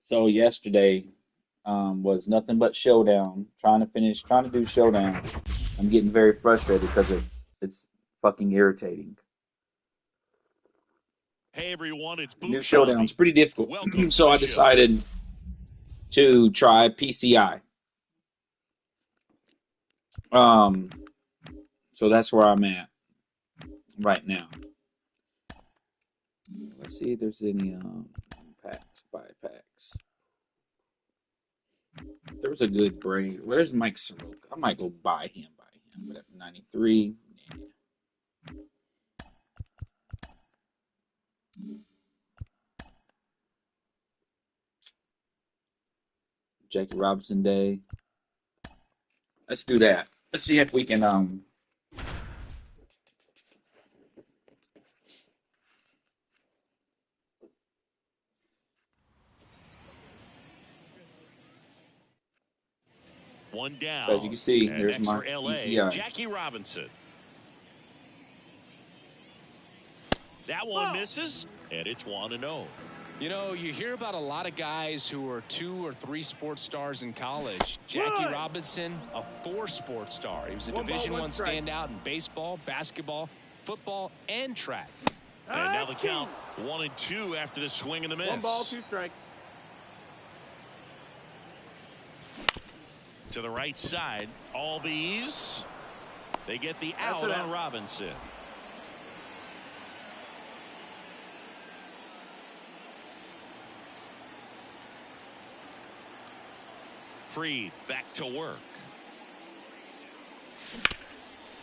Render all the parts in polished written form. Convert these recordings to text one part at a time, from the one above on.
So yesterday was nothing but showdown. Trying to do showdown. I'm getting very frustrated because it's fucking irritating. Hey everyone, it's New Boot showdown's Zombie. pretty difficult, Welcome to so the I show. decided to try PCI. Um, so that's where I'm at right now. Let's see if there's any packs, buy packs. There was a good break. Where's Mike Soroka? I might go buy him. But at 93, Jackie Robinson Day. Let's do that. Let's see if we can One So as you down. can see, And there's next my for LA, PCI. Jackie Robinson. That one misses, and it's 1-0. You know, you hear about a lot of guys who are 2 or 3 sports stars in college. Jackie Robinson, a 4 sports star. He was a Division I standout in baseball, basketball, football, and track. And now the count 1-2 after the swing and the miss. 1 ball, 2 strikes. To the right side, all these. They get the out on Robinson. Freed back to work.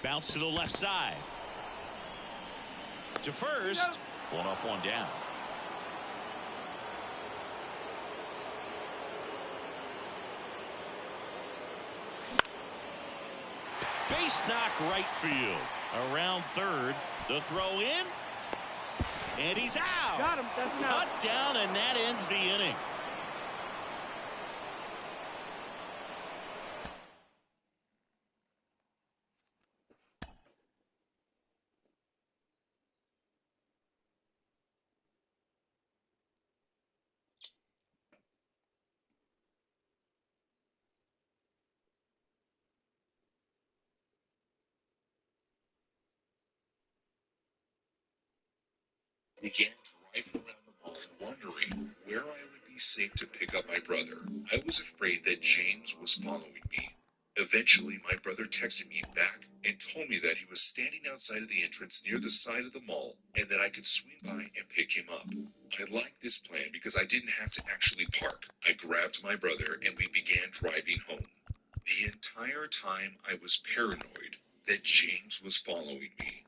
Bounce to the left side. To first. 1 up, 1 down. Base knock right field. Around third. The throw in. And he's out. Got him. That's an out. Cut down, and that ends the inning. Began driving around the mall wondering where I would be safe to pick up my brother. I was afraid that James was following me. Eventually, my brother texted me back and told me that he was standing outside of the entrance near the side of the mall and that I could swing by and pick him up. I liked this plan because I didn't have to actually park. I grabbed my brother and we began driving home. The entire time I was paranoid that James was following me.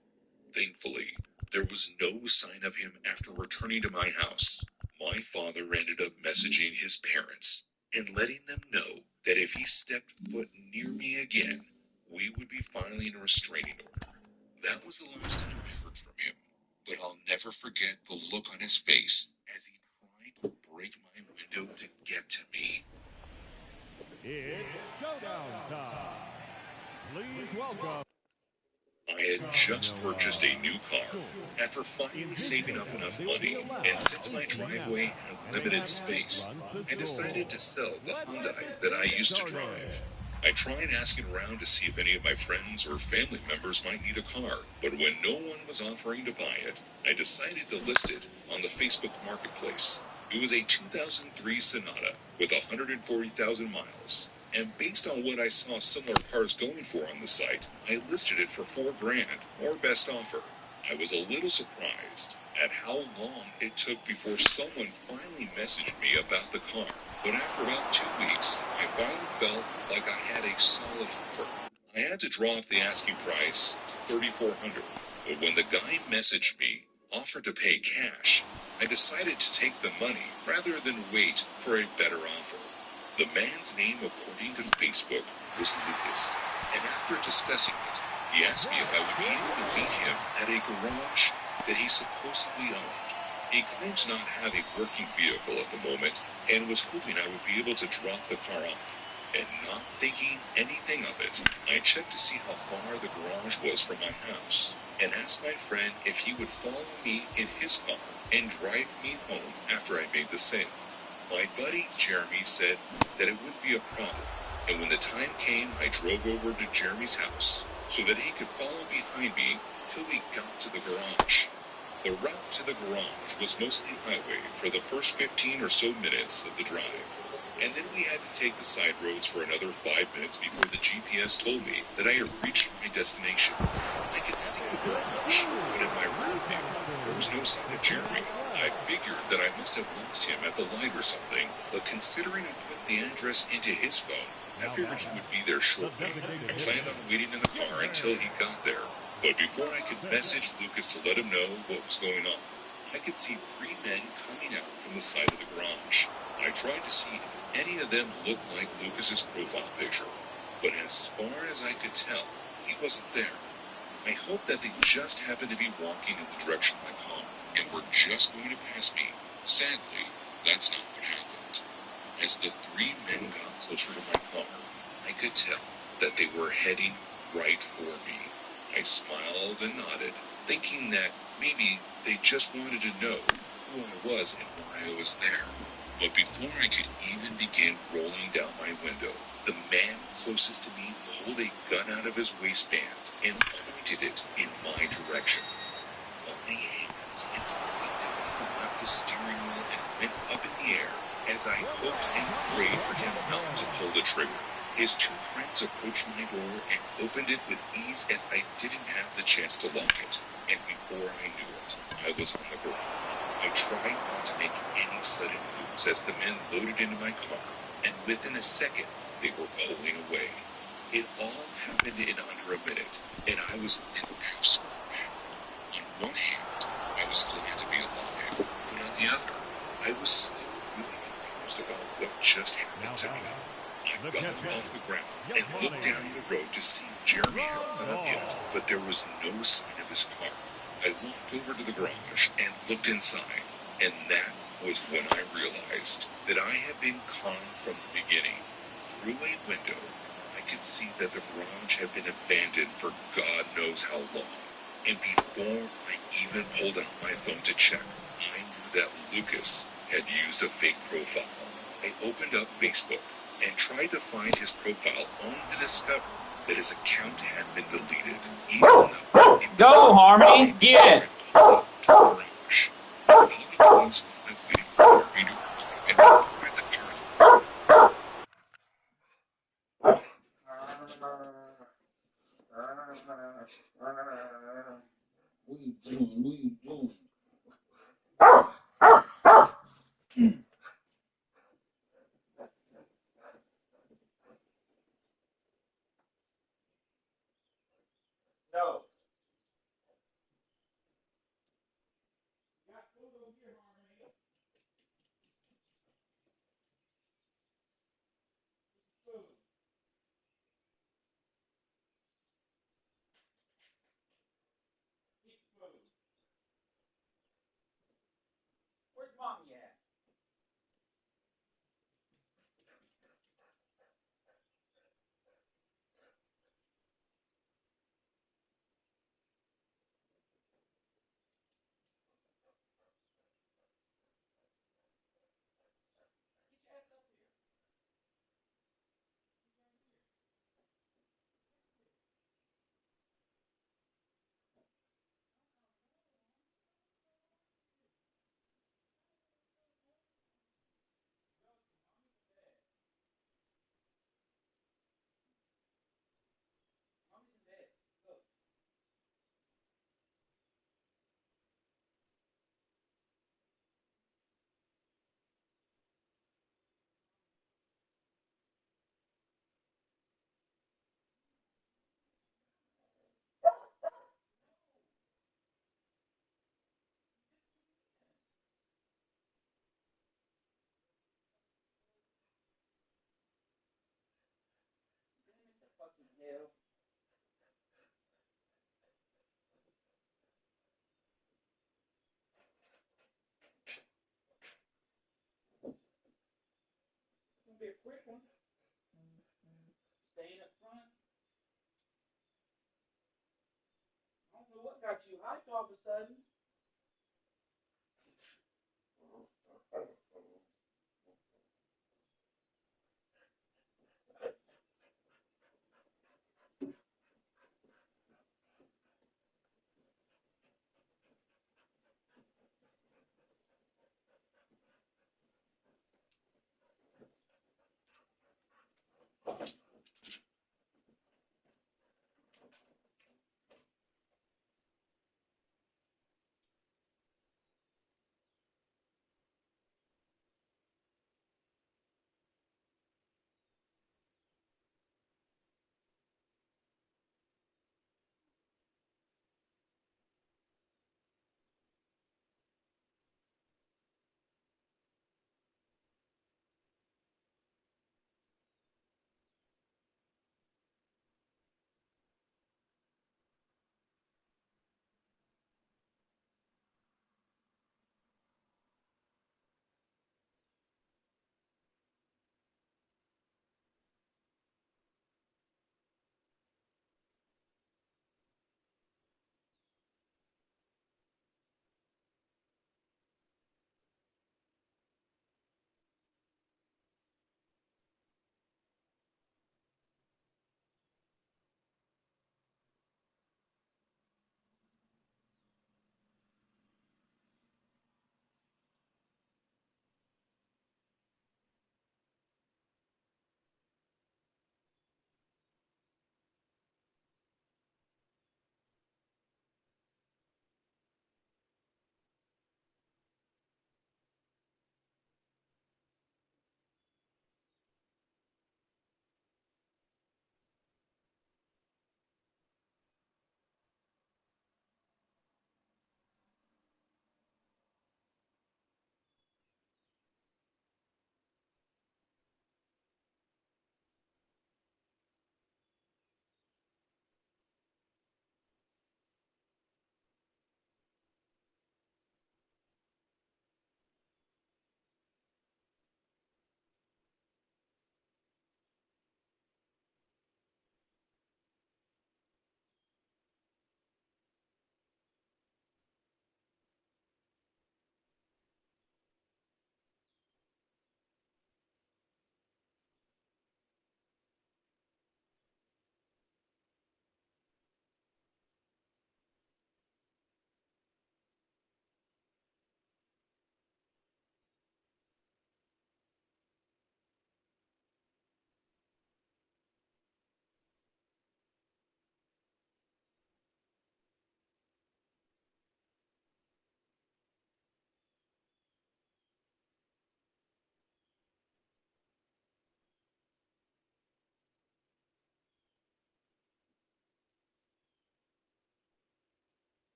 Thankfully, there was no sign of him after returning to my house. My father ended up messaging his parents and letting them know that if he stepped foot near me again, we would be filing a restraining order. That was the last time I heard from him, but I'll never forget the look on his face as he tried to break my window to get to me. It's showdown time. Please welcome. I had just purchased a new car after finally saving up enough money, and since my driveway had limited space, I decided to sell the Hyundai that I used to drive. I tried asking around to see if any of my friends or family members might need a car, but when no one was offering to buy it, I decided to list it on the Facebook Marketplace. It was a 2003 Sonata with 140,000 miles. And based on what I saw similar cars going for on the site, I listed it for $4,000 or best offer. I was a little surprised at how long it took before someone finally messaged me about the car. But after about 2 weeks, I finally felt like I had a solid offer. I had to drop the asking price to $3,400. But when the guy messaged me, offered to pay cash, I decided to take the money rather than wait for a better offer. The man's name, according to Facebook, was Lucas, and after discussing it, he asked me if I would be able to meet him at a garage that he supposedly owned. He claimed to not have a working vehicle at the moment, and was hoping I would be able to drop the car off. And not thinking anything of it, I checked to see how far the garage was from my house, and asked my friend if he would follow me in his car and drive me home after I made the sale. My buddy Jeremy said that it wouldn't be a problem, and when the time came, I drove over to Jeremy's house so that he could follow behind me till we got to the garage. The route to the garage was mostly highway for the first 15 or so minutes of the drive, and then we had to take the side roads for another 5 minutes before the GPS told me that I had reached my destination. I could see the garage, but in my rear view, there was no sign of Jeremy. I figured that I must have lost him at the light or something, but considering I put the address into his phone, I figured he would be there shortly. I planned on waiting in the car until he got there. But before I could message Lucas to let him know what was going on, I could see 3 men coming out from the side of the garage. I tried to see if any of them looked like Lucas's profile picture, but as far as I could tell, he wasn't there. I hoped that they just happened to be walking in the direction of my car and were just going to pass me. Sadly, that's not what happened. As the 3 men got closer to my car, I could tell that they were heading right for me. I smiled and nodded, thinking that maybe they just wanted to know who I was and why I was there. But before I could even begin rolling down my window, the man closest to me pulled a gun out of his waistband and pointed it in my direction. My hands instinctively left the steering wheel and went up in the air as I hoped and prayed for him not to pull the trigger. His 2 friends approached my door and opened it with ease as I didn't have the chance to lock it. And before I knew it, I was on the ground. I tried not to make any sudden moves as the men loaded into my car, and within a second, they were pulling away. It all happened in under a minute, and I was in absolute panic. On one hand, I was glad to be alive, and on the other, I was still really confused about what just happened to me. I got off the ground and looked down the road to see if Jeremy had gone yet, but there was no sign of his car. I walked over to the garage and looked inside, and that was when I realized that I had been conned from the beginning. Through a window, I could see that the garage had been abandoned for God knows how long. And before I even pulled out my phone to check, I knew that Lucas had used a fake profile. I opened up Facebook and tried to find his profile, only to discover that his account had been deleted. Even though Go, Harmony, get it. What are you doing? What are you doing? No. Where's Mommy at? Hell. It's gonna be a quick one. Staying up front. I don't know what got you hyped all of a sudden.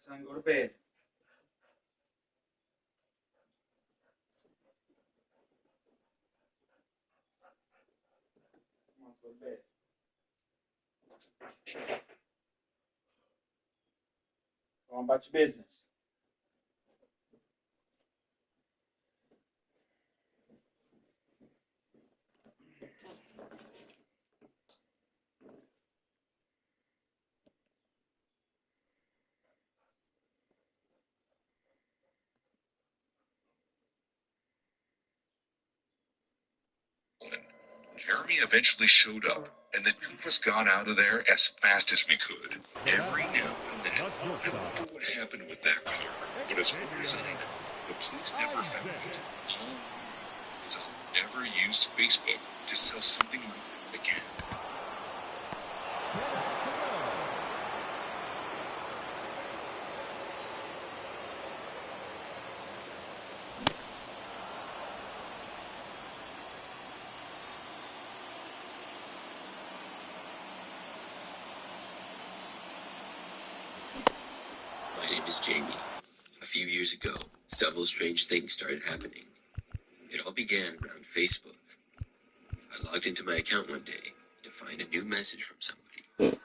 son, go to bed. Come on, go to bed. Go on about your business. Jeremy eventually showed up, and the two of us got out of there as fast as we could. Every now and then, I wonder what happened with that car, but as far as I know, the police never found it. All is I'll never used Facebook to sell something like that again. My name is Jamie. A few years ago, several strange things started happening. It all began around Facebook. I logged into my account one day to find a new message from somebody.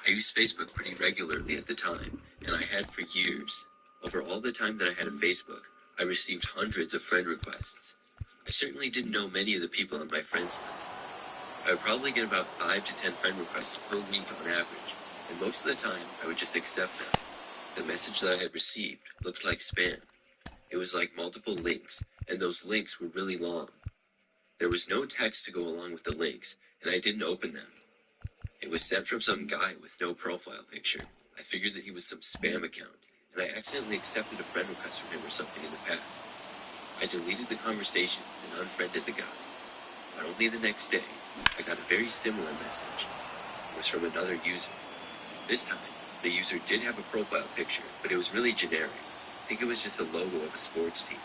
I used Facebook pretty regularly at the time, and I had for years. Over all the time that I had on Facebook, I received hundreds of friend requests. I certainly didn't know many of the people on my friends list. I would probably get about 5 to 10 friend requests per week on average, and most of the time I would just accept them. The message that I had received looked like spam. It was like multiple links, and those links were really long. There was no text to go along with the links, and I didn't open them. It was sent from some guy with no profile picture. I figured that he was some spam account, and I accidentally accepted a friend request from him or something in the past. I deleted the conversation and unfriended the guy. But only the next day, I got a very similar message. It was from another user. This time, the user did have a profile picture, but it was really generic. I think it was just a logo of a sports team.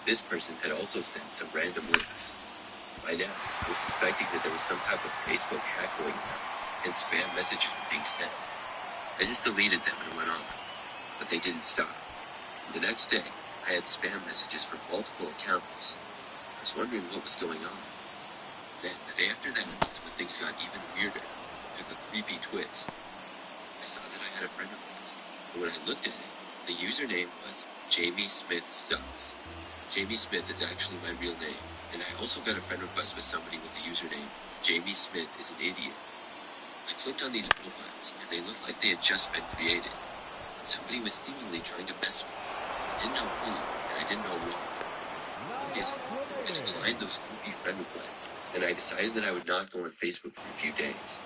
This person had also sent some random links. By now, I was suspecting that there was some type of Facebook hack going on, and spam messages were being sent. I just deleted them and went on, but they didn't stop. The next day, I had spam messages from multiple accounts. I was wondering what was going on. Then, the day after that is when things got even weirder. It took a creepy twist. I saw that I had a friend request, and when I looked at it, the username was Jamie Smith Stubbs. Jamie Smith is actually my real name, and I also got a friend request with somebody with the username Jamie Smith is an idiot. I clicked on these profiles, and they looked like they had just been created. Somebody was seemingly trying to mess with me. I didn't know who, and I didn't know why. Obviously, I declined those goofy friend requests, and I decided that I would not go on Facebook for a few days.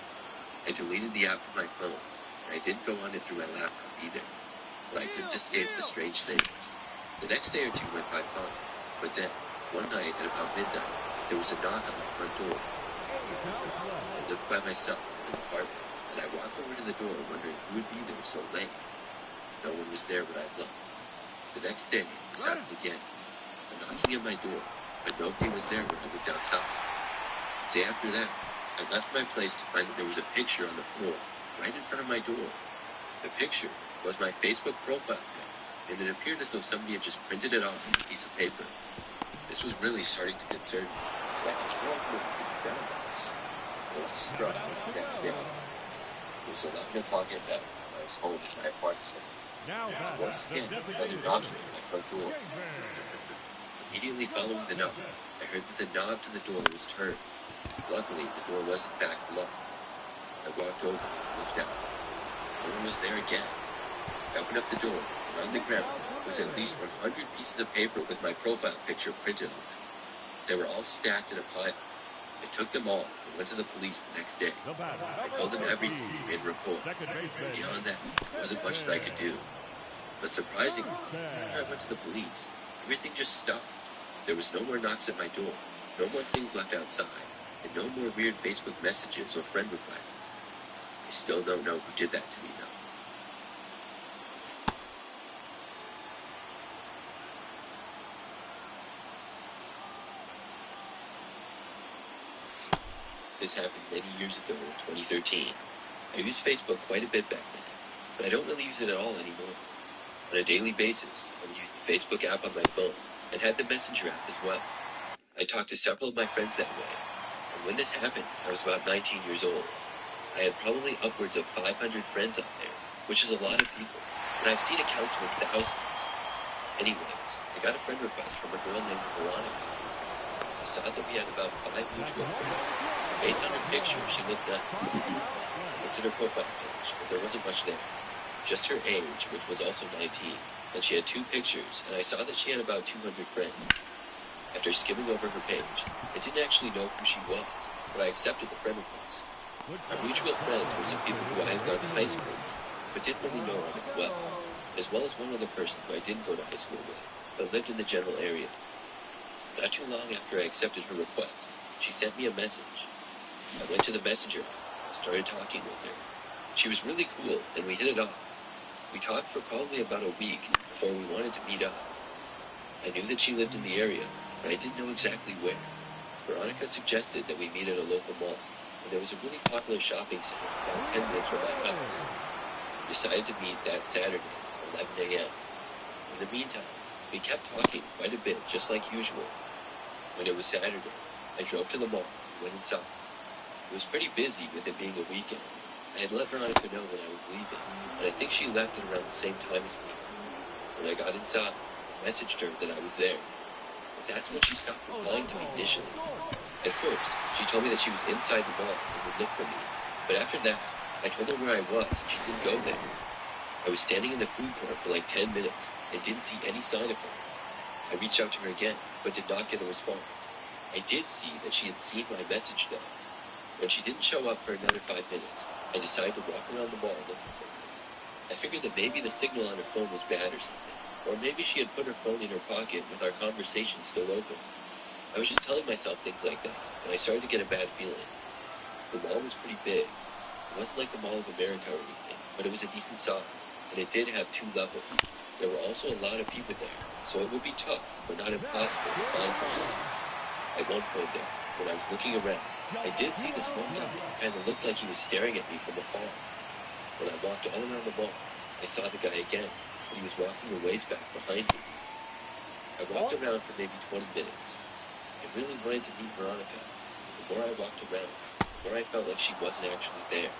I deleted the app from my phone, and I didn't go on it through my laptop either. But I couldn't escape the strange things. The next day or two went by fine, but then, one night at about midnight, there was a knock on my front door. I lived by myself in an apartment, and I walked over to the door wondering who would be there so late. No one was there when I looked. The next day, this happened again. I'm knocking at my door, but nobody was there when I looked outside. The day after that, I left my place to find that there was a picture on the floor, right in front of my door. The picture was my Facebook profile pic, and it appeared as though somebody had just printed it off on a piece of paper. This was really starting to concern me. I was distraught the next day. It was 11 o'clock at night, and I was home in my apartment. So once again, another knocking at my front door. Immediately following the knock, I heard that the knob to the door was turned. Luckily, the door was in fact locked. I walked over and looked out. No one was there again. I opened up the door, and on the ground was at least 100 pieces of paper with my profile picture printed on them. They were all stacked in a pile. I took them all and went to the police the next day. I told them everything and made a report. Beyond that, there wasn't much that I could do. But surprisingly, after I went to the police, everything just stopped. There was no more knocks at my door, no more things left outside, and no more weird Facebook messages or friend requests. I still don't know who did that to me though. This happened many years ago in 2013. I used Facebook quite a bit back then, but I don't really use it at all anymore. On a daily basis, I would use the Facebook app on my phone and had the Messenger app as well. I talked to several of my friends that way, and when this happened, I was about 19 years old. I had probably upwards of 500 friends on there, which is a lot of people, but I've seen accounts with thousands. Anyways, I got a friend request from a girl named Veronica. I saw that we had about 5 mutual friends. Based on her picture, she looked nice. I looked at her profile page, but there wasn't much there. Just her age, which was also 19, and she had 2 pictures, and I saw that she had about 200 friends. After skimming over her page, I didn't actually know who she was, but I accepted the friend request. Our mutual friends were some people who I had gone to high school with, but didn't really know all that well, as well as one other person who I didn't go to high school with, but lived in the general area. Not too long after I accepted her request, she sent me a message. I went to the messenger and started talking with her. She was really cool, and we hit it off. We talked for probably about a week before we wanted to meet up. I knew that she lived in the area, but I didn't know exactly where. Veronica suggested that we meet at a local mall, and there was a really popular shopping center about 10 minutes from my house. We decided to meet that Saturday at 11 a.m. In the meantime, we kept talking quite a bit, just like usual. When it was Saturday, I drove to the mall and went inside. It was pretty busy with it being a weekend. I had let Veronica know when I was leaving, and I think she left at around the same time as me. When I got inside, I messaged her that I was there. But that's when she stopped replying to me initially. At first, she told me that she was inside the mall and would look for me. But after that, I told her where I was and she didn't go there. I was standing in the food court for like 10 minutes and didn't see any sign of her. I reached out to her again, but did not get a response. I did see that she had seen my message though. When she didn't show up for another 5 minutes, I decided to walk around the mall looking for her. I figured that maybe the signal on her phone was bad or something, or maybe she had put her phone in her pocket with our conversation still open. I was just telling myself things like that, and I started to get a bad feeling. The mall was pretty big. It wasn't like the Mall of America or anything, but it was a decent size, and it did have 2 levels. There were also a lot of people there, so it would be tough, but not impossible to find someone. At one point there, when I was looking around, I did see this one guy who kind of looked like he was staring at me from afar. When I walked all around the mall, I saw the guy again, but he was walking a ways back behind me. I walked around for maybe 20 minutes. I really wanted to meet Veronica, but the more I walked around, the more I felt like she wasn't actually there.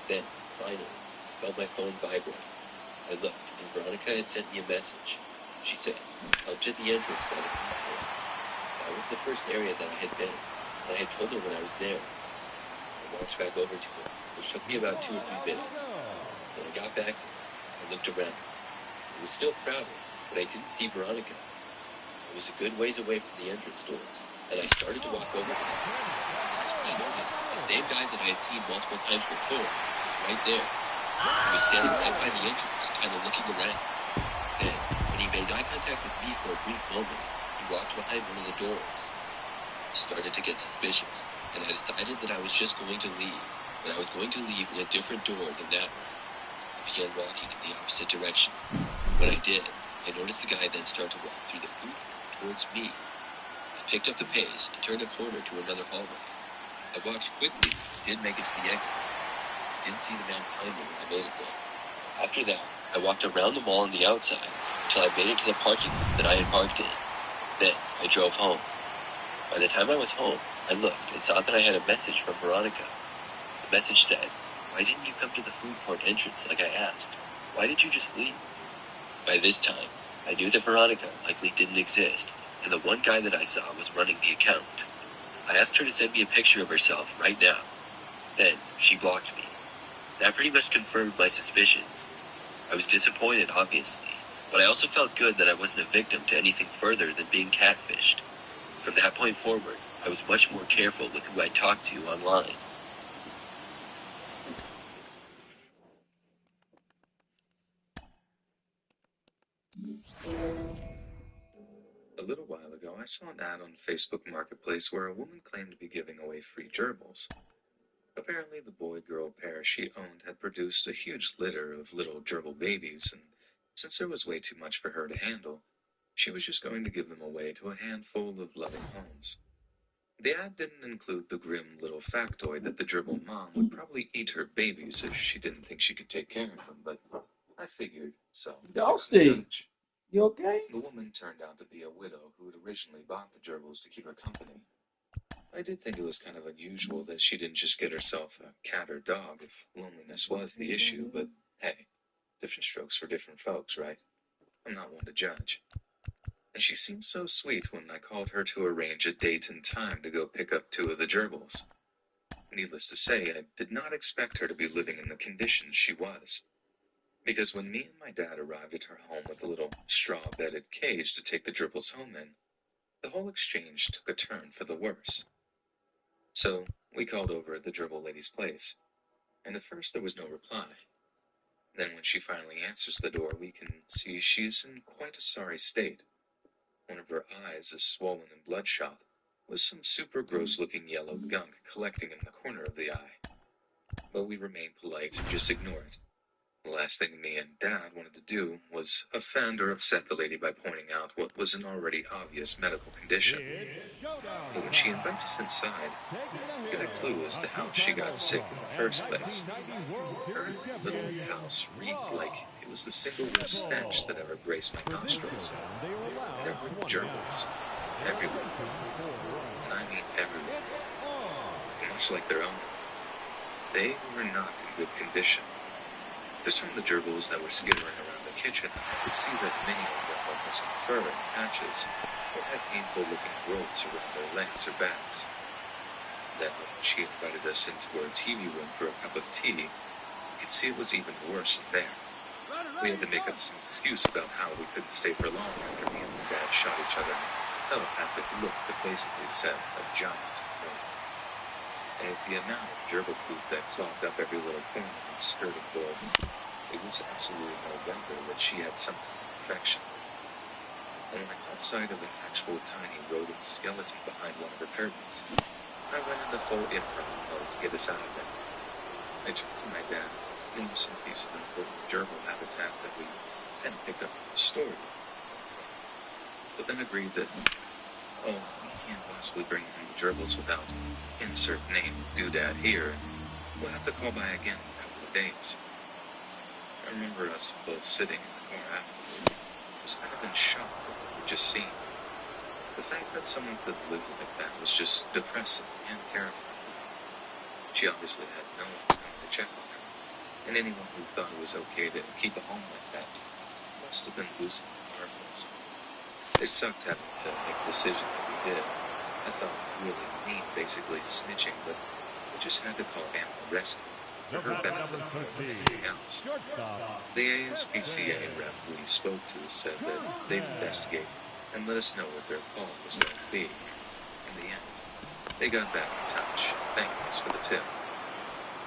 Then, finally, I felt my phone vibrate. I looked, and Veronica had sent me a message. She said, "Come to the entrance by the food court." That was the first area that I had been, and I had told her when I was there. I walked back over to her, which took me about 2 or 3 minutes. When I got back there, I looked around. It was still crowded, but I didn't see Veronica. It was a good ways away from the entrance doors, and I started to walk over to her. That's when I noticed the same guy that I had seen multiple times before was right there. He was standing right by the entrance and kind of looking around. Then, when he made eye contact with me for a brief moment, he walked behind one of the doors. I started to get suspicious, and I decided that I was just going to leave, but I was going to leave in a different door than that one. I began walking in the opposite direction. When I did, I noticed the guy then start to walk through the food court towards me. I picked up the pace and turned a corner to another hallway. I walked quickly and did make it to the exit. I didn't see the man behind me when I made it there. After that, I walked around the mall on the outside until I made it to the parking lot that I had parked in. Then, I drove home. By the time I was home, I looked and saw that I had a message from Veronica. The message said, "Why didn't you come to the food court entrance like I asked? Why did you just leave?" By this time, I knew that Veronica likely didn't exist, and the one guy that I saw was running the account. I asked her to send me a picture of herself right now. Then, she blocked me. That pretty much confirmed my suspicions. I was disappointed, obviously, but I also felt good that I wasn't a victim to anything further than being catfished. From that point forward, I was much more careful with who I talked to online. A little while ago, I saw an ad on Facebook Marketplace where a woman claimed to be giving away free gerbils. Apparently, the boy-girl pair she owned had produced a huge litter of little gerbil babies, and since there was way too much for her to handle, she was just going to give them away to a handful of loving homes. The ad didn't include the grim little factoid that the gerbil mom would probably eat her babies if she didn't think she could take care of them, but I figured, so. Dusty, you okay? The woman turned out to be a widow who had originally bought the gerbils to keep her company. I did think it was kind of unusual that she didn't just get herself a cat or dog if loneliness was the issue, but hey, different strokes for different folks, right? I'm not one to judge. And she seemed so sweet when I called her to arrange a date and time to go pick up 2 of the gerbils. Needless to say, I did not expect her to be living in the conditions she was. Because when me and my dad arrived at her home with a little straw-bedded cage to take the gerbils home in, the whole exchange took a turn for the worse. So, we called over at the gerbil lady's place, and at first there was no reply. Then when she finally answers the door, we can see she's in quite a sorry state. One of her eyes is swollen and bloodshot, with some super gross-looking yellow gunk collecting in the corner of the eye. But we remained polite and just ignore it. The last thing me and Dad wanted to do was offend or upset the lady by pointing out what was an already obvious medical condition. But when she invites us inside, we get a clue as to how she got sick in the first place. Her little house reeked like it was the single worst stench that ever graced my nostrils. There were gerbils everywhere, and I mean everywhere, much like their owner. They were not in good condition. Just from the gerbils that were skittering around the kitchen, I could see that many of them were missing fur and patches, or had painful-looking growths around their legs or backs. Then when she invited us into her TV room for a cup of tea, I could see it was even worse in there. We had to make up some excuse about how we couldn't stay for long after me and my dad shot each other a telepathic look that basically said a giant no. And with the amount of gerbil poop that clogged up every little corner and skirted board, it was absolutely no wonder that she had some kind of infection. And when I caught sight of an actual tiny rodent skeleton behind one of her curtains, I went into full improv mode to get us out of there. I turned to my dad, noticing a piece of important gerbil habitat that we hadn't picked up from the store. But then agreed that, we can't possibly bring in the gerbils without insert name doodad here, and we'll have to call by again in a couple of days. I remember us both sitting in the car afterward, just kind of in shock at what we'd just seen. The fact that someone could live like that was just depressing and terrifying. She obviously had no one coming to check on her, and anyone who thought it was okay to keep a home like that must have been losing their marbles. It sucked having to make a decision that we did. I felt really mean, basically snitching, but we just had to call Animal Rescue for her benefit more than anything else. The ASPCA rep we spoke to said that they'd investigate and let us know what their call was going to be. In the end, they got back in touch, thanking us for the tip.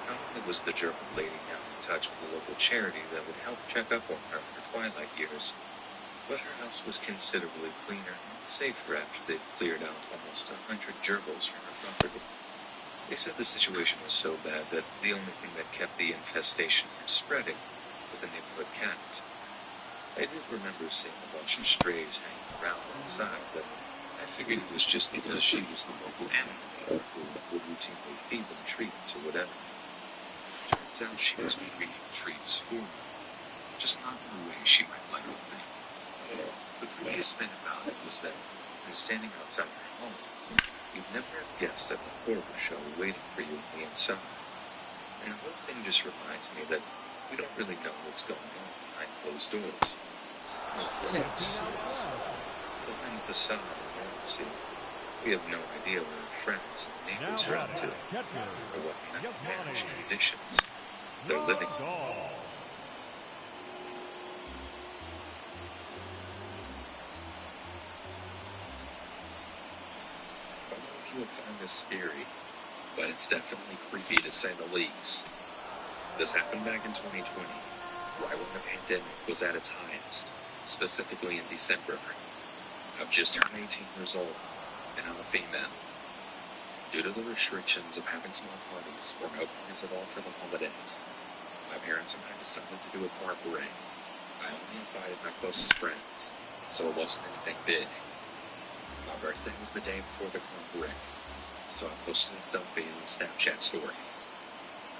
Not only was the gerbil lady now in touch with a local charity that would help check up on her in her twilight years, but her house was considerably cleaner and safer after they'd cleared out almost 100 gerbils from her property. They said the situation was so bad that the only thing that kept the infestation from spreading were the neighborhood cats. I did remember seeing a bunch of strays hanging around outside, but I figured it was just because she was the local animal dealer who would routinely feed them treats or whatever. Turns out she was feeding treats for them, just not in the way she might like to think. The creepiest thing about it was that when standing outside her home, you'd never have guessed at the horror show waiting for you on the inside. And the whole thing just reminds me that we don't really know what's going on behind closed doors. Behind the facade of normalcy, we have no idea what our friends and neighbors are up to, or what kind of managed conditions they're living in. You would find this scary, but it's definitely creepy to say the least. This happened back in 2020, right when the pandemic was at its highest, specifically in December. I've just turned 18 years old, and I'm a female. Due to the restrictions of having small parties or no parties at all for the holidays, my parents and I decided to do a car parade. I only invited my closest friends, so it wasn't anything big. My birthday was the day before the car parade, so I posted a selfie in the Snapchat story.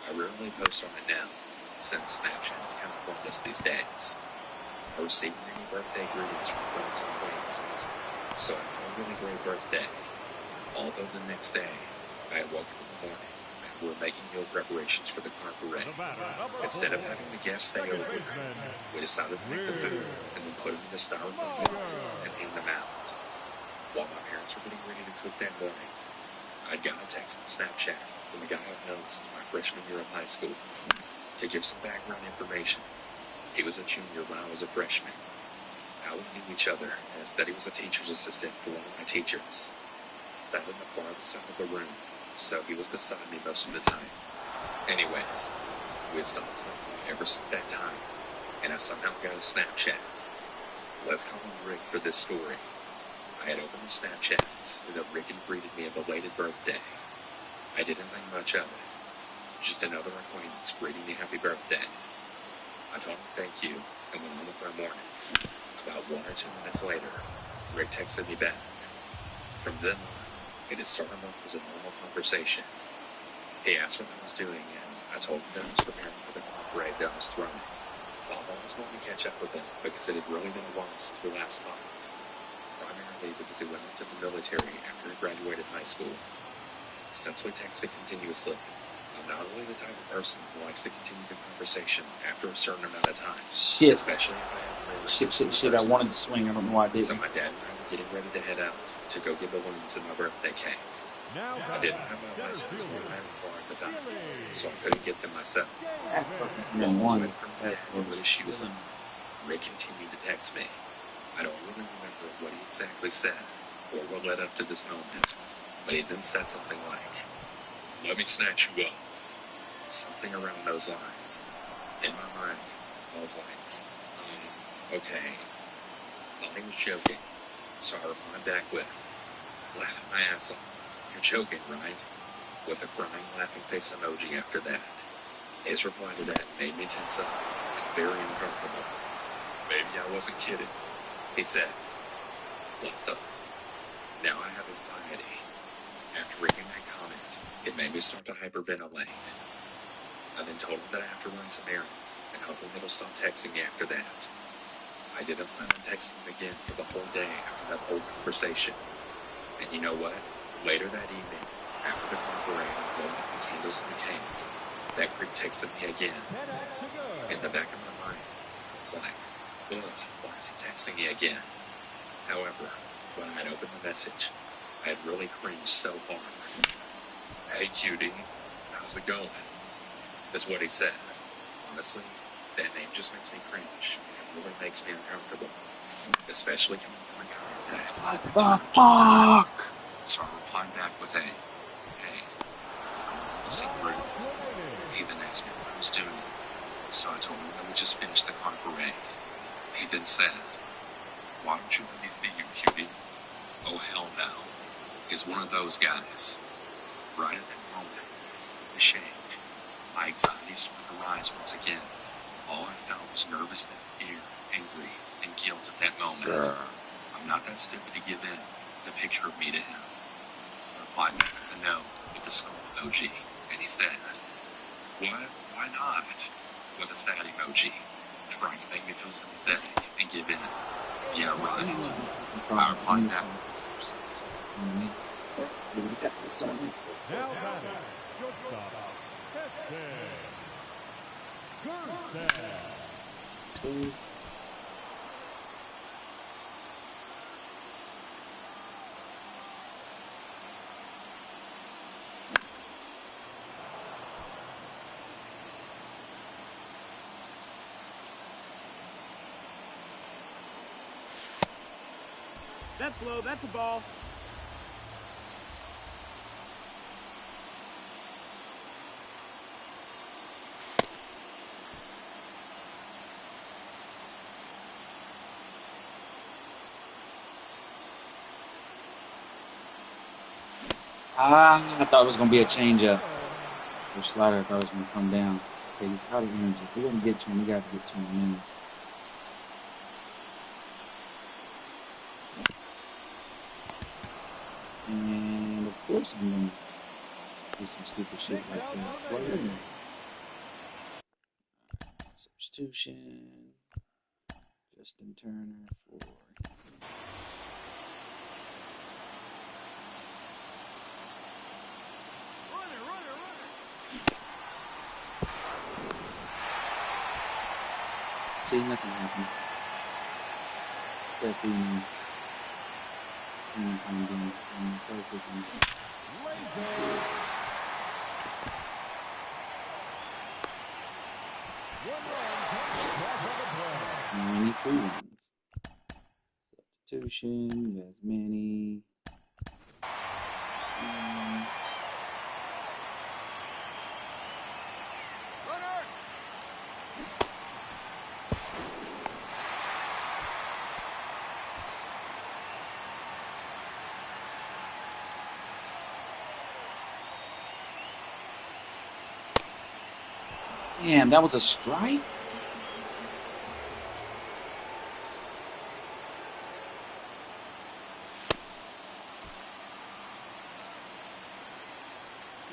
I rarely post on it now, Since Snapchat is kind of pointless these days, I received many birthday greetings from friends and acquaintances, so I had a really great birthday. Although the next day, I had woken up in the morning and we were making meal preparations for the car parade. Instead of having the guests stay over, we decided to make the food and then put them in the styrofoam boxes and hang them out. While my parents were getting ready to cook that morning, I'd gotten a text and Snapchat from a guy I've known since my freshman year of high school. To give some background information, he was a junior when I was a freshman. How we knew each other is that he was a teacher's assistant for one of my teachers. Sat in the farthest side of the room, so he was beside me most of the time. Anyways, we had stopped talking ever since that time, and I somehow got a Snapchat. Let's call him Rick for this story. I had opened the Snapchat that Rick had greeted me a belated birthday. I didn't think much of it. Just another acquaintance greeting me happy birthday. I told him thank you and went on with my morning. About 1 or 2 minutes later, Rick texted me back. From then on, it had started off as a normal conversation. He asked what I was doing, and I told him that I was preparing for the car parade that I was throwing. Thought I was going to catch up with him because it had really been a while since we last talked. Primarily because he went into the military after he graduated high school. Since we texted continuously, I'm not really the type of person who likes to continue the conversation after a certain amount of time. Shit. Especially if I have Shit. I wanted to swing. I don't know why I So didn't. my dad and I were getting ready to head out to go get balloons and my birthday cake. I didn't have my license or my car at the time, so I couldn't get them myself. Then While I was one. waiting for my dad to get his shoes on, Rick continued to text me. I don't really remember what he exactly said or what led up to this moment, but he then said something like, "Let me snatch you up." Something around those lines. In my mind, I was like, okay. Thought he was joking, so I replied back with, laughing my ass off. You're joking, right? With a crying, laughing face emoji after that. His reply to that made me tense up and very uncomfortable. Maybe I wasn't kidding. He said, what the? Now I have anxiety. After reading that comment, it made me start to hyperventilate. I then told him that I have to run some errands and hoping that he'll stop texting me after that. I didn't plan on texting him again for the whole day after that whole conversation. And you know what? Later that evening, after the car parade and blowing out the candles and the cake, that creep texted me again. In the back of my mind, I was like, ugh, why is he texting me again? However, when I had opened the message, I had really cringed so hard. Hey cutie, how's it going? Is what he said. Honestly, that name just makes me cringe. It really makes me uncomfortable. Especially coming from a guy that I What the fuck? So I replied back with a, hey, I'm seem rude. He then asked me what I was doing, so I told him that we just finished the car parade. He then said, why don't you let me see you, cutie? Oh, hell no. He's one of those guys. Right at that moment, I started to shake. My anxiety started to rise once again. All I felt was nervousness, fear, angry, and guilt at that moment. I'm not that stupid to give in. The picture of me to him. I replied back with a no with the skull emoji, and he said, what? Why not? With a sad emoji, trying to make me feel sympathetic and give in. Yeah, right. I replied back. Now batting, shortstop, Gerson. That's low, that's a ball. I thought it was going to be a changeup. Or slider, I thought it was going to come down. Okay, he's out of energy. If we want to get to him, we got to get to him now. And of course I'm going to do some stupid shit like that. Substitution. Justin Turner for. See, nothing happened. Stephanie. Many free runs. Substitution. There's many. Damn, that was a strike?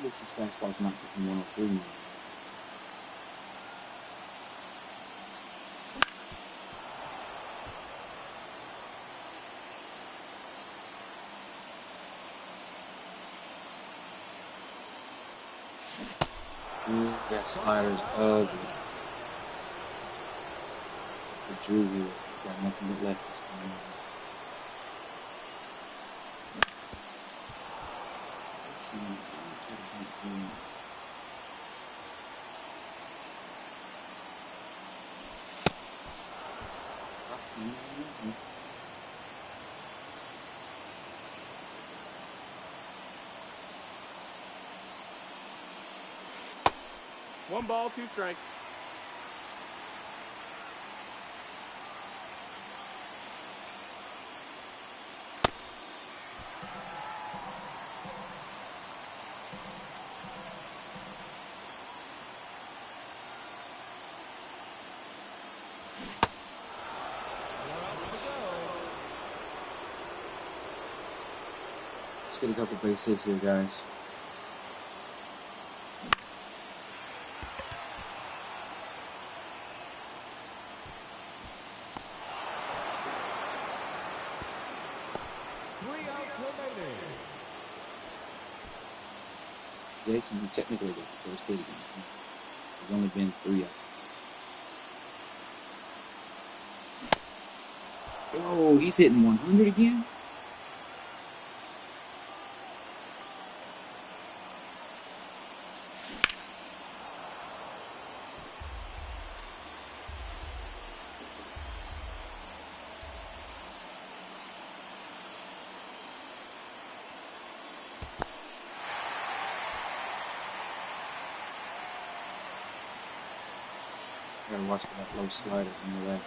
This is fastball's not picking 103. Ooh, that slider's ugly. The Drew here got nothing but left this time. One ball, two strikes. Let's get a couple base hits here, guys. Jason, who technically got the first hit against him. There's only been 3 of them. Oh, he's hitting 100 again? Gotta watch for that low slider, you know that.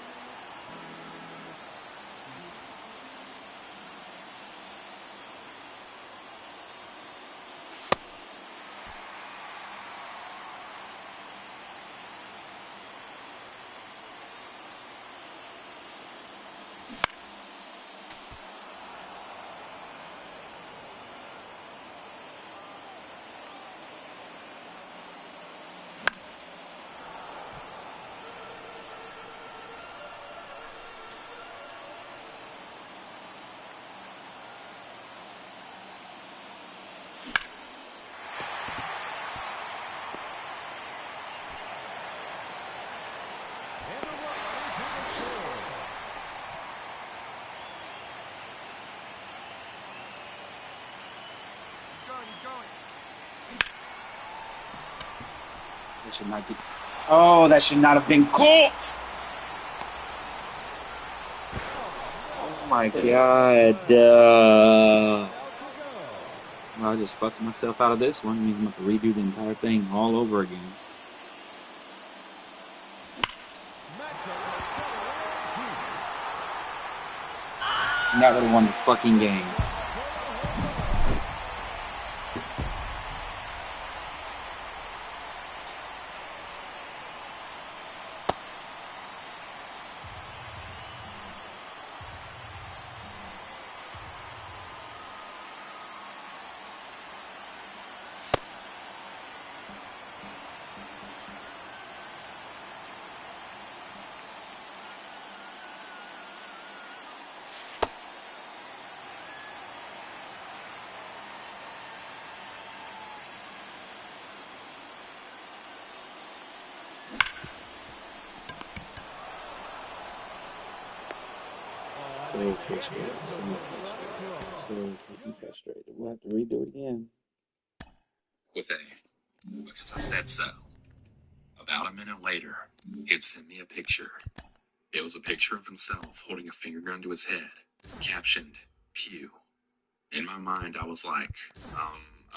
That should not get. Oh, that should not have been caught. Oh my God. I just fucked myself out of this one. It means I'm going to have to redo the entire thing all over again. And that would have won the fucking game. So frustrated. So frustrated. So fucking frustrated. We'll have to redo it again. With A, because I said so. About a minute later, he'd sent me a picture. It was a picture of himself holding a finger gun to his head, captioned, Pew. In my mind, I was like,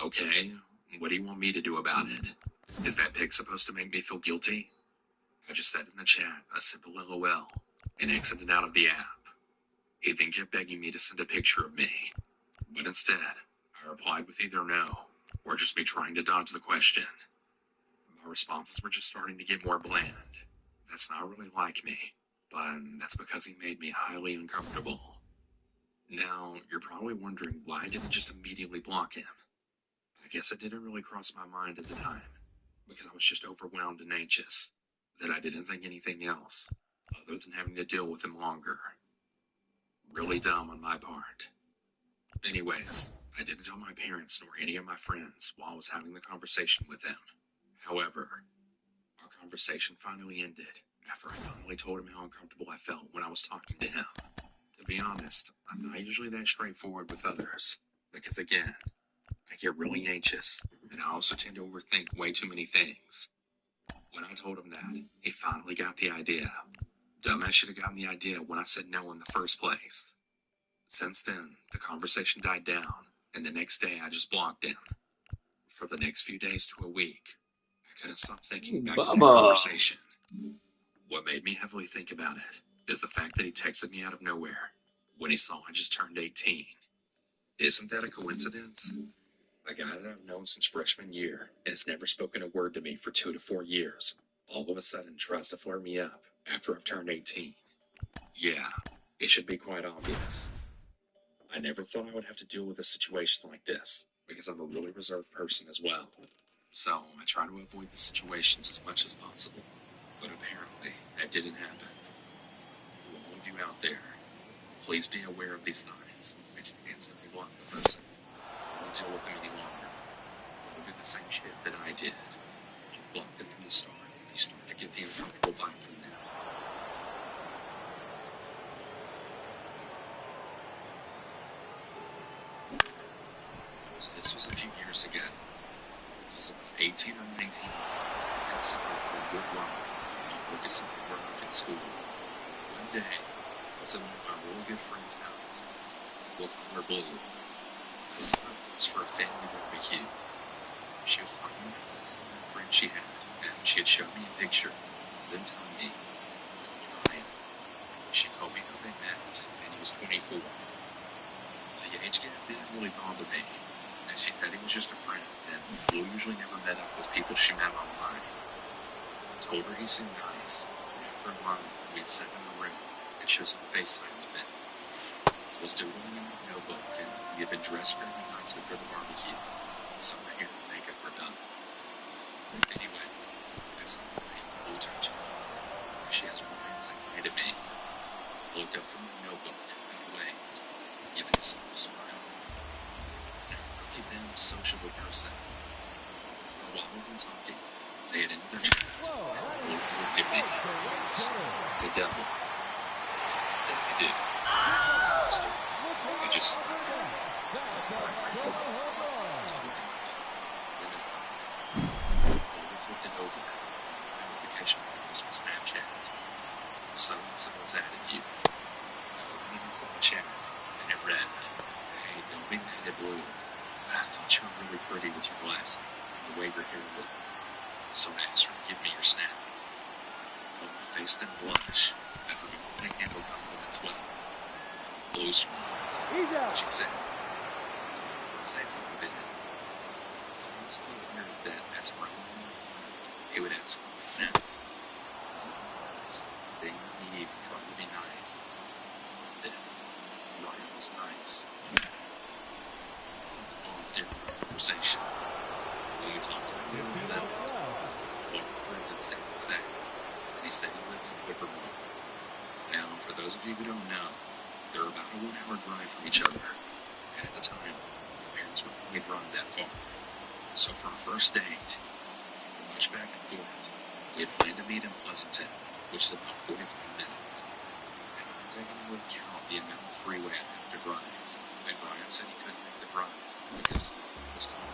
okay, what do you want me to do about it? Is that pic supposed to make me feel guilty? I just said in the chat a simple LOL and exited out of the app. He then kept begging me to send a picture of me, but instead, I replied with either no or just me trying to dodge the question. My responses were just starting to get more bland. That's not really like me, but that's because he made me highly uncomfortable. Now, you're probably wondering why I didn't just immediately block him. I guess it didn't really cross my mind at the time, because I was just overwhelmed and anxious, that I didn't think anything else, other than having to deal with him longer. Really dumb on my part. Anyways, I didn't tell my parents nor any of my friends while I was having the conversation with them. However, our conversation finally ended after I finally told him how uncomfortable I felt when I was talking to him. To be honest, I'm not usually that straightforward with others, because again, I get really anxious, and I also tend to overthink way too many things. When I told him that, he finally got the idea. Dumbass should have gotten the idea when I said no in the first place. Since then, the conversation died down, and the next day I just blocked him. For the next few days to a week, I couldn't stop thinking back to that conversation. What made me heavily think about it is the fact that he texted me out of nowhere when he saw I just turned 18. Isn't that a coincidence? A guy that I've known since freshman year and has never spoken a word to me for 2 to 4 years, all of a sudden tries to flirt me up after I've turned 18. Yeah, it should be quite obvious. I never thought I would have to deal with a situation like this, because I'm a really reserved person as well. So I try to avoid the situations as much as possible. But apparently, that didn't happen. For all of you out there, please be aware of these signs and instantly block the person. Don't deal with them any longer. Don't do the same shit that I did. I'll block them from the start if you start to get the uncomfortable vibe from them. This was a few years ago. I was about 18 or 19. I'd been somewhere for a good while. I focused on my work at school. One day, I was at one of my really good friend's house. We'll call her Blue. It was for a family barbecue. She was talking about this other friend she had, and she had shown me a picture, then telling me, she told me how they met, and he was 24. The age gap didn't really bother me. And she said he was just a friend, and Blue usually never met up with people she met online. I told her he seemed nice, and after a while, we'd sit in the room and show some FaceTime with him. He was doodling in a notebook, and he had been dressed very nicely for the barbecue, so my hair and makeup were done. Anyway, at some point, Blue turned to phone. She has Ryan saying hi to me. I looked up from my notebook and waved, giving a small smile. Been a sociable person. For a while we've been talking, they had ended their chat, and Blue looked at me and said, "The devil." Then they did. So, I just flipped it over. Notification was my Snapchat. Someone's added you. I opened it and saw the chat, and it read, "Hey, don't be mad at Blue. I thought you were really pretty with your glasses and the way your hair looked. So I asked her to give me your snap." I felt my face then blush, as I knew how to handle compliments well. Blue smiled. She said, "Let's say for a bit." I was aware that as a friend, he would ask for my snap. Being naive, trying to be nice. Ryan was nice. Different conversation. When we talked about it, what friend did Stan say? And he said he lived in Liverpool. Now, for those of you who don't know, they're about a 1-hour drive from each other. And at the time, my parents wouldn't let me drive that far. So for our first date, after much back and forth, we had planned to meet in Pleasanton, which is about 45 minutes. And I went to taking into account the amount of freeway I have to drive, and Ryan said he couldn't make the drive because he was gone.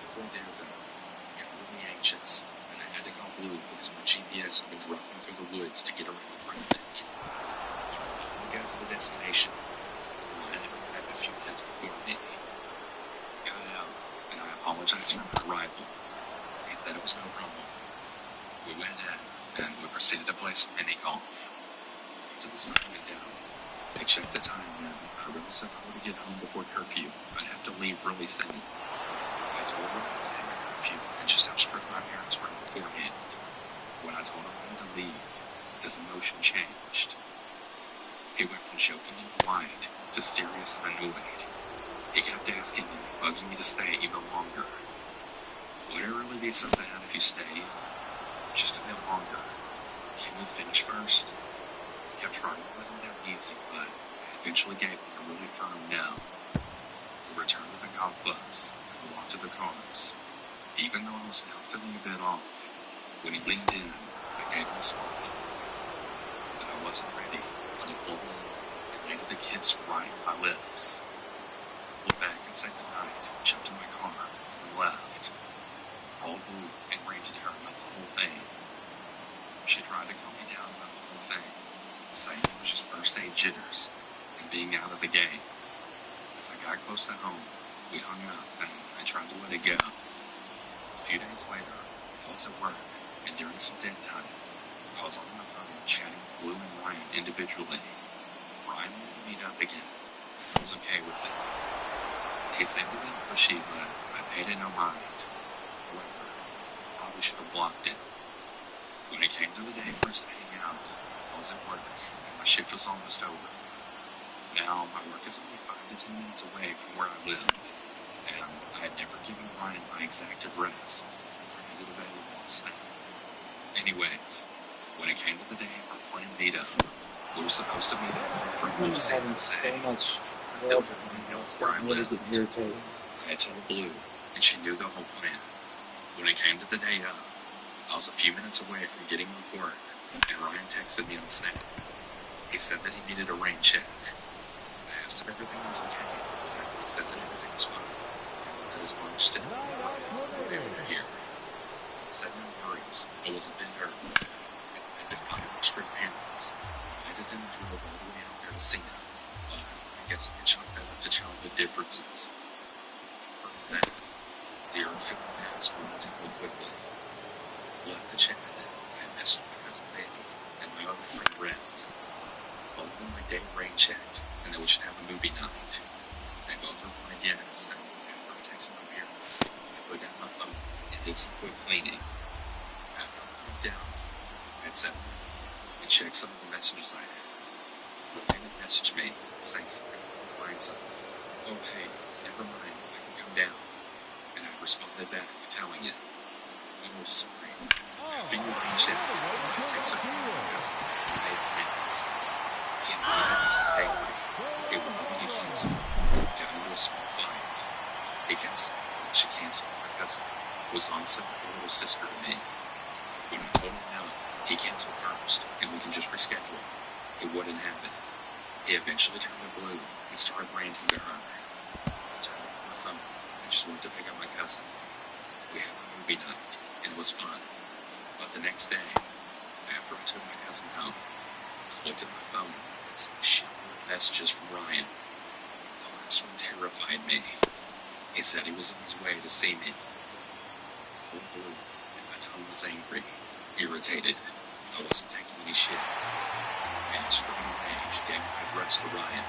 Before there, though, I got really anxious, and I had to call Blue because my GPS had been driving through the woods to get around the traffic. When I finally got to the destination, Ryan had arrived a few minutes before me. I got out, and I apologized for my arrival. He said it was no problem. We went in, and we proceeded to play some mini golf. After the sun went down, I checked the time, and I realized if I were to get home before curfew, I'd have to leave really soon. I told her that I had a curfew and just how strict my parents were beforehand. When I told her I had to leave, his emotion changed. He went from joking and polite to serious and annoyed. He kept asking me, bugging me to stay even longer. Would it really be so bad if you stayed? Just a bit longer. Can we finish first? I kept trying to let him down easy, but I eventually gave him a really firm no. We returned to the golf clubs and walked to the cars. Even though I was now feeling a bit off, when he leaned in, I gave him a small hug. But I wasn't ready when he pulled in and landed a kiss right on my lips. I looked back and said goodnight, jumped in my car, and left. Called Blue and ranted her about the whole thing. She tried to calm me down about the whole thing, saying it was just first aid jitters and being out of the game. As I got close to home, we hung up and I tried to let it go. A few days later, I was at work, and during some dead time, I was on my phone chatting with Blue and Ryan individually. Ryan wanted to meet up again. I was okay with it. He seemed a bit pushy, but I paid it no mind. However, I probably should have blocked it. When it came to the day for us to hang out, I was at work, and my shift was almost over. Now, my work is only 5 to 10 minutes away from where I live, and I had never given Ryan my exact address, or had it available on Snap. Anyways, when it came to the day of our planned meetup, we were supposed to meet up with my friend I'm of having so much trouble. where I I'm really live. getting irritated. I had told Blue, and she knew the whole plan. When it came to the day of, I was a few minutes away from getting off work, and Ryan texted me on Snap. He said that he needed a rain check. I asked if everything was okay, and he said that everything was fine, and that his mom still they were here. He said no worries, I was a bit hurt. I had to find my strict parents. I did them drove all the way out there to see them, but I guess I can chalk that up to childhood differences. From that, the earth feeling passed relatively quickly. Left the chat, I messaged my cousin Baby and my other friend Reds. Told them my day rain checked and that we should have a movie night. They both replied yes, and after I texted my parents, I put down my phone and did some quick cleaning. After I calmed down, I had set my phone and checked some of the messages I had. Ryan had messaged me saying something along the lines of, "Oh hey, never mind, I can come down." And I responded back, telling it, "Oh, sorry. After you reach out, I take some because I made plans." He invited us to pay for it. It wouldn't be canceled. Got into a small fight. He kept saying that she canceled my cousin, who was honestly like a little sister to me. When I told him no, he canceled first, and we can just reschedule. It wouldn't happen. He eventually turned to Blue and started ranting to her. I turned off my phone and just went to pick up my cousin. We had a movie night, and it was fun. But the next day, after I took my cousin home, I looked at my phone and saw a shitload of messages from Ryan. The last one terrified me. He said he was on his way to see me. I told Blue, and my tone was angry, irritated. I wasn't taking any shit. And straight away, she gave my address to Ryan.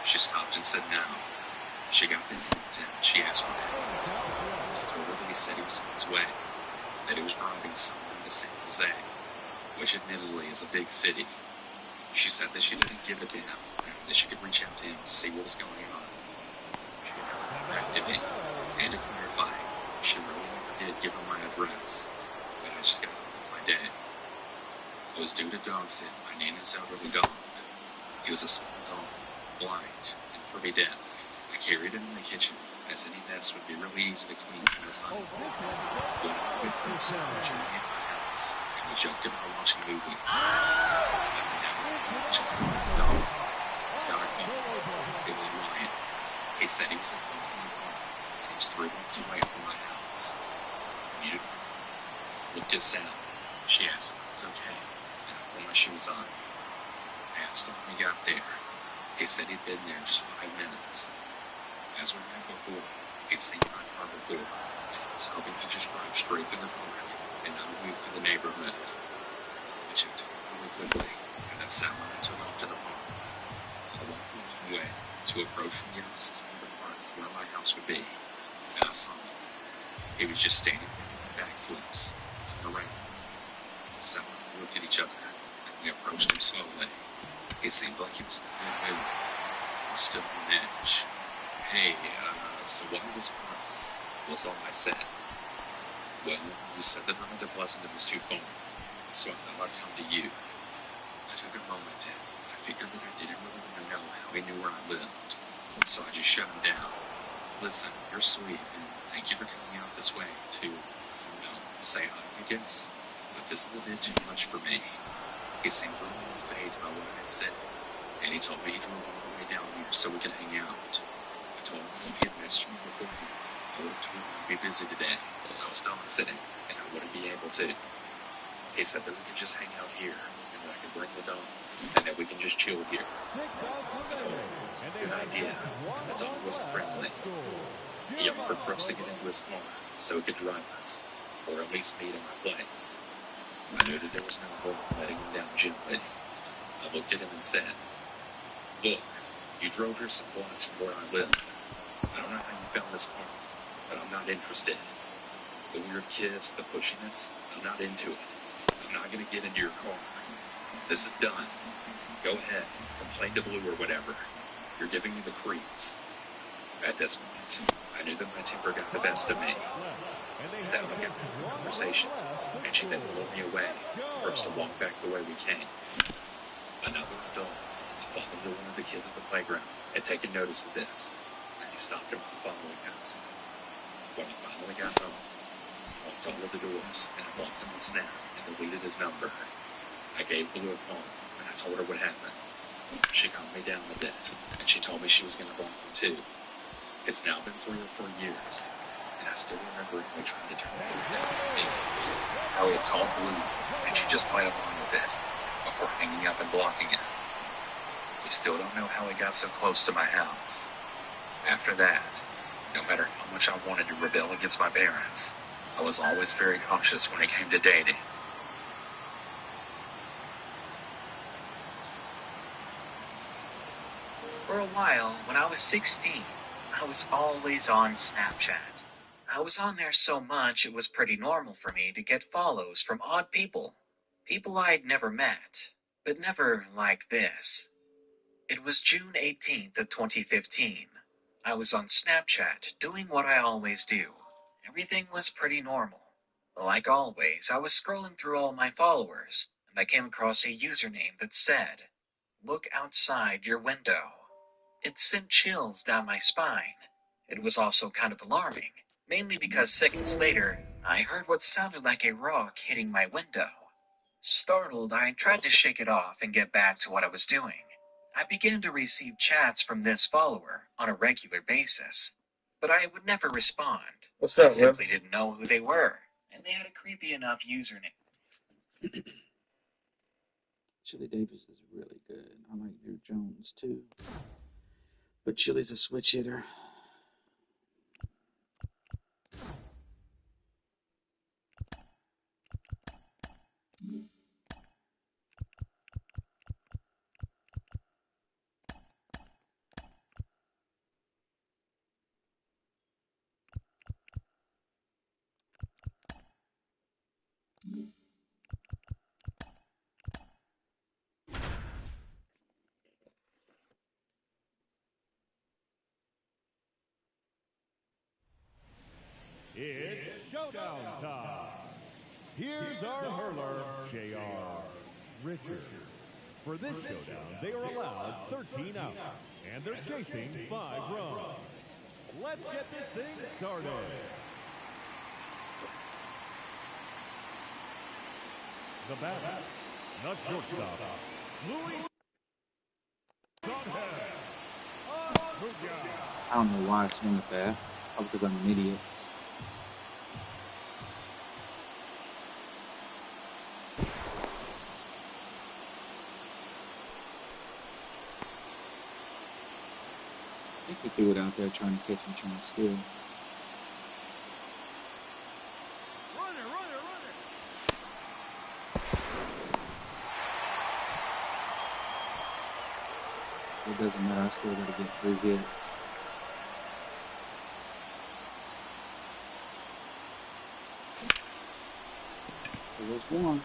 She stopped and said no. She got the hint and she asked for that. I told her that he said he was on his way, that he was driving somewhere to San Jose, which admittedly is a big city. She said that she didn't give a damn, and that she could reach out to him to see what was going on. She never got back to me, and to clarify, she really never did give her my address, but I just got on with my day. I was due to dog sit my Nana's elderly dog. He was a small dog, blind, and pretty deaf. I carried him in the kitchen, as any mess would be really easy to clean from the time. One of my good friends said, "Join me at my house," and We joked about watching movies. Every now and then, watching the dog. Got a call. It was Ryan. He said he was at home in the park, and he was 3 blocks away from my house. Muted my call. Looked at Sam. She asked if I was okay, and I put my shoes on. I asked him when he got there. He said he'd been there just 5 minutes. As we met before, he'd seen my car before, and I was hoping I'd just drive straight through the park and not move through the neighborhood. I checked out really quickly, and then sat down and took off to the park. I walked a long way to approach from the opposite side of the park from where my house would be, and I saw him. He was just standing there doing backflips, looking around. Sam and I looked at each other, and we approached him slowly. It seemed like he was in a good mood. I was still on edge. Hey, so what was it? Was all I said. Well, you said the ride to Pleasanton was too far, so I thought I'd come to you. I took a moment, and I figured that I didn't really want to know how he knew where I lived, so I just shut him down. Listen, you're sweet, and thank you for coming out this way to, say hi, I guess. But this is a bit too much for me. He seemed really fazed by what I had said, and he told me he drove all the way down here so we could hang out. I told him if he had messaged me beforehand, I would have told him I'd be busy today. I was done sitting, and I wouldn't be able to. He said that we could just hang out here, and that I could bring the dog, and that we can just chill here. I told him it was a good idea, and the dog wasn't friendly. He offered for us to get into his car so he could drive us, or at least meet in my place. I knew that there was no hope in letting him down gently. I looked at him and said, look, you drove here some blocks from where I live. I don't know how you found this park, but I'm not interested. The weird kiss, the pushiness, I'm not into it. I'm not going to get into your car. This is done. Go ahead, complain to Blue or whatever. You're giving me the creeps. At this point, I knew that my temper got the best of me. Sat like after the conversation, and she then pulled me away for us to walk back the way we came. Another adult, a father to one of the kids at the playground, had taken notice of this, and he stopped him from following us. When he finally got home, he locked all of the doors, and I blocked him on Snap and deleted his number. I gave Blue a call, and I told her what happened. She calmed me down a bit, and she told me she was going to block him too. It's now been 3 or 4 years, and I still remember him trying to turn everything on me. How he had called Blue, and she just played along with it, before hanging up and blocking it. We still don't know how he got so close to my house. After that, no matter how much I wanted to rebel against my parents, I was always very cautious when it came to dating. For a while, when I was 16, I was always on Snapchat. I was on there so much it was pretty normal for me to get follows from odd people. People I'd never met, but never like this. It was June 18th of 2015. I was on Snapchat doing what I always do. Everything was pretty normal. Like always, I was scrolling through all my followers, and I came across a username that said, "Look outside your window." It sent chills down my spine. It was also kind of alarming, mainly because seconds later, I heard what sounded like a rock hitting my window. Startled, I tried to shake it off and get back to what I was doing. I began to receive chats from this follower on a regular basis, but I would never respond. What's I up, bro? simply didn't know who they were, and they had a creepy enough username. Chili Davis is really good. I like Drew Jones too. But Chili's a switch hitter. It's showdown time. Here's our hurler, J.R. Richards. For this showdown, they are allowed 13 outs, and they're chasing 5 runs. Let's get this thing started. The batter, the shortstop, Louis Dunham. I don't know why I swing at that. Probably because I'm an idiot. I think he threw it out there trying to catch me, trying to steal. It doesn't matter, I still gotta get 3 hits. There was one.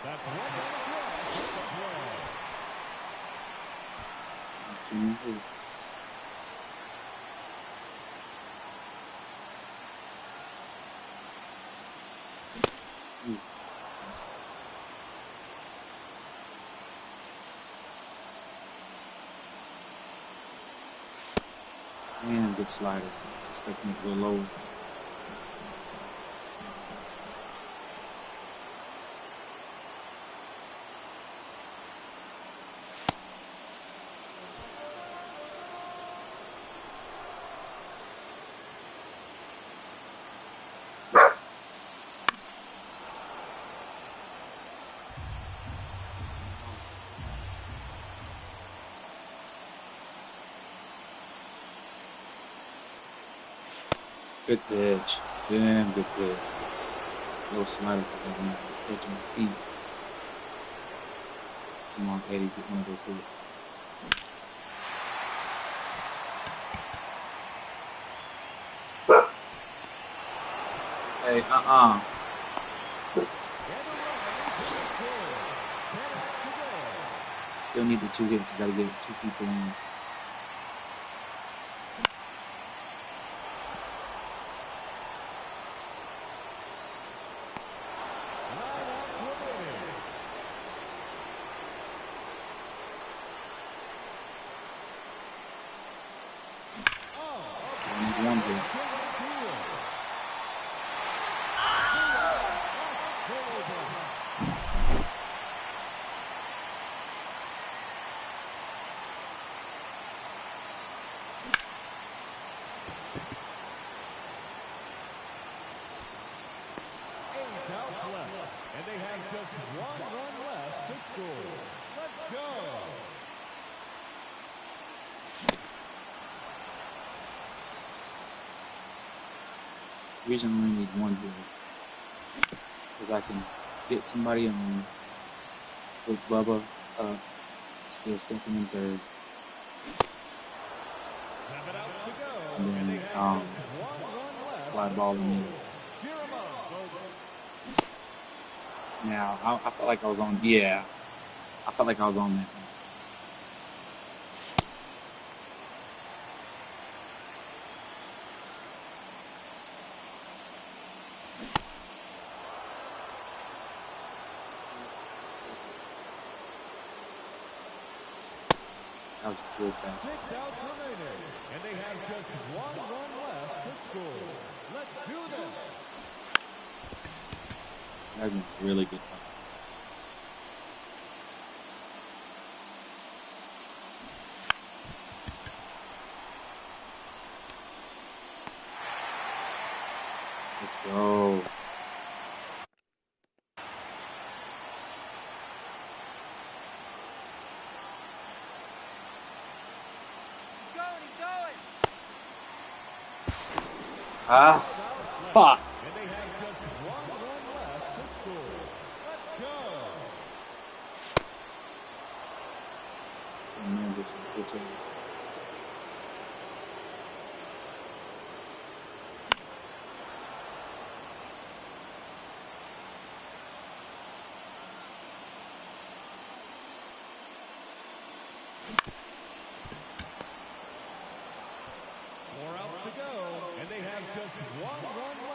That's one play. 2 hits. And good slider. Expecting it to go low. Good pitch. Damn good pitch. Little slider catching my feet. Come on, Eddie, get one of those hits. Hey, Still need the 2 hits. You gotta get 2 people in. One hit. And they have just 1 run left to score. Let's go. The reason I only need 1 hit is I can get somebody on with Bubba up, still 2nd and 3rd. 7 outs to go. And then fly ball to me. Now, I felt like I was on, I felt like I was on that. That was a good pass. 6 outs remaining, and they have just 1 run left to score. Let's do this. That was a really good pass. Let's go. Ah, fuck. pitcher.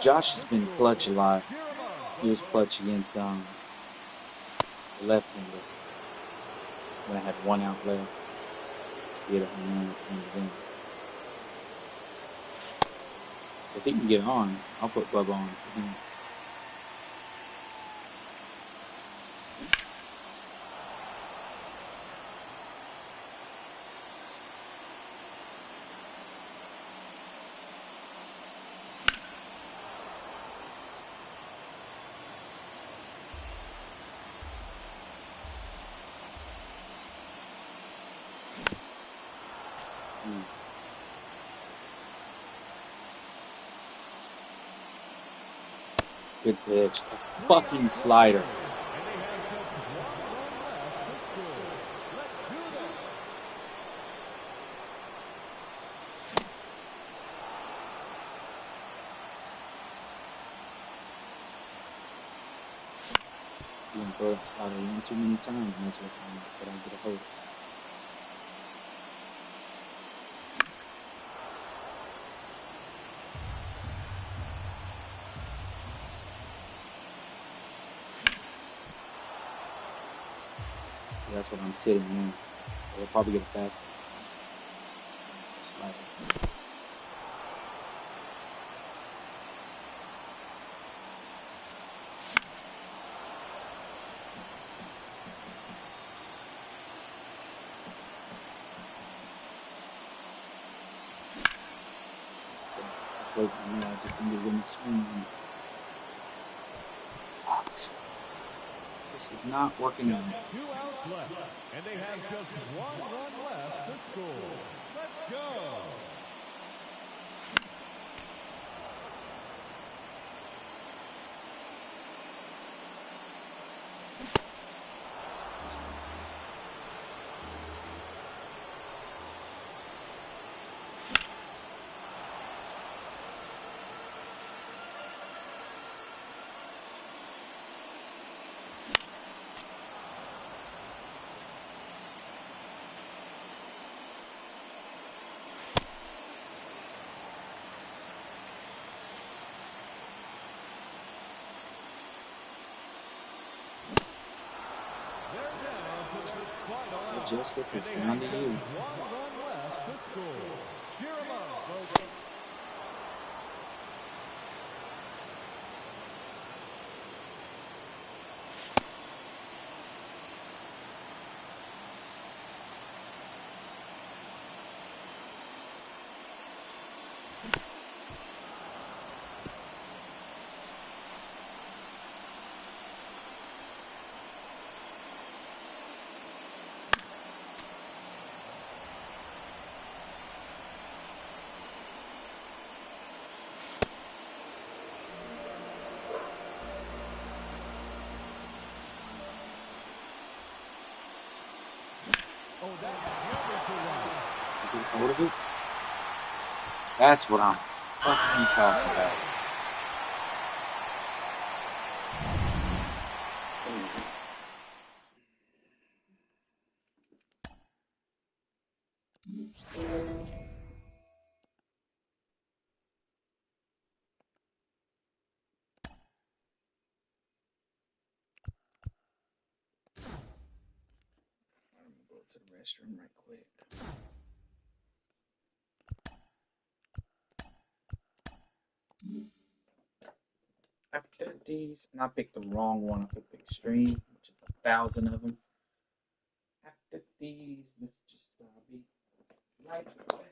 Josh has been clutch a lot. He was clutch against the left-hander when I had 1 out left. He hit a home run to win the game. If he can get on, I'll put Bubba on for him. Good pitch. A fucking slider. You can throw that slider in too many times, and that's what's going to put on to the host. That's what I'm sitting in. They'll probably get a fastball. Slider. Wait for me, I just need to win the swing. Fuck. This is not working out. 2 outs left, and they have just 1 run left to score. Let's go. Justice is down to you. 1 run left to score. Cheer 'em up, folks. That's what I'm fucking talking about. I'm gonna go to the restroom right quick. I picked these, and I picked the wrong one. I picked the extreme, which is 1,000 of them. I picked these. Let's just be right away.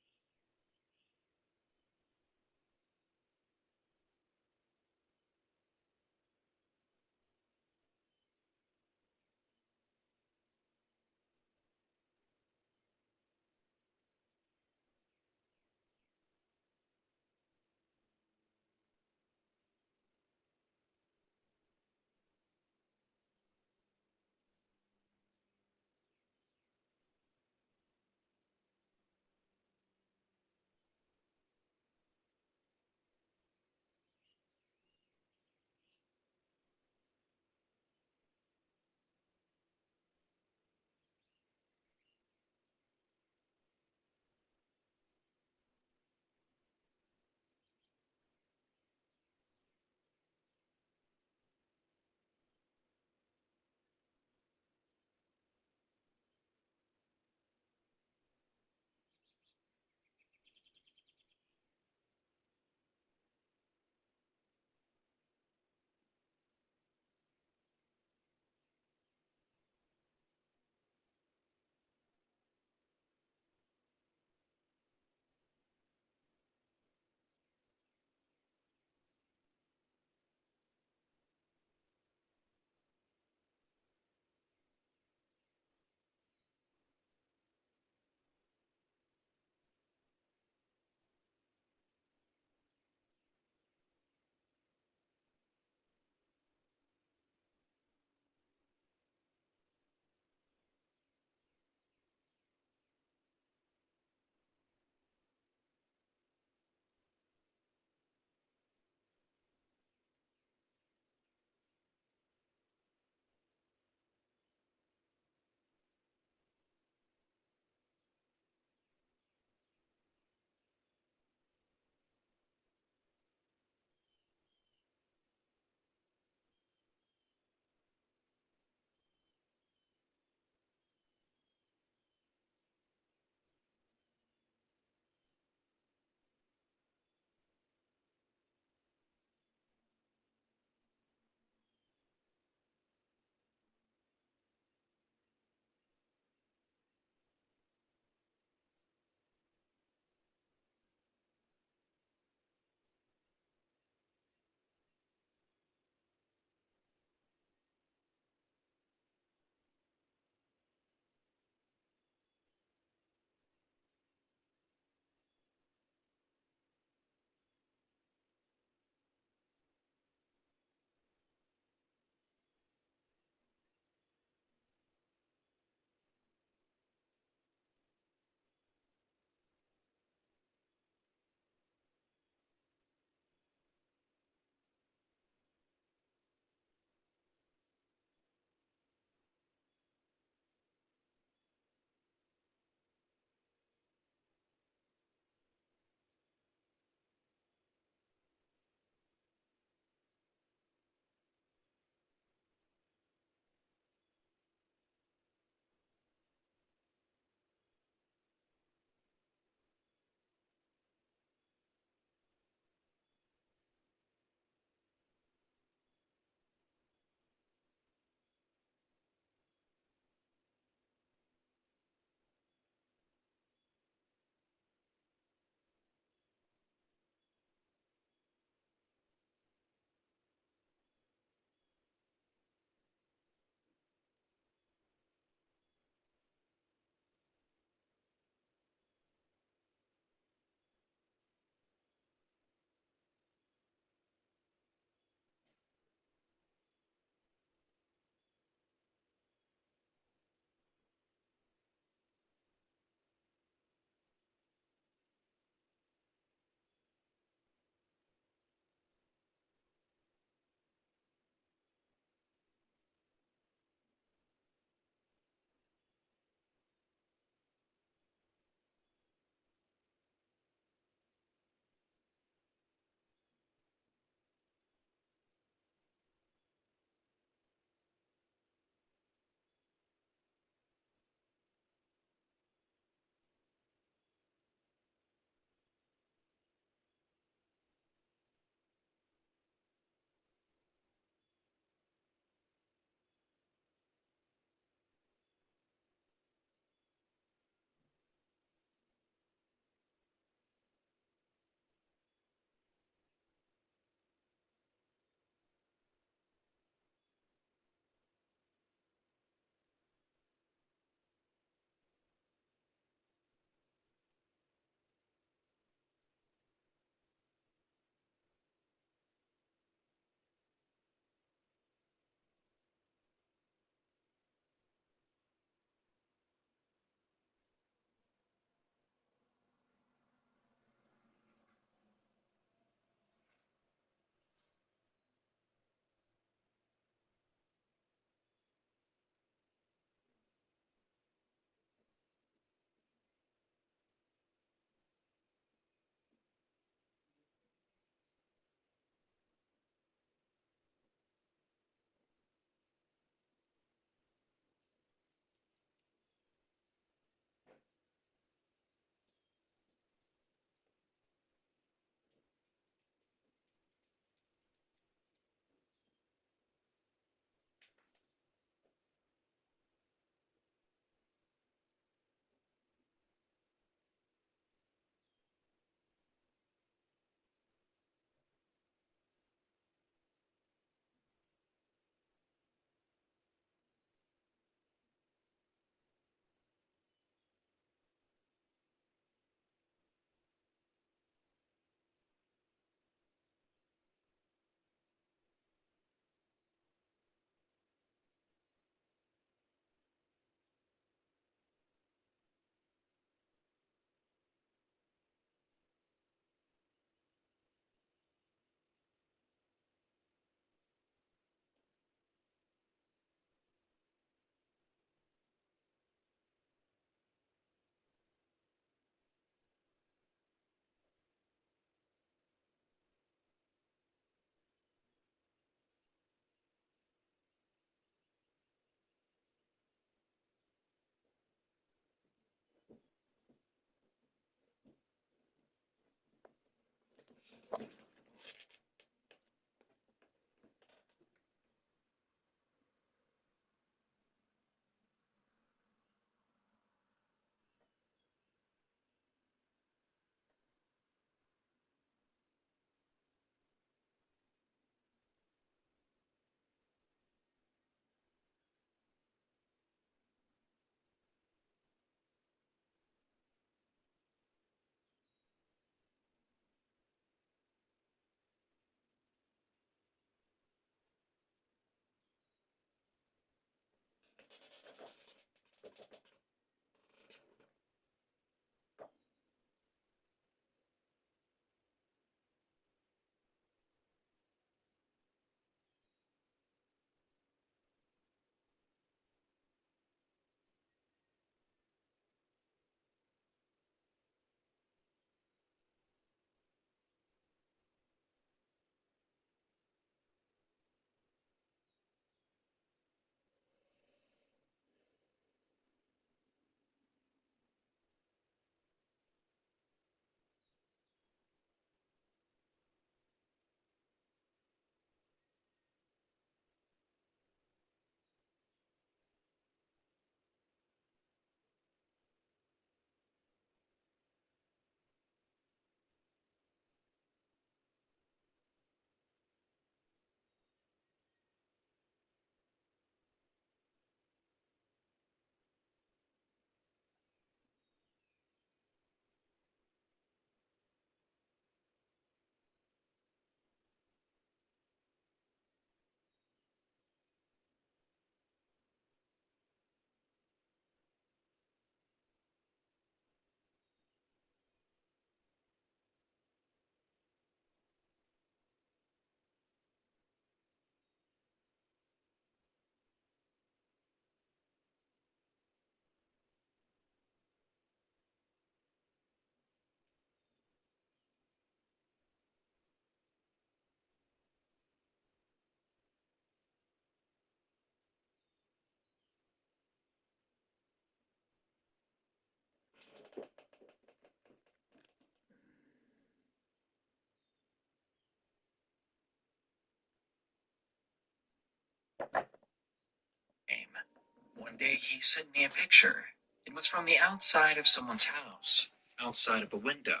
One day he sent me a picture. It was from the outside of someone's house, outside of a window,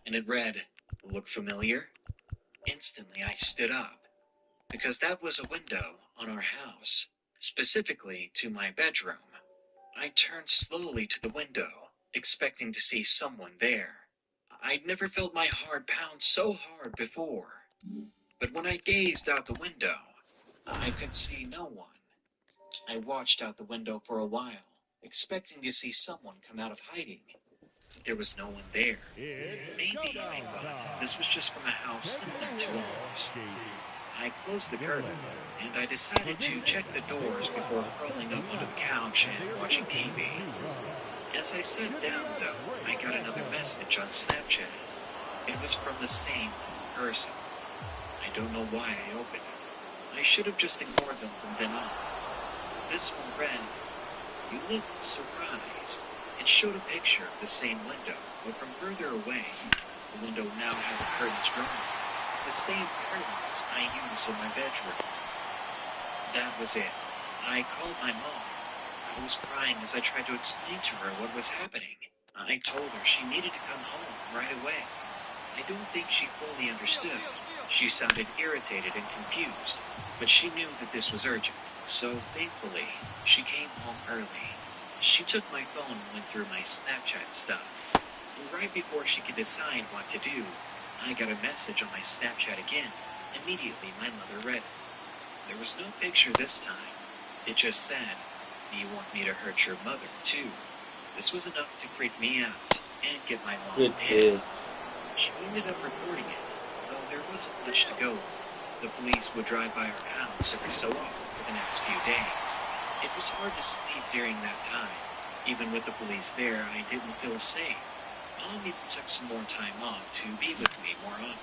and it read, "Look familiar?" Instantly I stood up, because that was a window on our house, specifically to my bedroom. I turned slowly to the window, expecting to see someone there. I'd never felt my heart pound so hard before. But when I gazed out the window, I could see no one. I watched out the window for a while, expecting to see someone come out of hiding. But there was no one there. Maybe I thought this was just from a house similar to ours. I closed the curtain, and I decided to check the doors before crawling up onto the couch and watching TV. As I sat down, though, I got another message on Snapchat. It was from the same person. I don't know why I opened it. I should have just ignored them from then on. This one read, "You look surprised." It showed a picture of the same window, but from further away. The window now had the curtains drawn. The same curtains I use in my bedroom. That was it. I called my mom. I was crying as I tried to explain to her what was happening. I told her she needed to come home right away. I don't think she fully understood. She sounded irritated and confused, but she knew that this was urgent. So, thankfully, she came home early. She took my phone and went through my Snapchat stuff. And right before she could decide what to do, I got a message on my Snapchat again. Immediately, my mother read it. There was no picture this time. It just said, "Do you want me to hurt your mother, too?" This was enough to freak me out and get my mom Good pissed. kid. She ended up reporting it, though there wasn't much to go on. The police would drive by our house every so often for the next few days. It was hard to sleep during that time. Even with the police there, I didn't feel safe. Mom even took some more time off to be with me more often.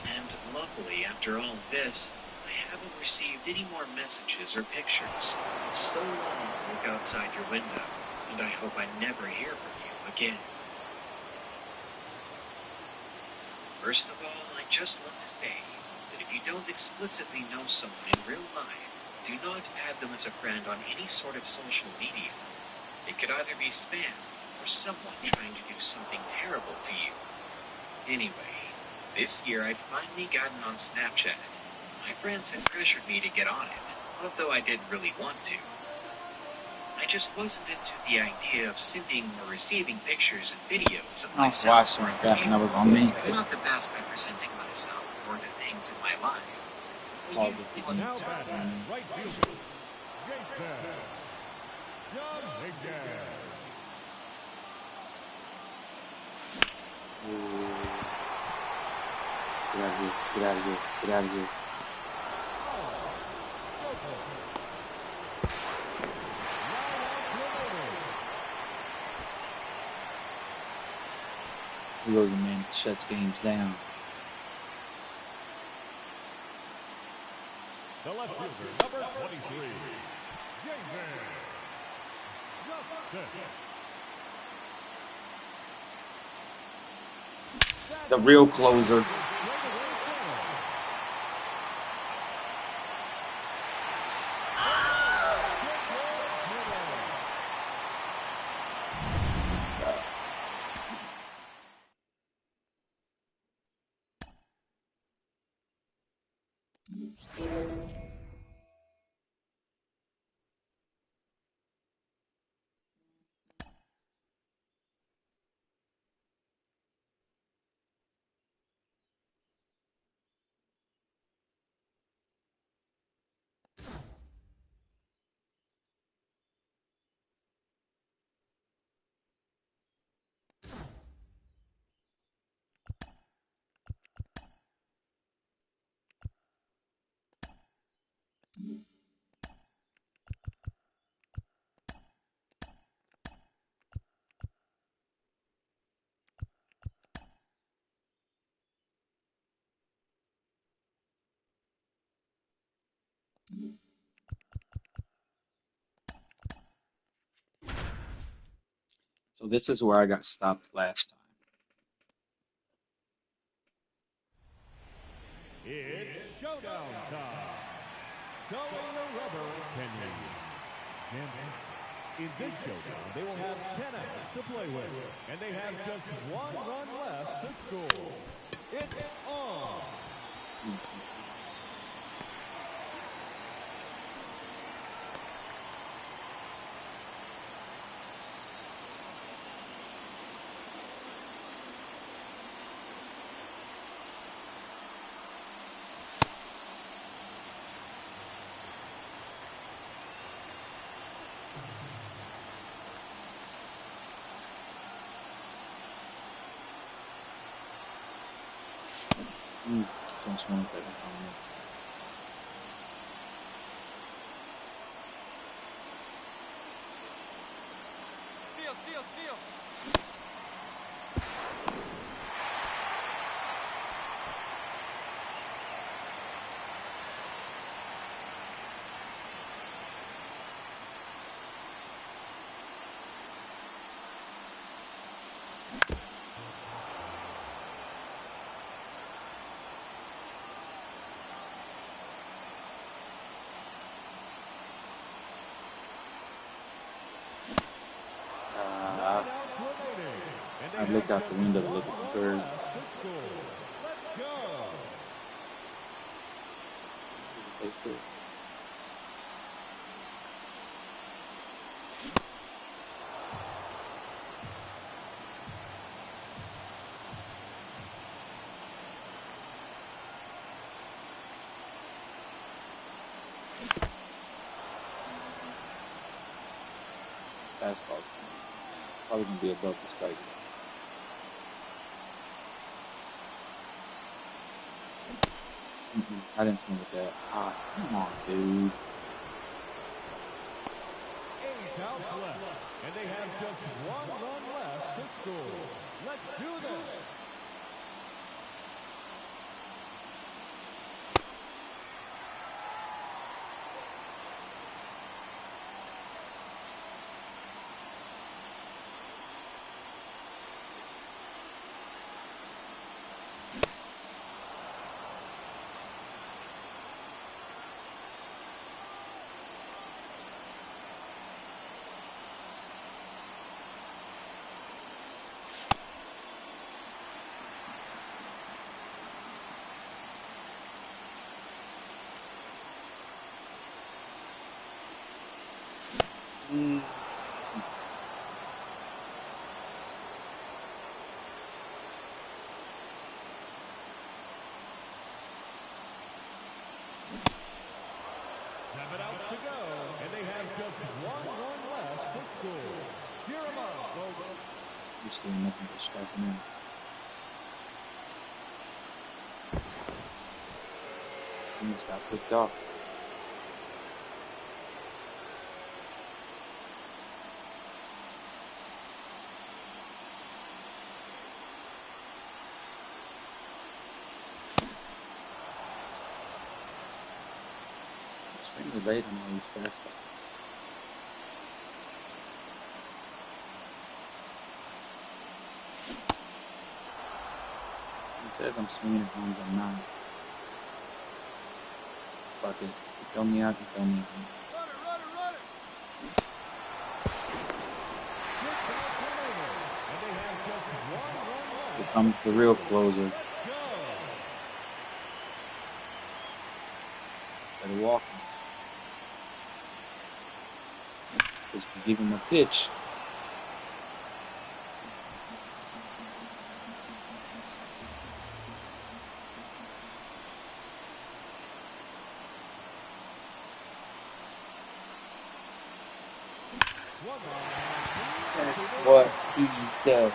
And luckily, after all of this, I haven't received any more messages or pictures. So long, look outside your window, and I hope I never hear from you again. First of all, I just want to say that if you don't explicitly know someone in real life, do not add them as a friend on any sort of social media. It could either be spam or someone trying to do something terrible to you. Anyway, this year I'd finally gotten on Snapchat. My friends had pressured me to get on it, although I didn't really want to. I just wasn't into the idea of sending or receiving pictures and videos of myself. That was on me. I'm not the best at presenting myself or the things in my life. All the things. Now batting, right fielder, Jason Dominguez. Get out of here. Get out of here. Get out of here. He goes the man that shuts games down. The left fielder, number 23, Jason Justice. The real closer. So this is where I got stopped last time. It's showdown time. Throwing the rubber, Kenny Jensen. In this showdown, they will have 10 outs to play with, and they have just 1 run left to score. It's on. Don't swing with that. That's on me. Steal. I looked out the window to look at the bird. That's it. Fastball's probably going to be above the strike. I didn't swing with that. Ah, come on, dude. 8 outs left, and they have just 1 run left to score. Let's do this. just doing nothing but striking out. He just got picked off. Extremely late on all these fastballs. It says I'm swinging as long as I'm not. Fuck it. You throw me out, you throw me out. Here comes the real closer. Better walk him. Just give him a pitch. That's what he does.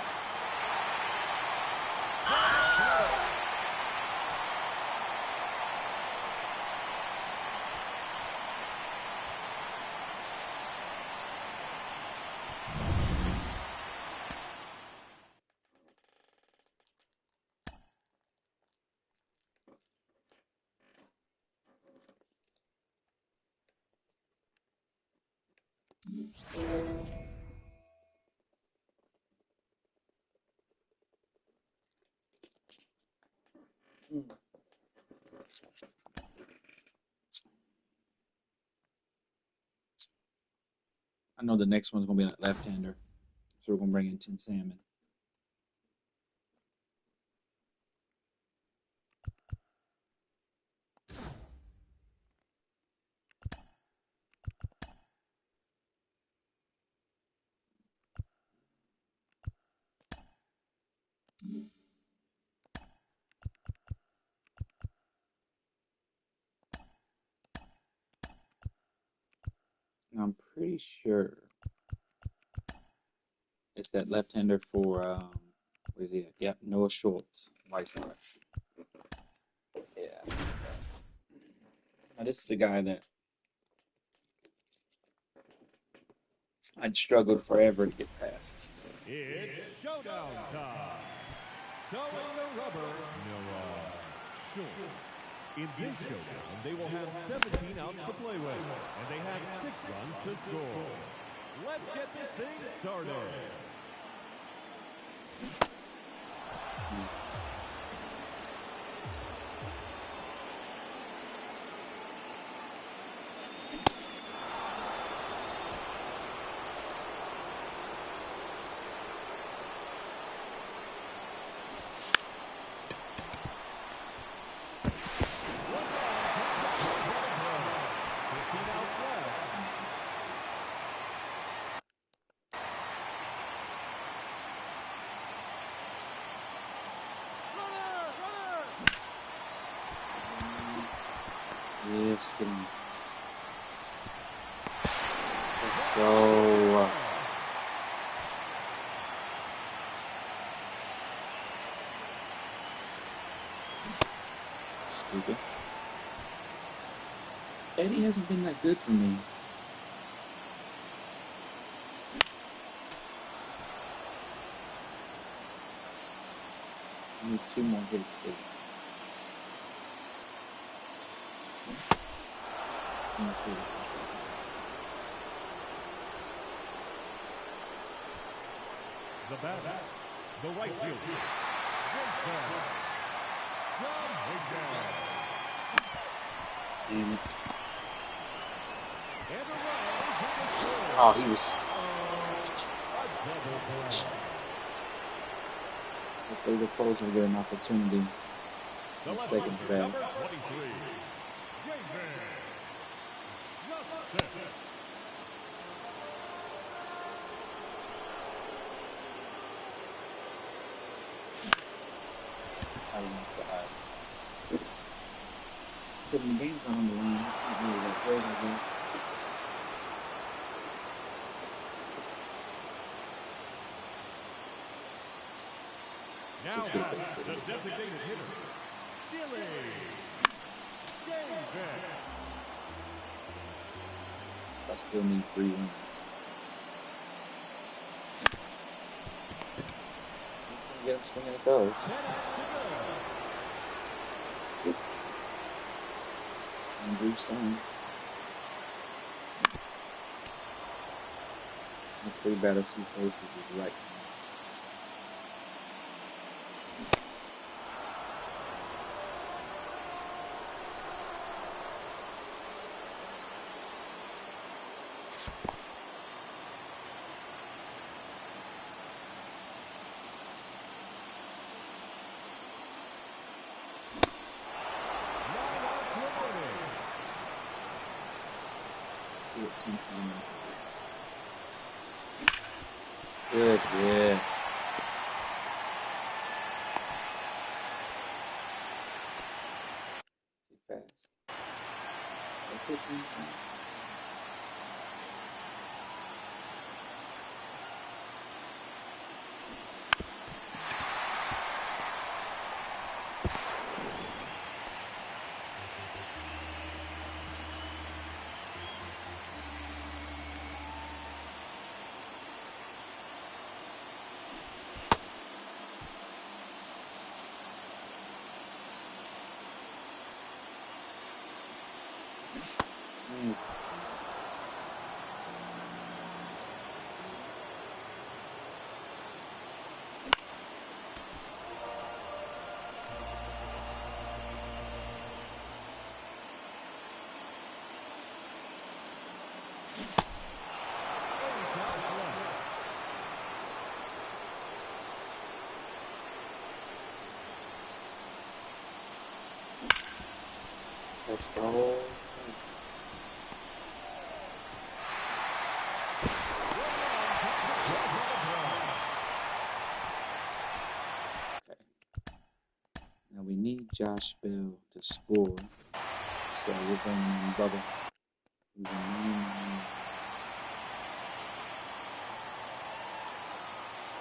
I know the next one's going to be a left-hander, so we're going to bring in Tim Salmon. And I'm pretty sure it's that left-hander for, what is he at? Yep, Noah Schultz, White Sox. Yeah. Now, this is the guy that I'd struggled forever to get past. It's showdown time. Throwing the rubber, Noah Schultz. In this showdown, they will have 17 outs to play with, and they have 6 runs to score. Let's get this thing started. Yes, get him. Let's go. Stupid. Eddie hasn't been that good for me. I need 2 more hits, please. The batter, the right fielder, Damn it. Oh, he was. Hopefully the closer will get an opportunity in the second bat. Out on the side. So when the game's not on the line, it's not really that great, I guess. Let's Now just get a batting, base hit. the designated hitter, Chile. Davis. I still need 3 wins. Get him swinging at those. Andrew Sun. Next 3 batters he faces is right. See what team's on. Good, yeah. See fast. Okay, team. Let's go. Okay. Now we need Josh Bell to score. So we're bringing in Bubba. He's a man.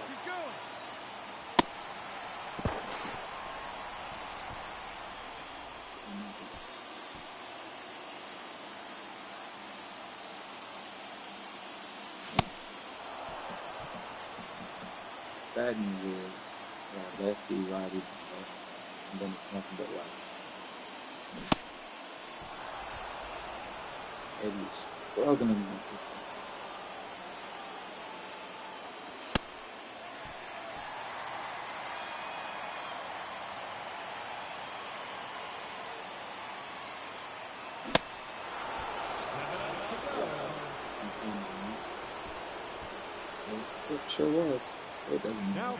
He's going. Bad news is lefty, righty, and then it's nothing but right. Eddie's struggling in the system. It sure was. It doesn't matter.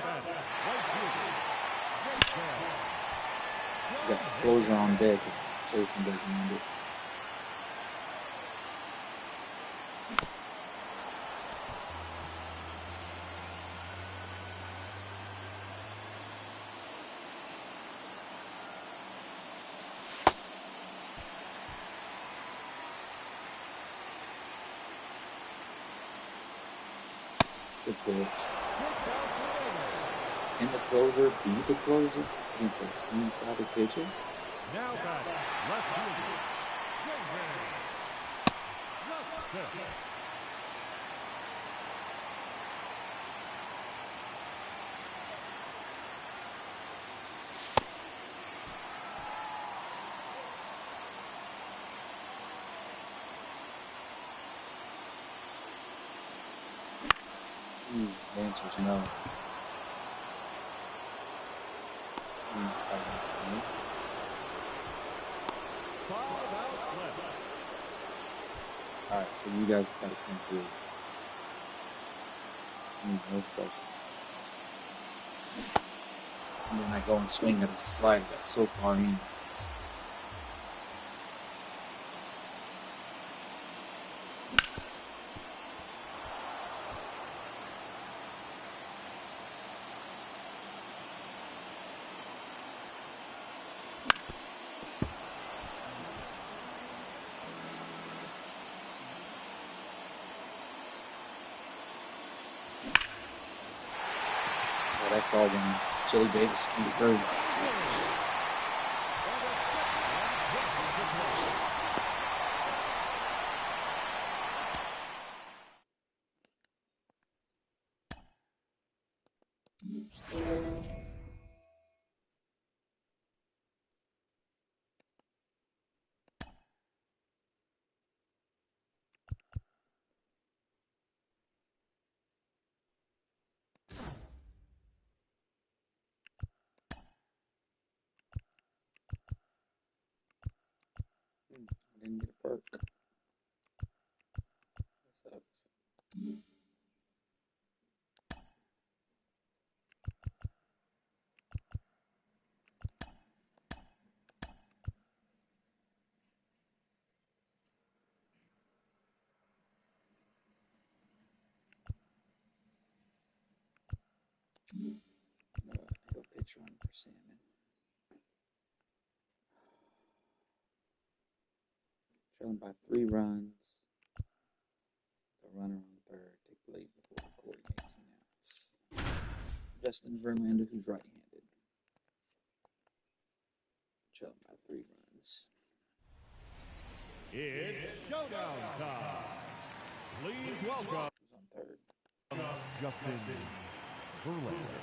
Got the closer on deck if Jason doesn't need it. Good pitch. Can the closer be the closer against a same-sided pitcher? Now batting, left fielder, The answer is no. Alright, so you guys gotta come through. No strikeouts. And then I go and swing at the slide that's so far in. That's ball game. Chili Davis came through. I didn't get a perk. That sucks. He'll pitch run for Salmon. Trailing by 3 runs. The runner on third. Take the lead before recording 18 outs. Justin Verlander, who's right-handed. Trailing by 3 runs. It's showdown time. Please welcome Who's on third? Justin Verlander.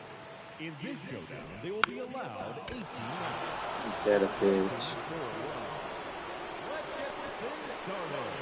In this showdown, they will be allowed 18 outs. Better pitch. Let's get this thing started.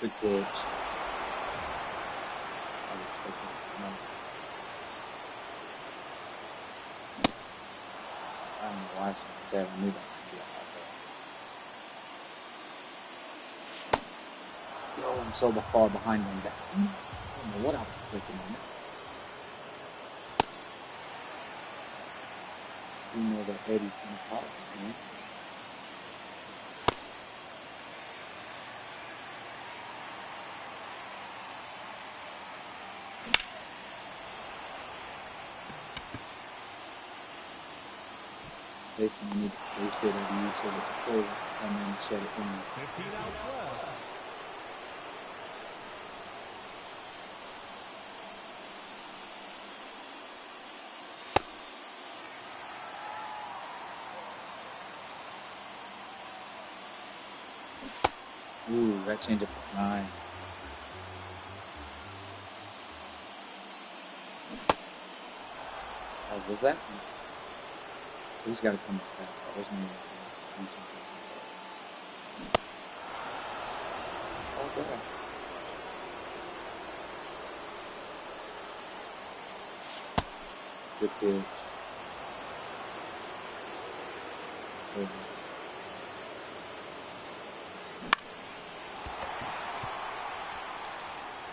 Good pitch. I would expect this to come out. I don't know why something like that. I knew that could be a hot ball. Yo, I'm so far behind on that. I don't know what I was expecting on that. You know that Eddie's going to pop, man. Basically, you need to base it over you so that the pull and then shut it down. 15 outs left. Ooh, that changeup was nice. As was that? He's got to come up fast. There's no reaching. Oh, God. Good pitch. Good.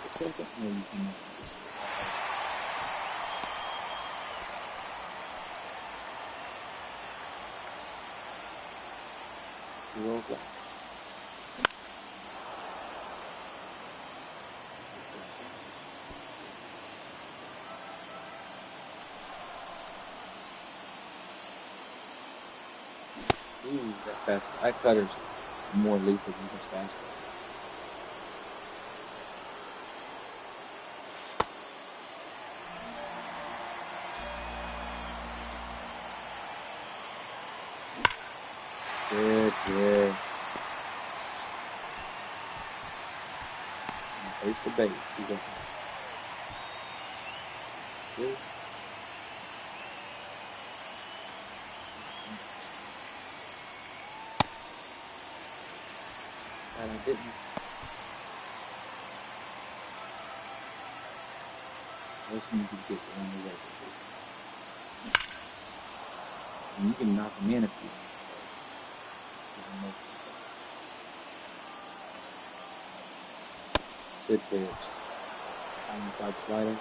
The second one you can just world class. Ooh, that fastball. That cutter's more lethal than his fastball. Good. Face to base. Good. And I didn't. I just need to get one away. And you can knock him in if you. Good pitch. Inside slider.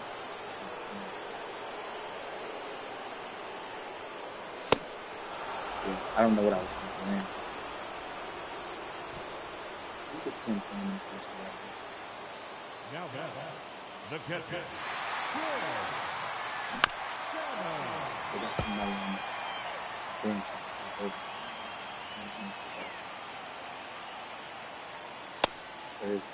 Yeah, I don't know what I was thinking there. You could pin someone in the first half. Now back, the catcher. They got somebody on the bench. There is.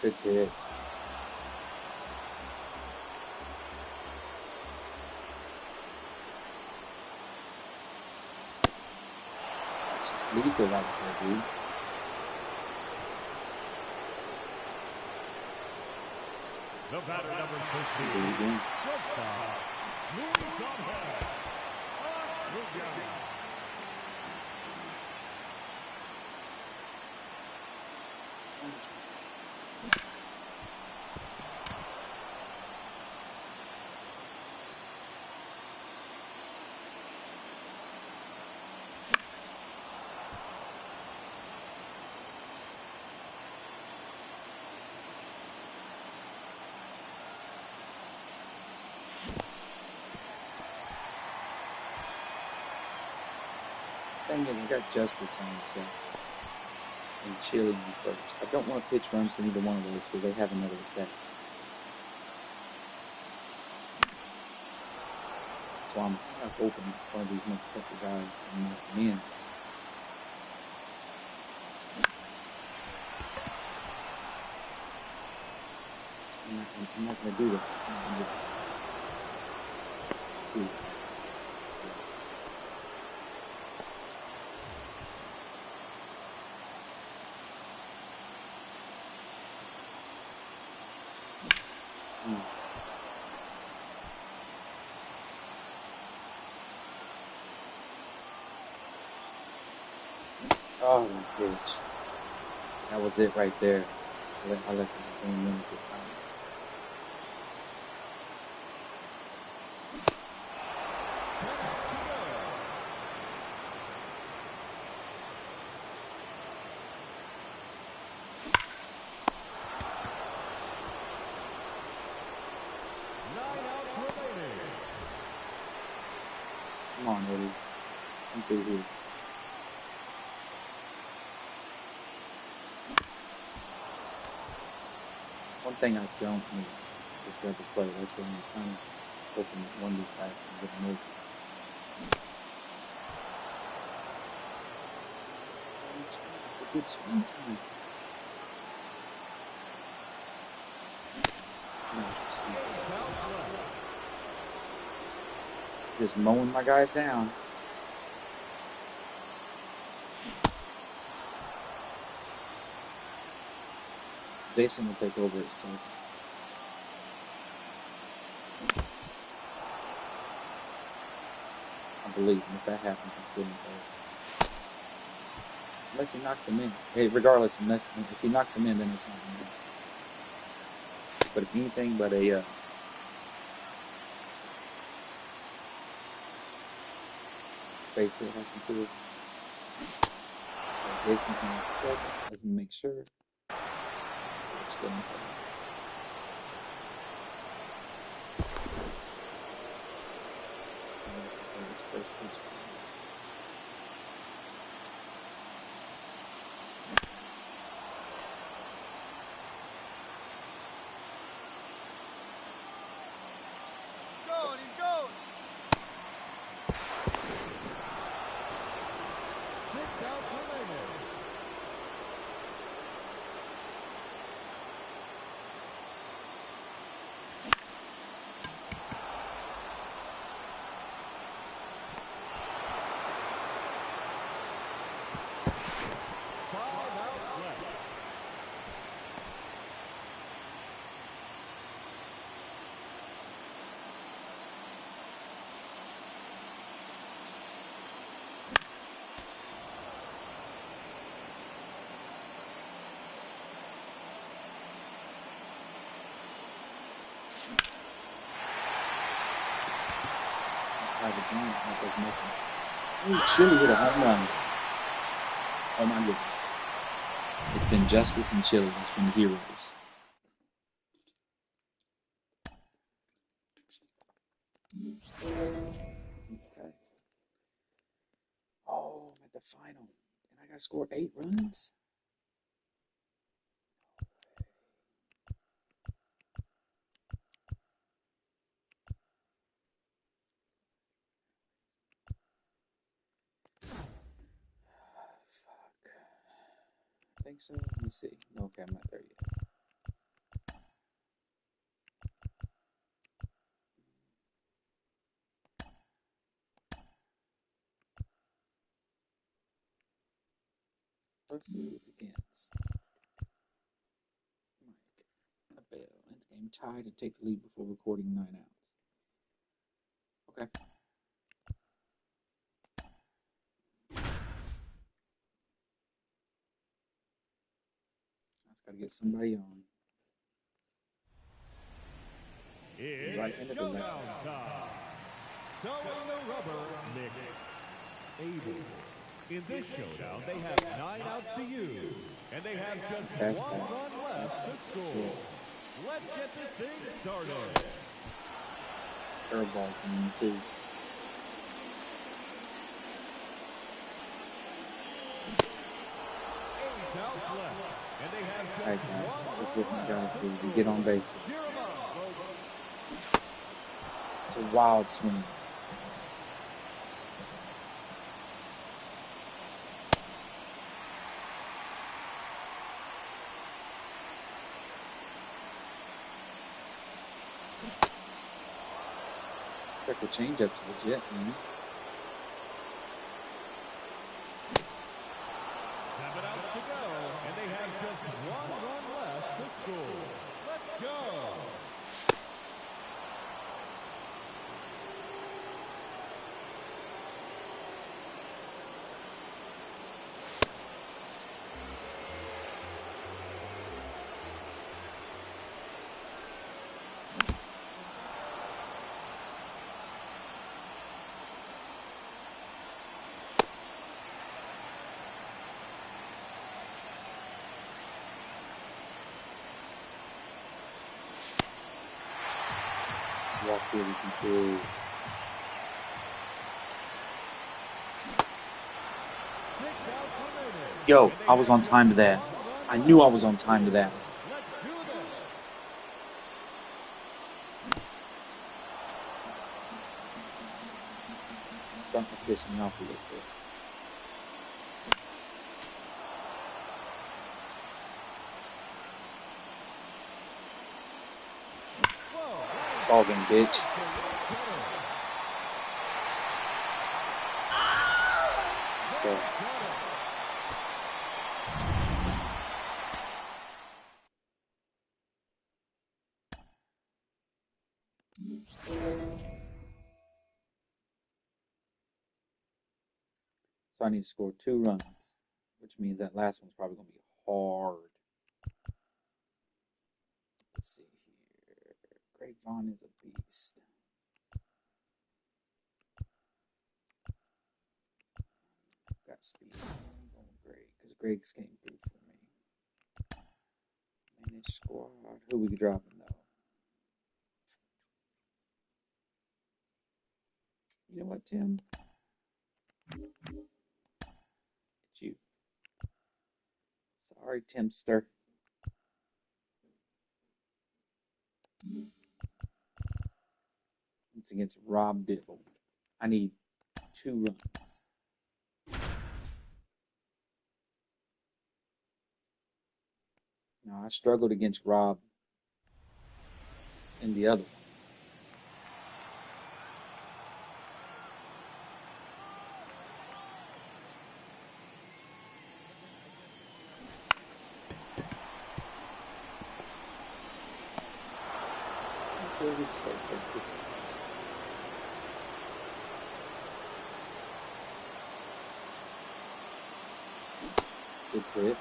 Good pitch. It's just lethal right there, dude. The batter number 15. Shortstop. Thing is, I got justice on the set. And Chili in first. I don't want to pitch run for either one of those because they have another effect. So I'm kind of hoping one of these next couple guys can knock them in. So I'm not going to do that. Let's see. Oh, my bitch. That was it right there. I let the game win at the time. Come on, Eddie. Come through here. One thing I don't need is double play. That's why I'm kind of hoping that one of these guys can get moved. It's a good swing time. Just mowing my guys down. Jason will take over at second. I believe him. If that happens, I'm still in third. Unless he knocks him in. Hey, regardless, if he knocks him in, then it's not going to. But if anything but a base hit happens to it, Jason's going to have second. Let's make sure. So we're still in third. First pitch. He's going. 6 out remaining. outside the game. That does nothing. Ooh, Chili hit a home run. Oh my goodness. It's been Justice and Chili. It's been heroes. Okay. Oh, I'm at the final. And I got to score 8 runs? Fuck. I think so. Let me see. Okay, I'm not there yet. Let's see who it's against. Mike. A bell. End the game tied and take the lead before recording 9 outs. Okay. I just got to get somebody on. It's Right into the showdown left. time. Throwing the rubber, Nick Abel. In this showdown, they have 9 outs to use, and they have just 1 run left to score. Let's get this thing started. Curveball from him, too. 8 outs left, and they have just Alright guys, this is 1 what run you guys left do. to You get on score. base. Cheer 'em up, folks. It's a wild swing. Circle changeup's legit, man. 7 outs to go, and they have just 1 run left to score. Let's go. Walk through, we can do. Yo, I was on time to that. I knew I was on time to that. It's starting to piss me off a little bit. Ball game, bitch. Let's go. So I need to score 2 runs, which means that last one's probably going to be hard. Let's see here. Greg Vaughn is a beast. Got speed. I'm going Greg, because Greg's came through for me. Manage squad. Who we dropping, though? You know what, Tim? It's you. Sorry, Timster. It's against Rob Dibble. I need 2 runs. Now, I struggled against Rob in the other one. Good pitch.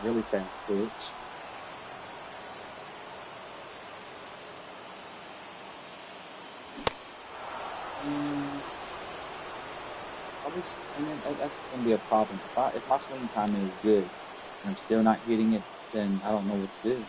Really fast pitch. And that's going to be a problem. If my swing timing is good and I'm still not hitting it, then I don't know what to do.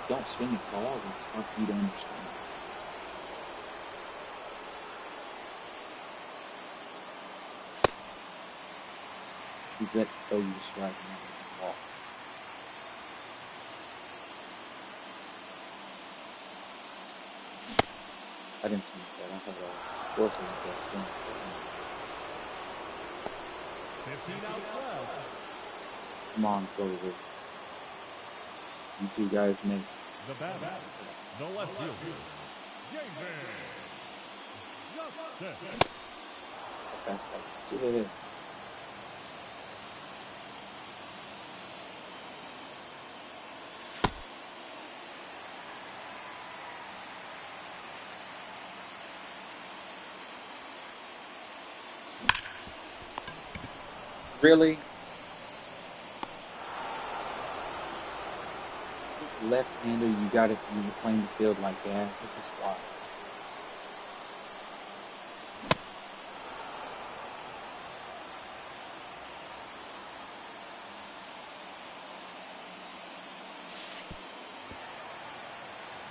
Don't swing at balls and stuff you don't understand. He's let throw you a strike and then walk. I didn't swing that. I thought I was forcing myself to swing it. 15 outs left. Come on, throw it. You two guys next. The batter, the left fielder, James Justin. Fastball. See that. Really? It's left-hander, you got it when you're playing the field like that. This is wild.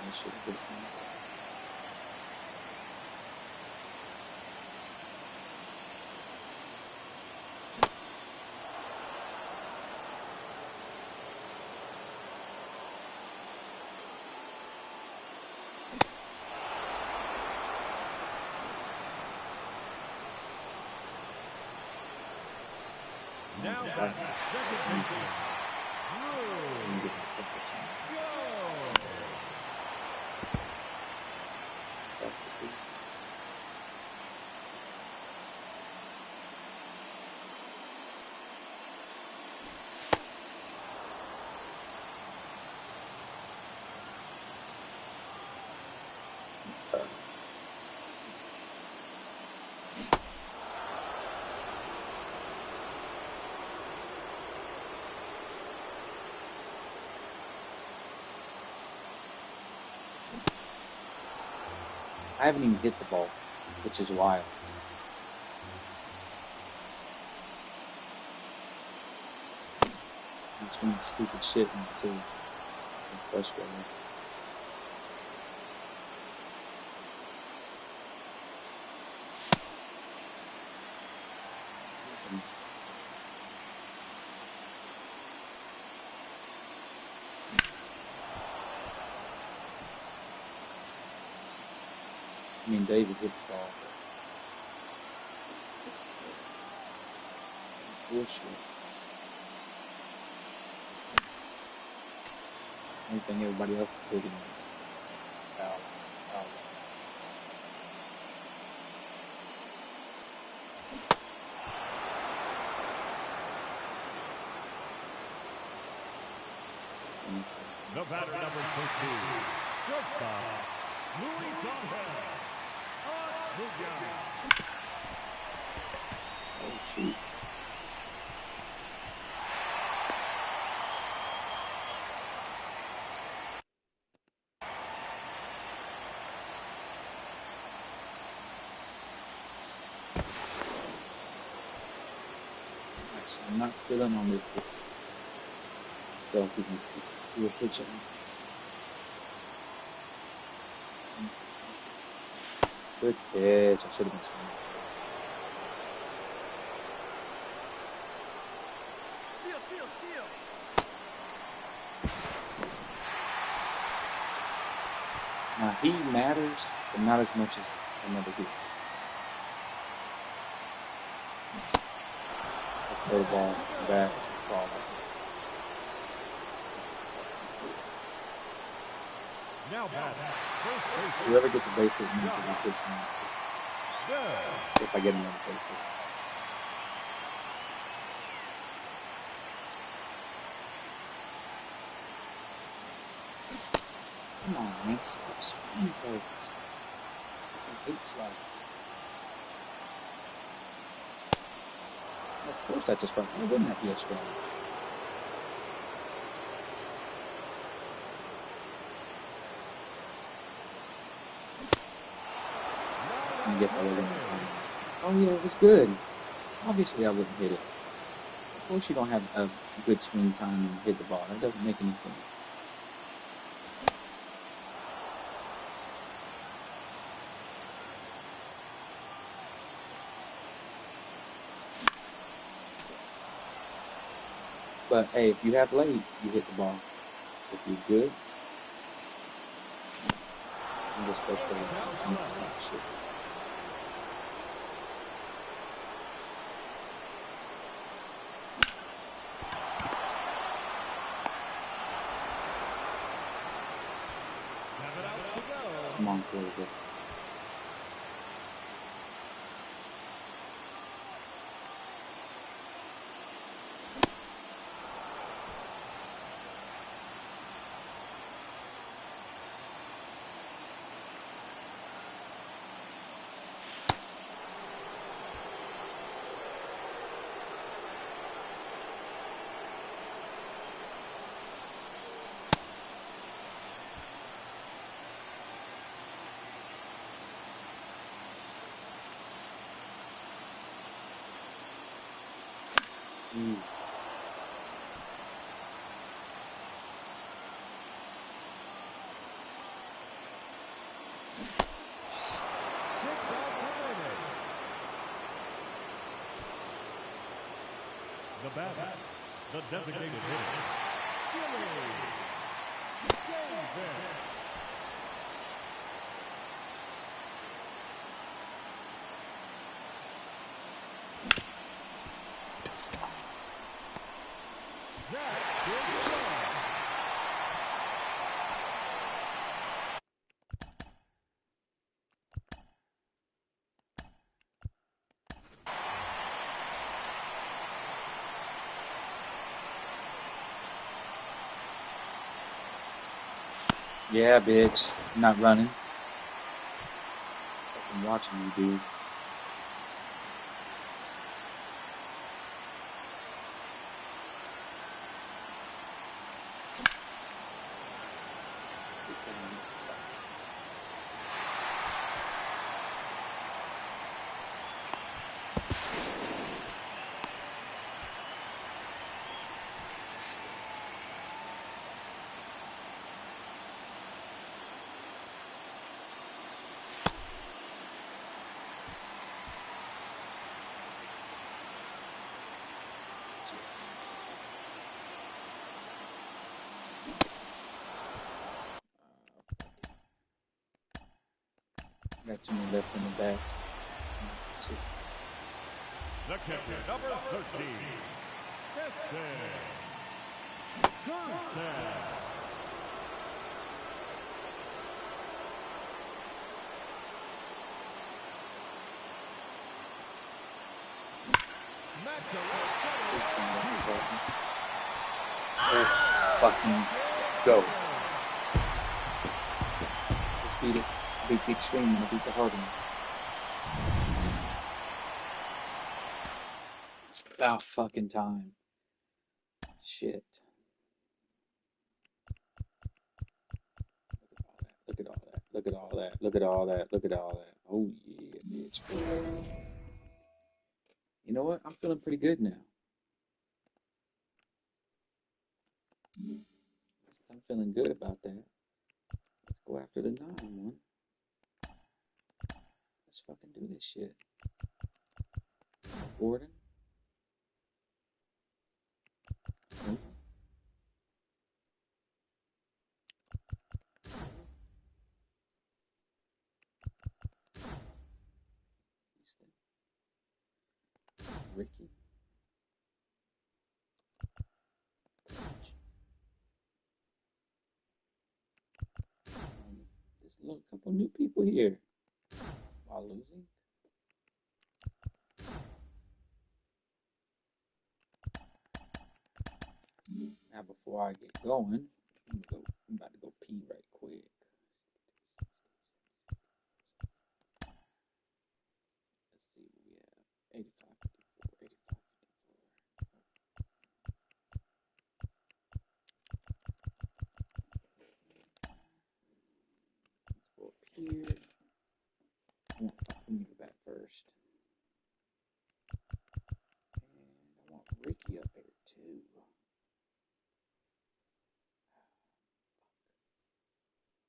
I should have put it in. Now, Right. second baseman, Drew. That's the key. I haven't even hit the ball, which is wild. I'm swinging stupid shit too. I'm frustrated. I mean, David hit the ball. Bullshit. Anything everybody else is hitting is foul. The batter number 13, shortstop, Louis Johnson. Oh, shoot. Alright, so I'm not stealing on this. So he's going to do a pitch at me. Good pitch. I should have been swinging. Steal. Now, he matters, but not as much as another dude. Let's throw the ball back, ball. Now back. Whoever gets a base hit means to be pitching. If I get another base hit. Come on, man. Stop swinging those. I hate sliders. Of course that's a strike. Why wouldn't that be a strike? I guess I wouldn't. Oh yeah, it was good. Obviously I wouldn't hit it. Of course you don't have a good swing time and hit the ball. That doesn't make any sense. But hey, if you have legs, you hit the ball. If you're good, I'm just frustrated. I'm just not shit. Come on, closer. The batter, the designated hitter, Yeah, bitch. I'm not running. I'm watching you, dude. Got too many left in the bats. the catcher, number 13, Gerson. Let's fucking go. Just beat it. Beat the extreme and beat the hard one. About fucking time. Shit. Look at all that. Look at all that. Look at all that. Look at all that. Oh yeah, bitch. You know what? I'm feeling pretty good now. I'm feeling good about that. Let's go after the 9-1. Let's fucking do this shit. Gordon. Ricky. There's a couple new people here. While losing. Now before I get going, I'm about to go pee right quick. Let's see what we have. 85, 54, 85, 54. Let's go up here. I want Fukunaga back first. And I want Ricky up there too.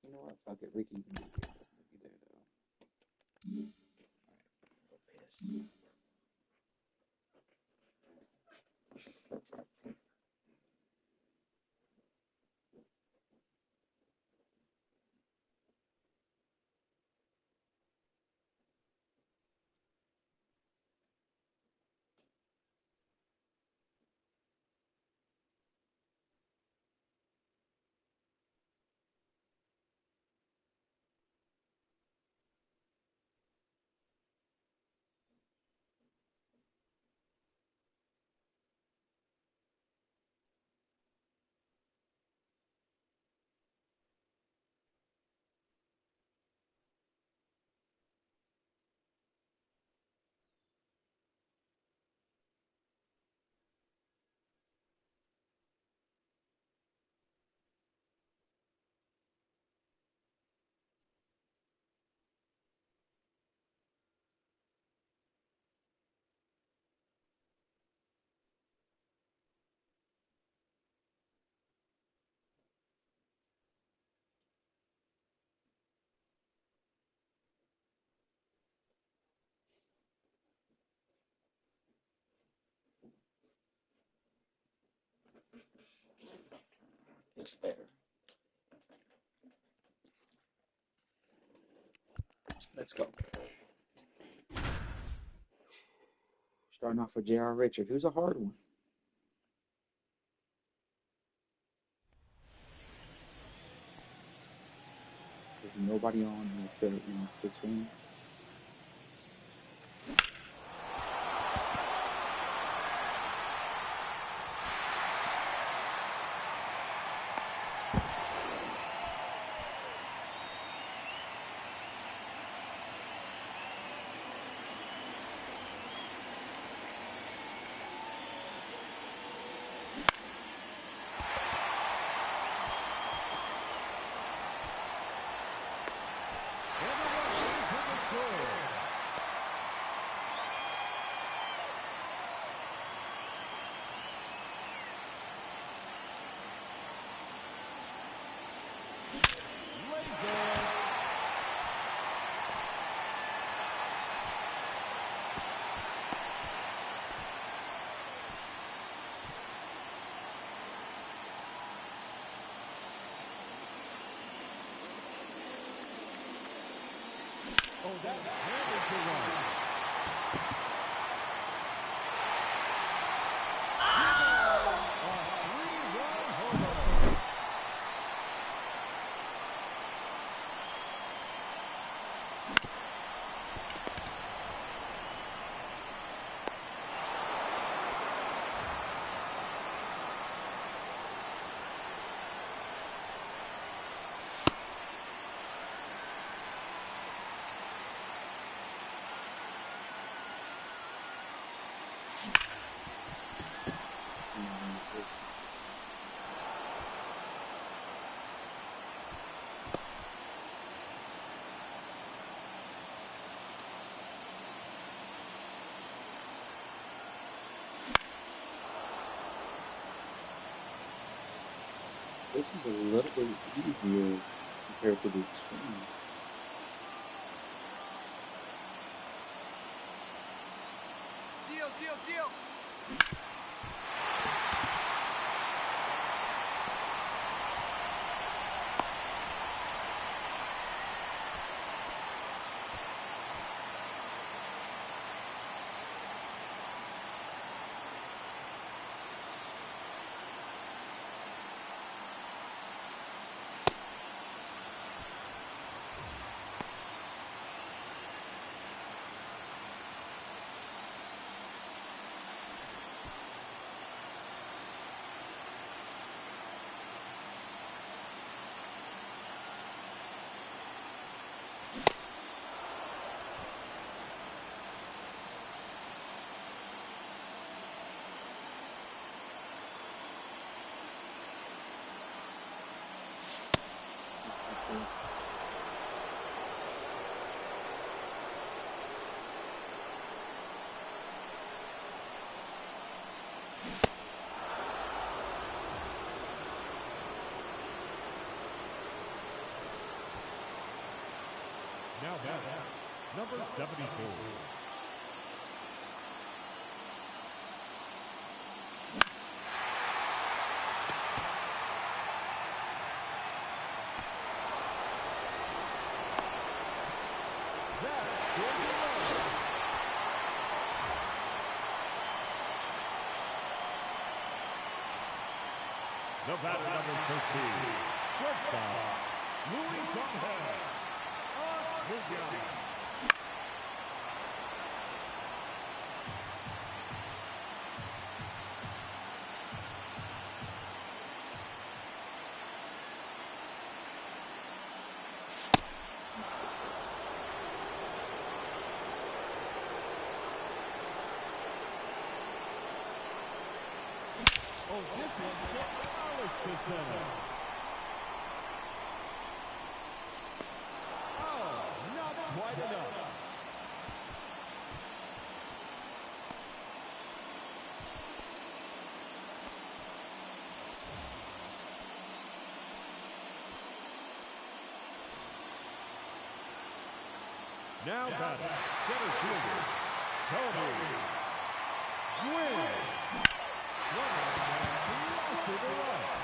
You know what? Fuck it. Ricky can be here. Let's not be there though. Alright, go piss. It's better. Let's go. Starting off with J.R. Richard, who's a hard one. There's nobody on the trade in 6-1. This one's a little bit easier compared to the extreme. Steal, steal, steal. Now batting, number 74. The batter, number 13, shortstop, Louis Conrad. Oh, this one's demolished to center. Oh, not quite enough. Now batting, center fielder, Tony Gwynn. To the right.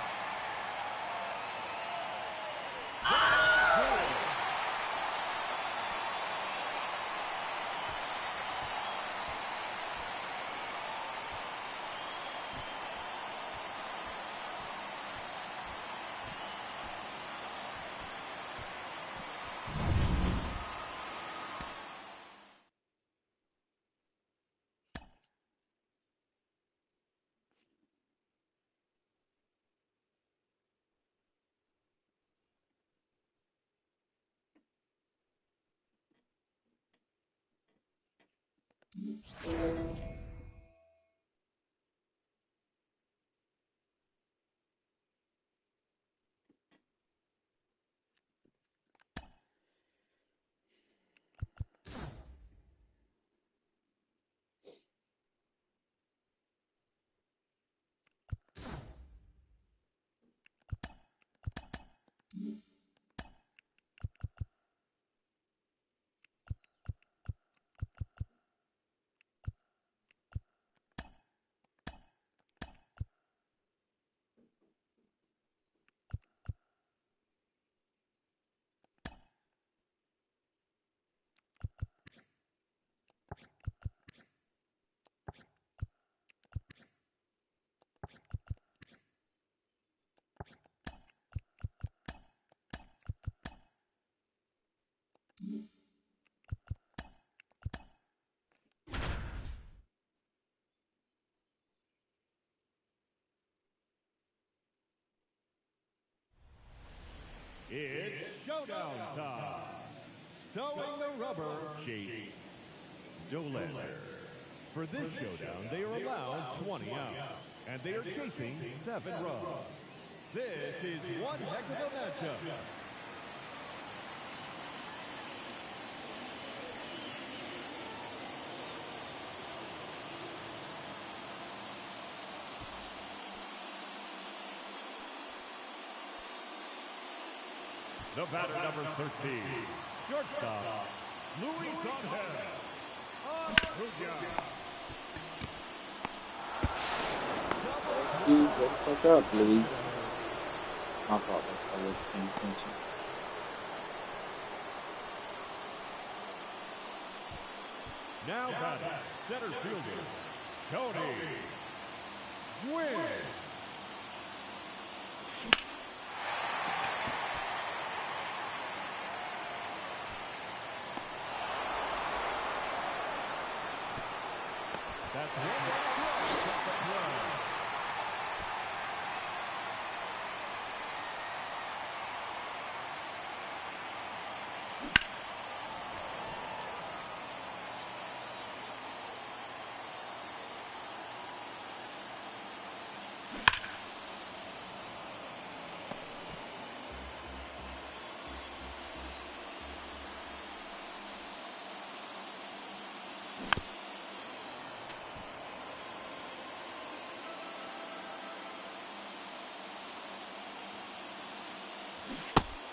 It's showdown time. Towing the rubber, Chase Dollander. For this showdown, they are allowed 20 outs, and they are chasing 7 runs. This is one heck of a matchup. The batter, number 13, shortstop, Luis Angel Acuña. Dude, what the fuck up, Luis? My fault, I wasn't paying attention. Now batting, center fielder, Tony Gwynn. That's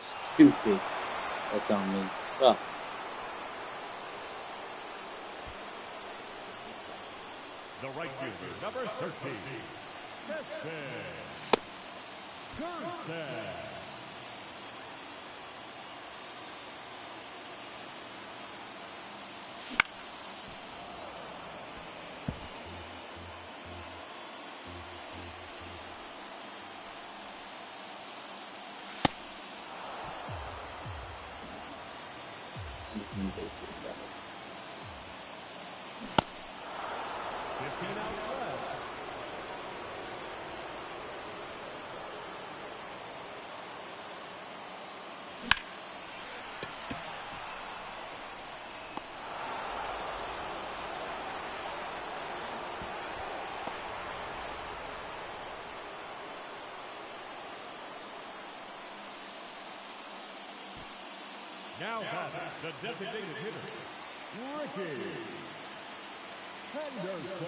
Stupid. That's on me. Oh. the right fielder, number 13, Gerson. Now batting, the designated hitter, Ricky Henderson.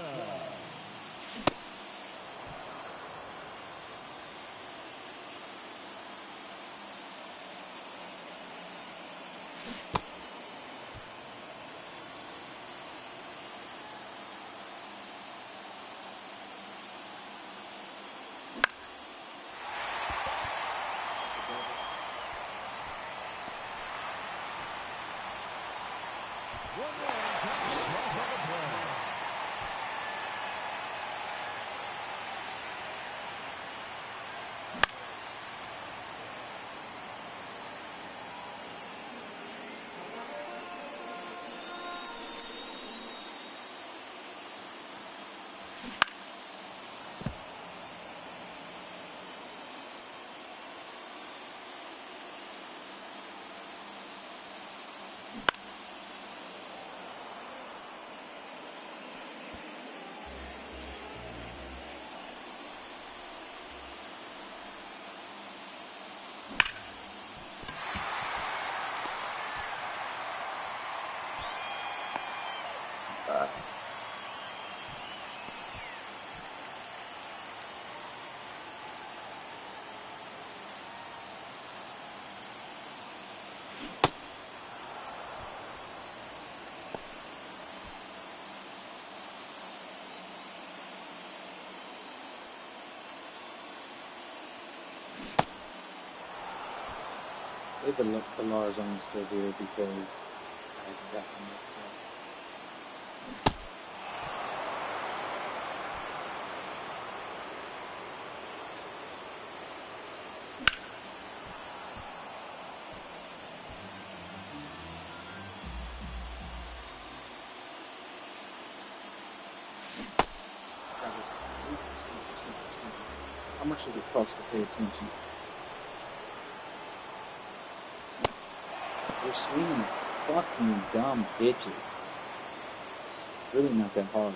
If the Lars only still here because I haven't gotten it. How much does it cost to pay attention? They're swinging fucking dumb bitches. Really not that hard.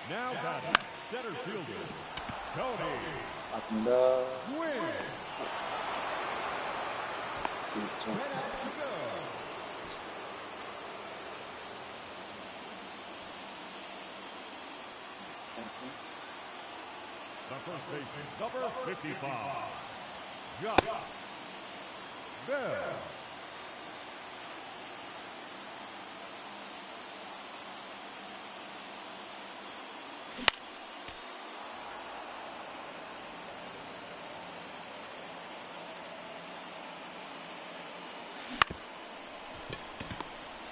Now batting, center fielder, Tony Locking it up. Gwynn. Let's see what jumps. Ready to go. The first baseman, number 55, Josh Bell.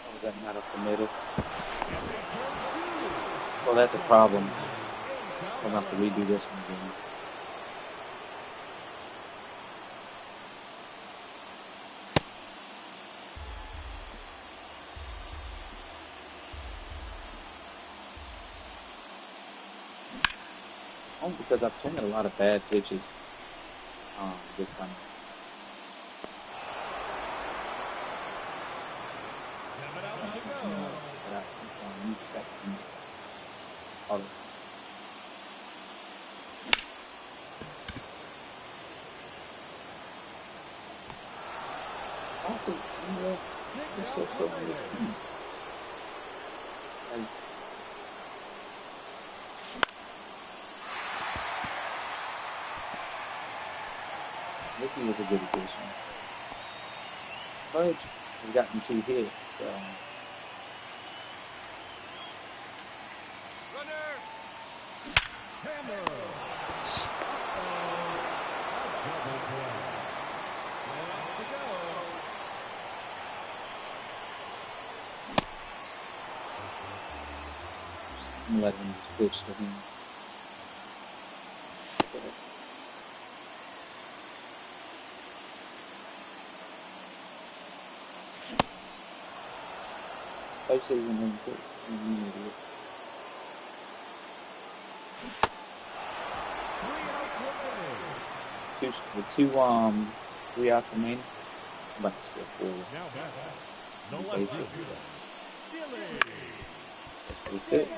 Oh, is that not up the middle? Well, that's a problem. I'll have to redo this one again. Only because I've swung at a lot of bad pitches this time. Also, you know, there's so on this team. Like, Mickey was a good addition. Fudge has gotten 2 hits, so. Runner! Hammer. Double play. And off to go. I'm letting him just pitch to him. Okay. Fudge said he's going to pitch. Two 3 outs remaining. I'm about to score 4. Now back. No Base left. hits. Chile. Base hit. Yeah.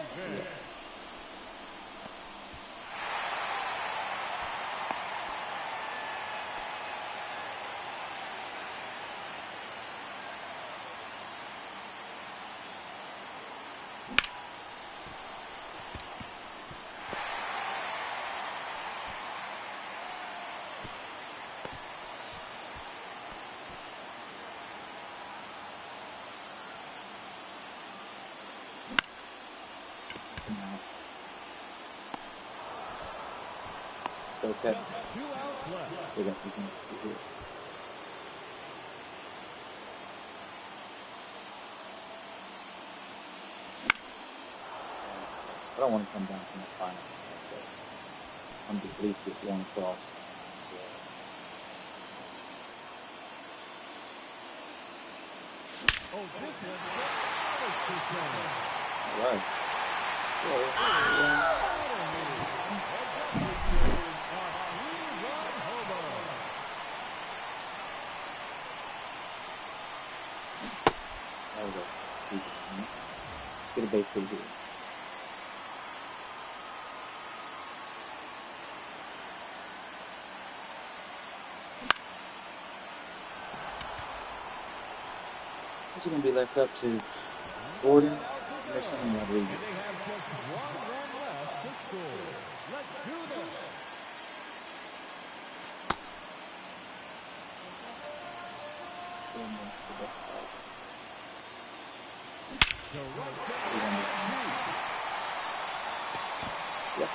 Okay. 2 outs left. They got these next 2 hits. I don't want to come down from the final. I'm going to at least get 1 across. Oh, this one. All right. There we go. Get a base hit here. What's going to be left up to Gordon, Emerson, and Rodriguez? Yep.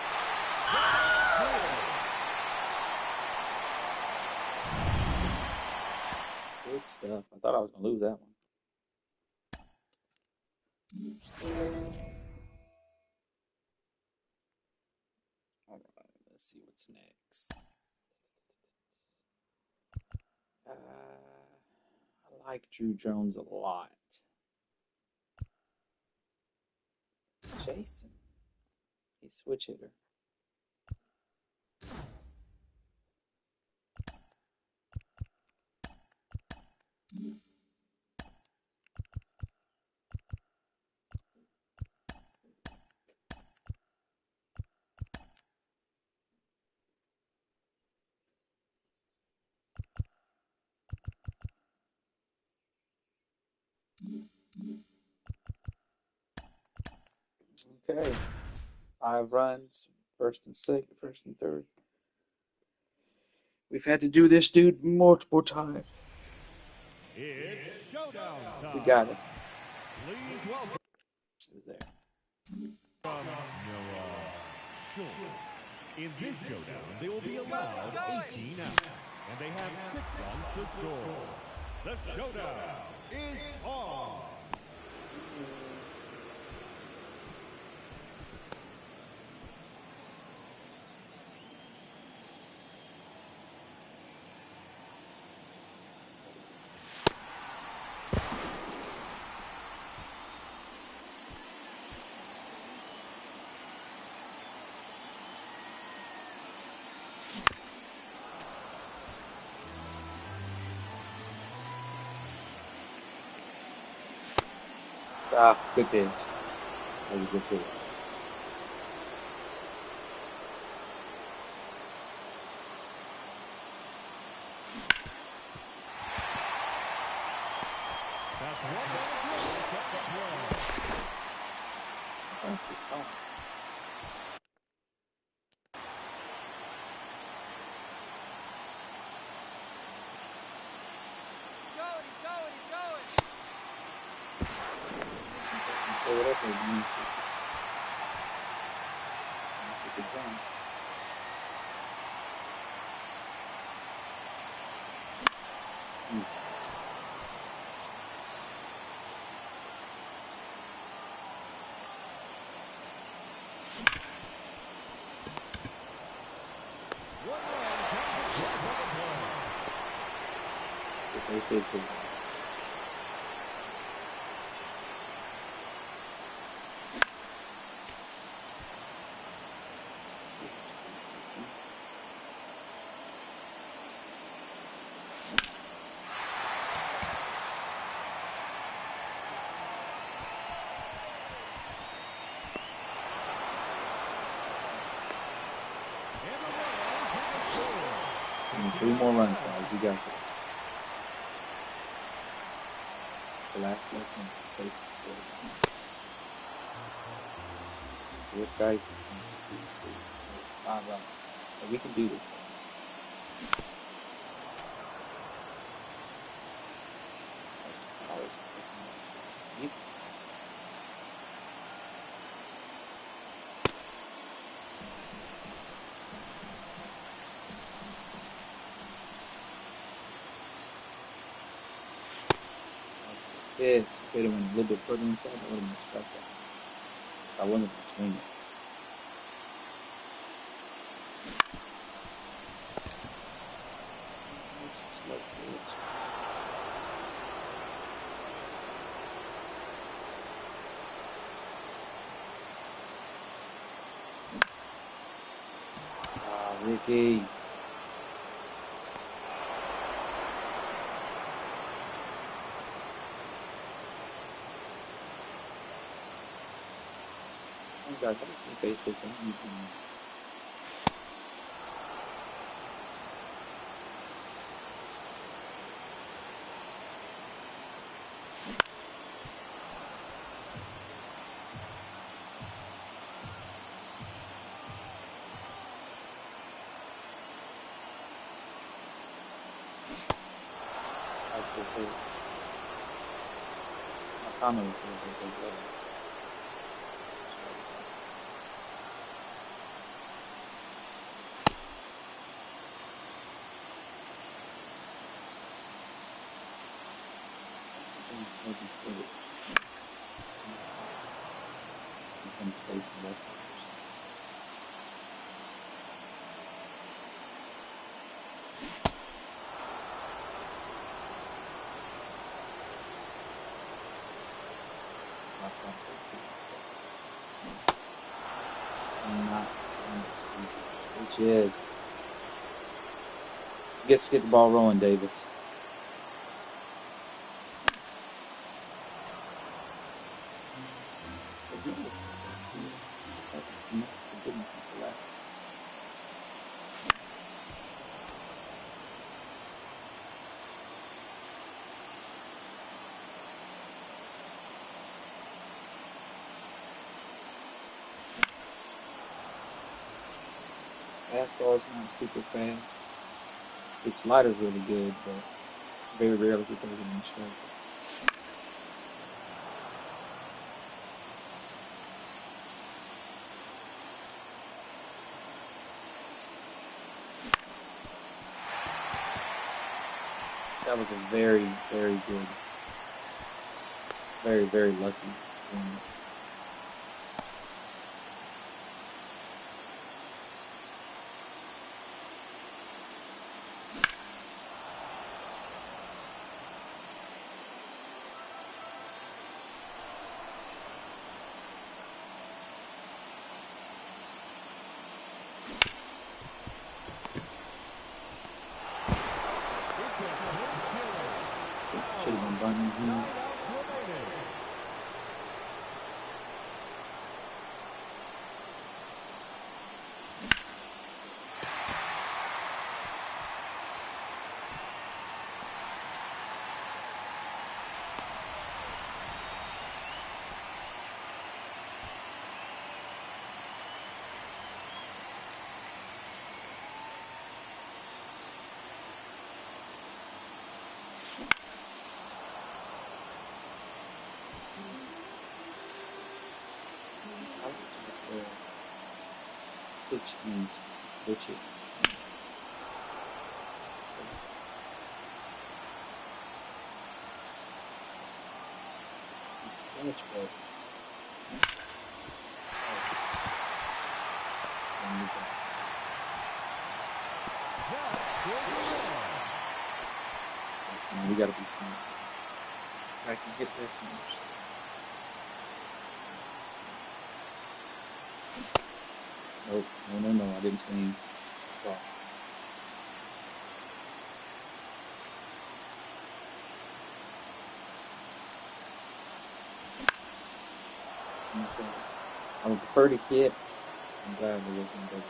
Good stuff. I thought I was going to lose that one. All right, let's see what's next. I like Drew Jones a lot. Jason, he's switch hitter. Okay. 5 runs, first and second, first and third. We've had to do this dude multiple times. It's showdown time. We got it. Please welcome It was there. Noah Schultz. In this showdown, they will be allowed 18 outs, and they have 6 runs to score. The showdown is on. Ah, good pitch. That was a good pitch. That's one. That's this time. He's going. Throw it up there, you need to. That's a good run. They say it's good. And 3 more runs, guys. We got this. The last left one place is good. This guy's 5 runs. So we can do this, guys. That's Powers. He's pitch. If it had went a little bit further inside, I would have been struck out. I wasn't going to swing it. Slow pitch. Ah, Ricky. Oh God, that was the base hits. My timing was good. Face the left. Which is gets to get the ball rolling, Davis. His fastball is not super fast. His slider's really good, but very rarely he throws it in the strikes. That was a very, very good, very, very lucky swing. Should have been bunting him. Pitch means pitch it. He's catch, but we gotta be smart. So I can hit that finish. Nope, no, I didn't swing. Wow. Okay. I would prefer to hit. I'm glad there wasn't a big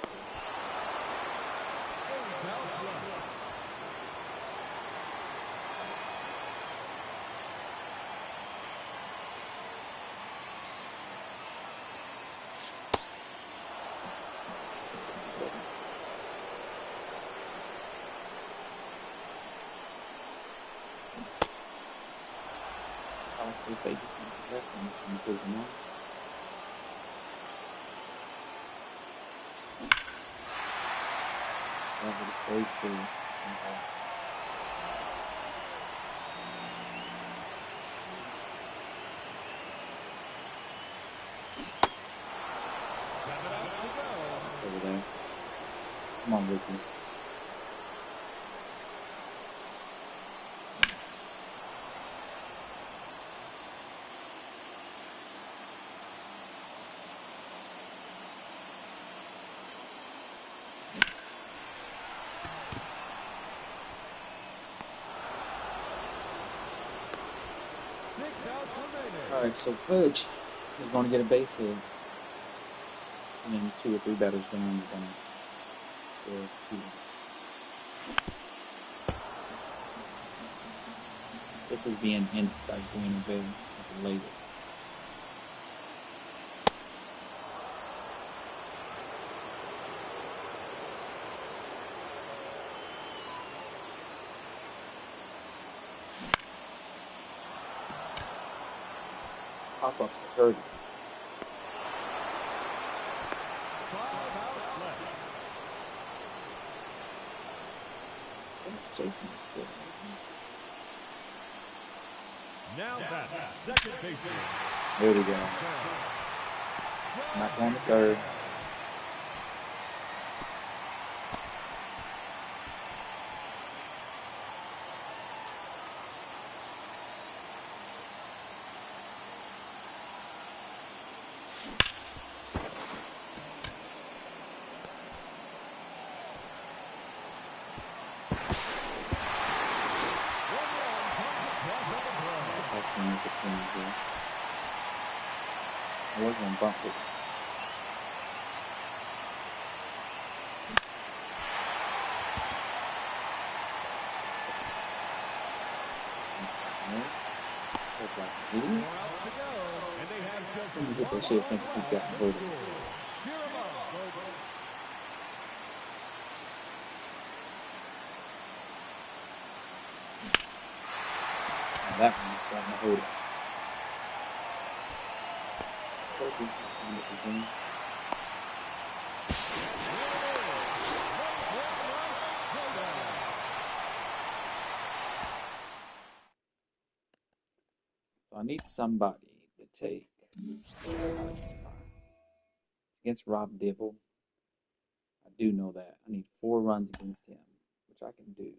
They say you can left and improve them all. That would have stayed true. Over there. Come on, Ricky. Alright, so Pudge is going to get a base hit. And then 2 or 3 batters down, you're going to score 2 runs. This is being ended by Green and Bay at the latest. Pop-ups are hurting. Jason is still. Now that second baseman. There we go. Not on the third. I was going to bump it. Let me get that shit. I think we've gotten hold of it. That one's trying to hold it. So I need somebody to take the spot. Against Rob Dibble. I do know that. I need 4 runs against him, which I can do.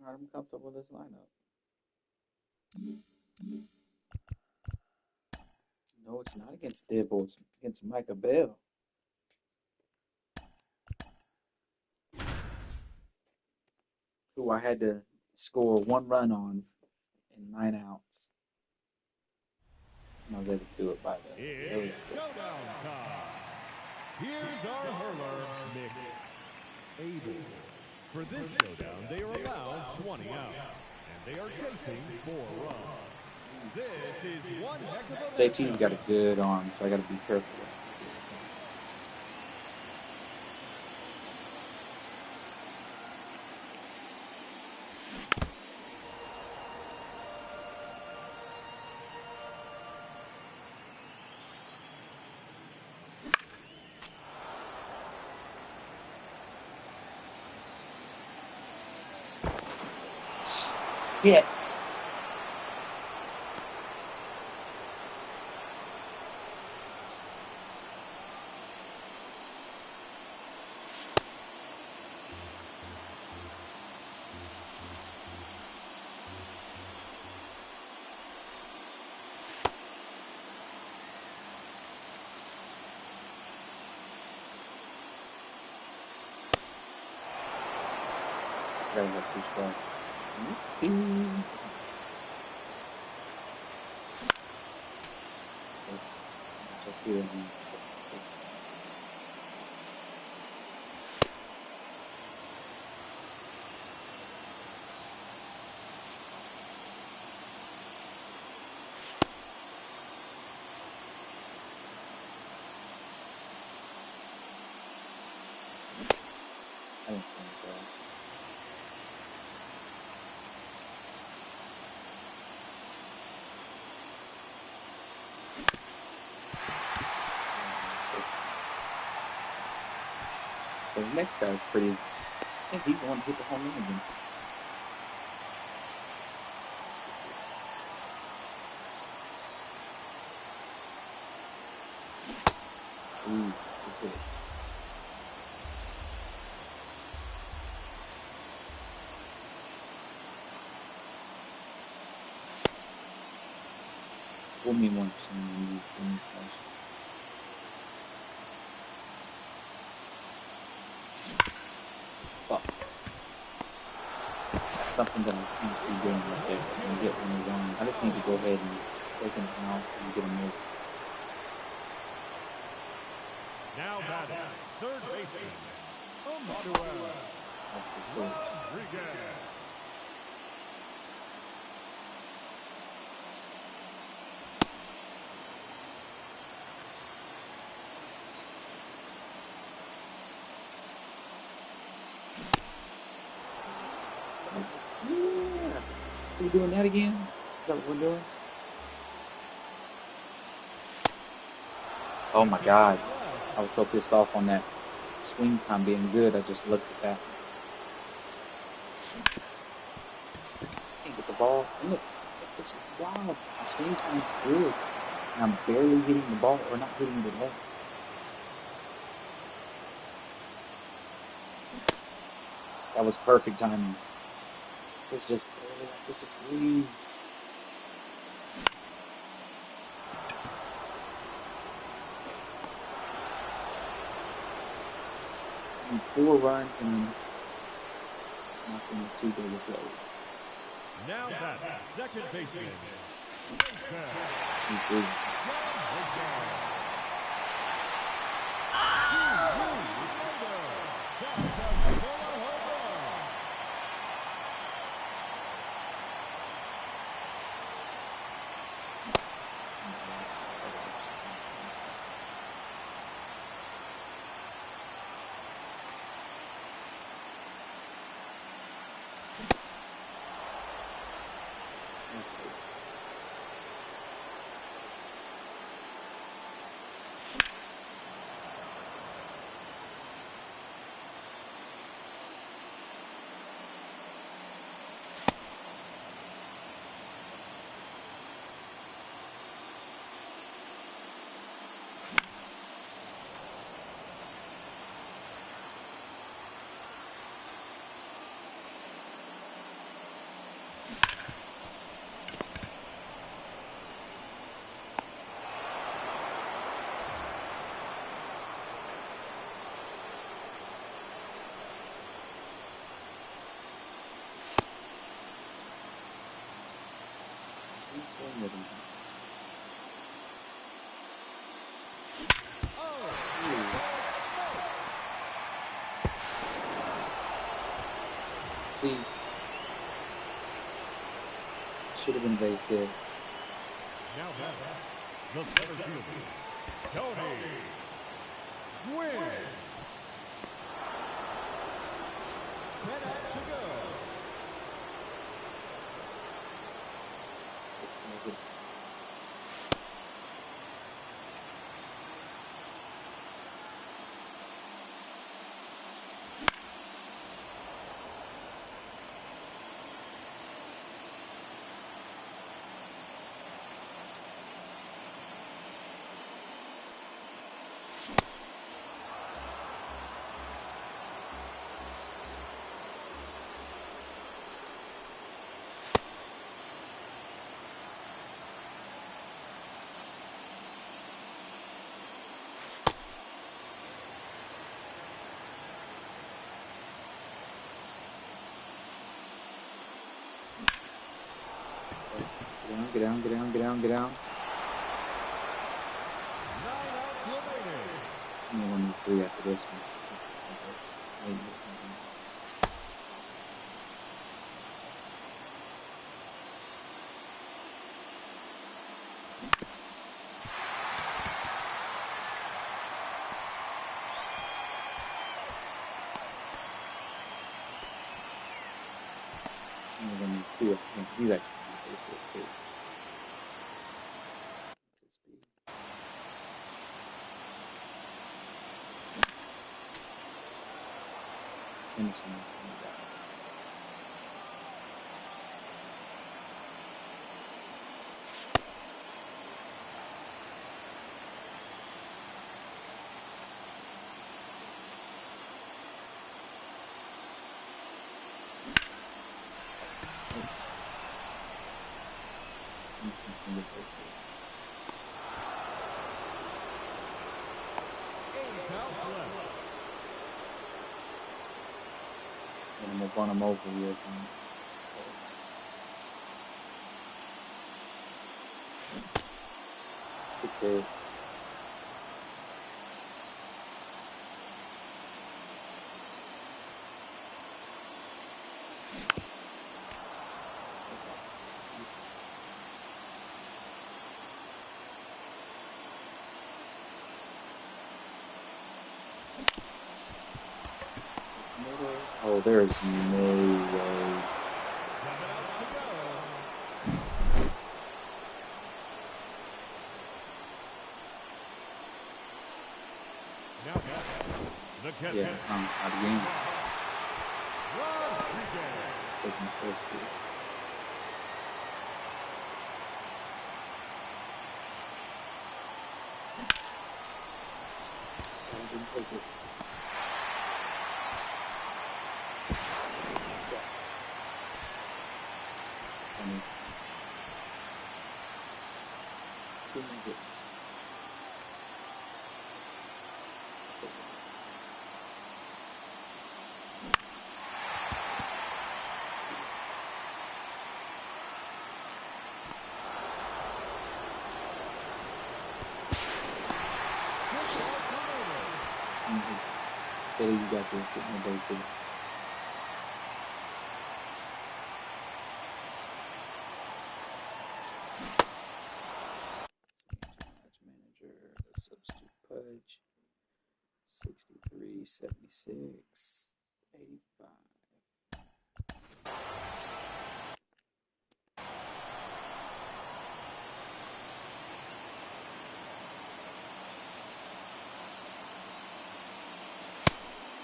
All right, I'm comfortable with this lineup. No, it's not against Dibble. It's against Micah Bell. Who I had to score 1 run on in 9 outs. And I was able to do it by the It's showdown time. Here's our hurler, Nick Abel. For this showdown, they are allowed 20 outs, and they are chasing 4 runs. This is one heck of a JT's got a good arm, so I got to be careful. Hit. I gotta have 2 strikes. Oopsie. Yes. Check here and fix it. I didn't see it. So the next guy's pretty. I think he's the one who hit the home run against him. Ooh, good hit. Fool me once and then you fool me twice. Fuck. That's something that I can't be doing right there. When I get one wrong, I just need to go ahead and open him out and get him moved. Now batting, third baseman, Manuel That's the coach. Rodriguez. Yeah. So we're doing that again? Is that what we're doing? Oh my god. I was so pissed off on that swing time being good, I just looked at that. Can't get the ball. And look, that's wow. My swing time's good. And I'm barely hitting the ball, or not hitting the ball. That was perfect timing. This is just early. I disagree. I need 4 runs and knocking 2 bigger plays. Now that's second baseman. See, should have been base hit. Now that's the center fielder, Tony Gwynn. 10 outs to go. Get down, get down, get down, get down. 9 outs remaining. I'm gonna need 3 after this one. I'm gonna need 2. He's actually base hit too. Henderson is coming down. Henderson's going to get base hit. 8 outs left. And I'm going to run him over here. Good pitch. Oh, there's no way. Now the catcher. Yeah, out of game. Taking the first pitch. I didn't take it. Let's go. funny. Oh my goodness. That's okay. Philly, you got this. Get my base hit. Match manager, the substitute pudge. 63, 76, 85.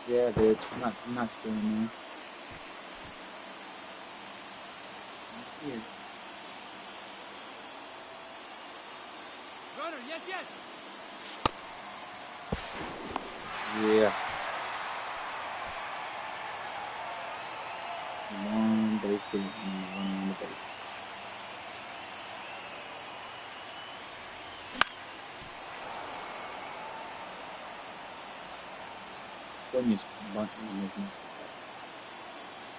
Yeah, dude. I'm not staying there. I'm here. Runner, yes, yes. Yeah. One base hit and one on the bases. Then just bunt and make next attack.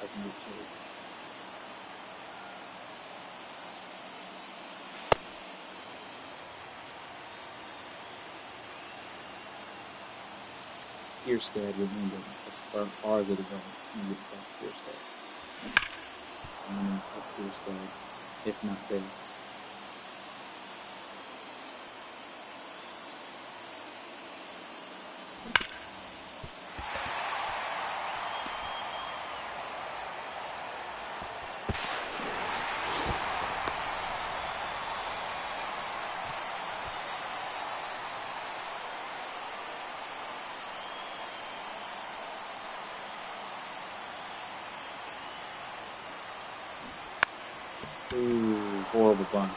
I can get chilled. Kierstad, remember, as far as it'll go, it's going to get past Kierstad. And then up Kierstad, if not there. Ooh, horrible bunt.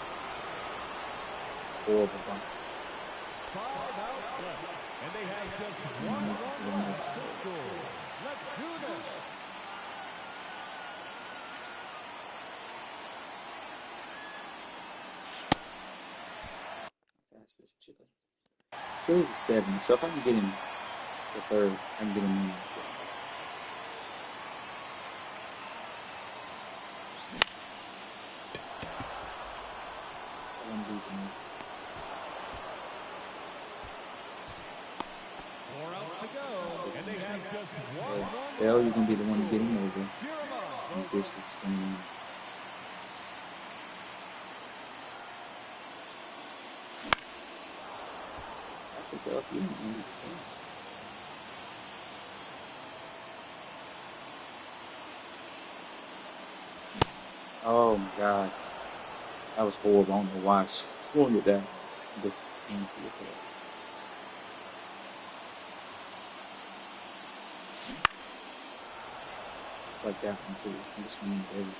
Horrible bunt. 5 outs left, and they have just one run left to score. Let's do this. Fast as Chili. Chili's a 70, so if I can get him the third, I can get him in. Hell, you can be the one to get him over. And Chris gets spinning in. Actually, Dale, you didn't end the game. Oh my god. That was horrible. I don't know why I swung at that. I'm just antsy as hell. It's like that one too. I'm just swinging at everything.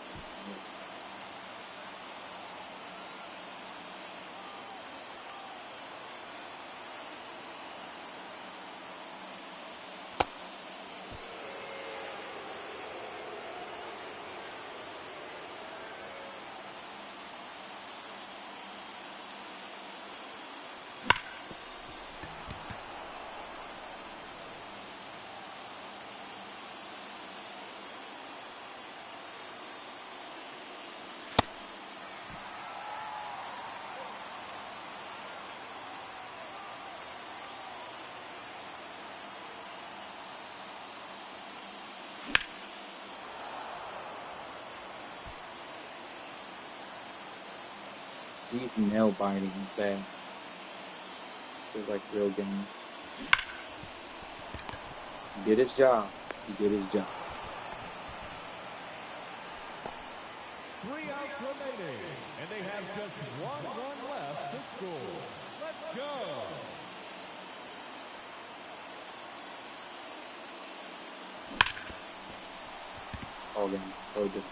These nail biting bats. They're like real game. He did his job. He did his job. 3 outs remaining, and they have just one run left to score. Let's go. All game. So good.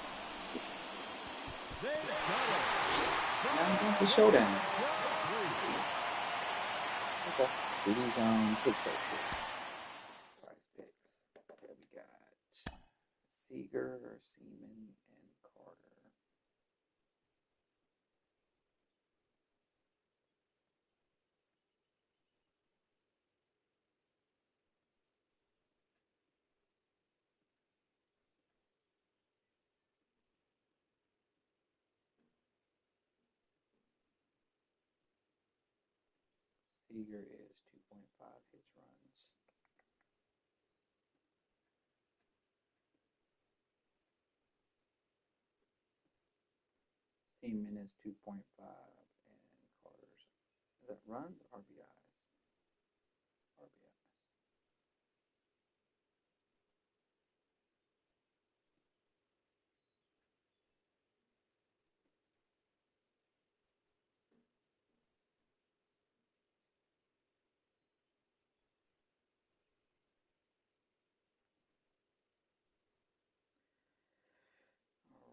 Now I'm going for showdown. Okay. So these picks right here. Prize picks. Okay, we got Seager, Seaman, and Carter. Seager is 2.5 hits runs. Seaman is 2.5, and Carter's, is that runs or RBIs? RBIs.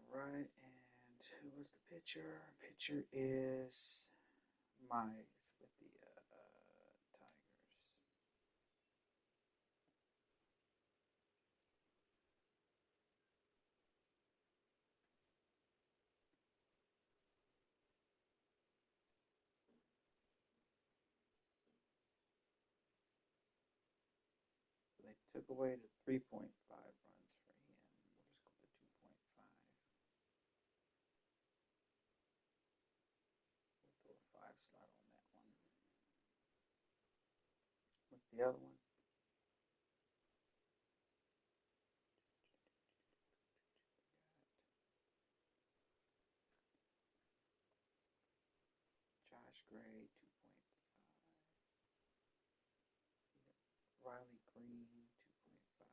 Alright, and who was the pitcher? Pitcher is Mize with the Tigers. So they took away the 3.5 runs for him. We'll just go to 2.5. We'll throw a 5 slot on that one. What's the other one? Josh Gray, 2.5. Riley Green, 2.5.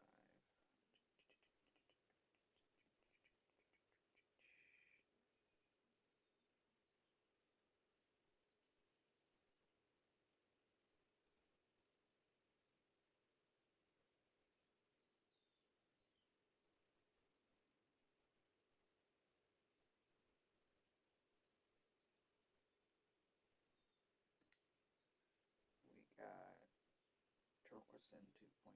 We got Torkelson, 2.5.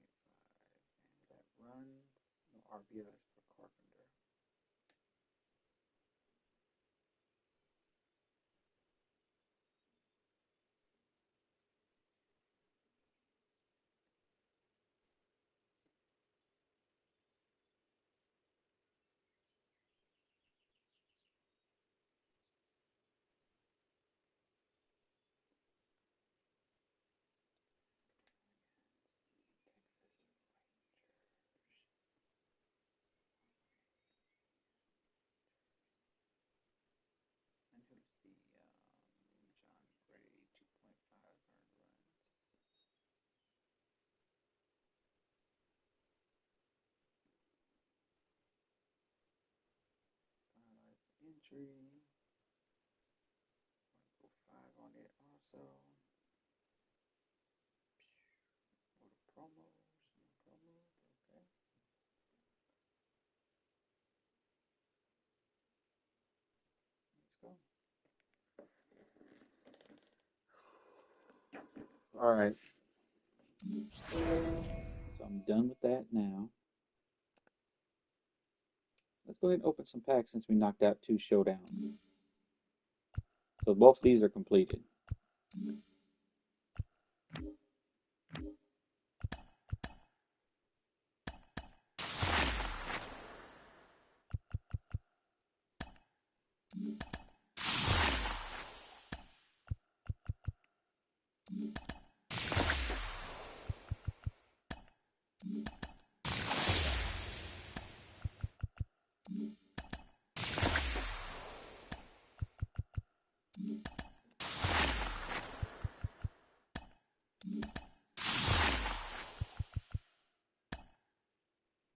And that runs, no RBIs for Carpenter. And who's the John Gray, 2.5 earned runs. Finalize the injury. Go 5 on it also. Go to promos. No promos. Okay. Let's go. All right. So I'm done with that now. Let's go ahead and open some packs since we knocked out 2 showdowns. So both of these are completed.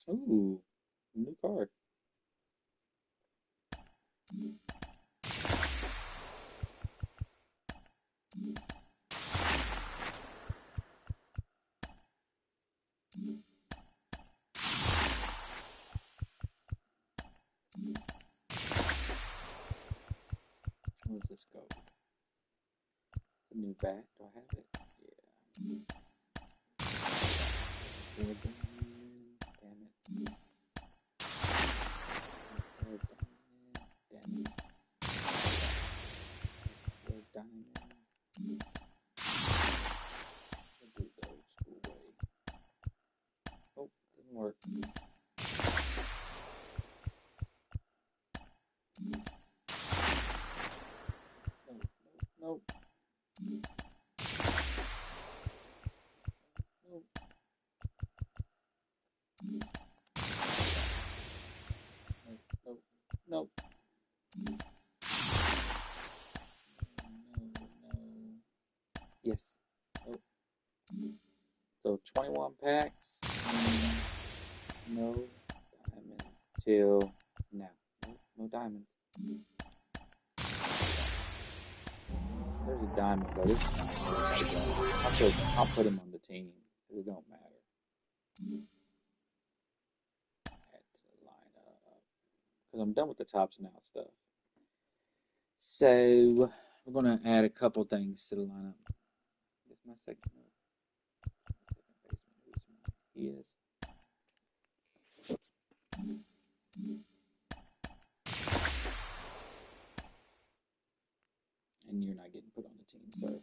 Ooh, new card. Where's this go? It's a new bat. Do I have it? Yeah. Damn it. Damn it. Diamond. We'll do the old school way. Oh, didn't work. No. So 21 packs. No diamond till now. No diamonds. There's a diamond, but it's not. I'll put him on the team. It don't matter. Add to the lineup. Because I'm done with the tops now stuff. So we're gonna add a couple things to the lineup. This my second baseman. He is. And you're not getting put on the team, sir.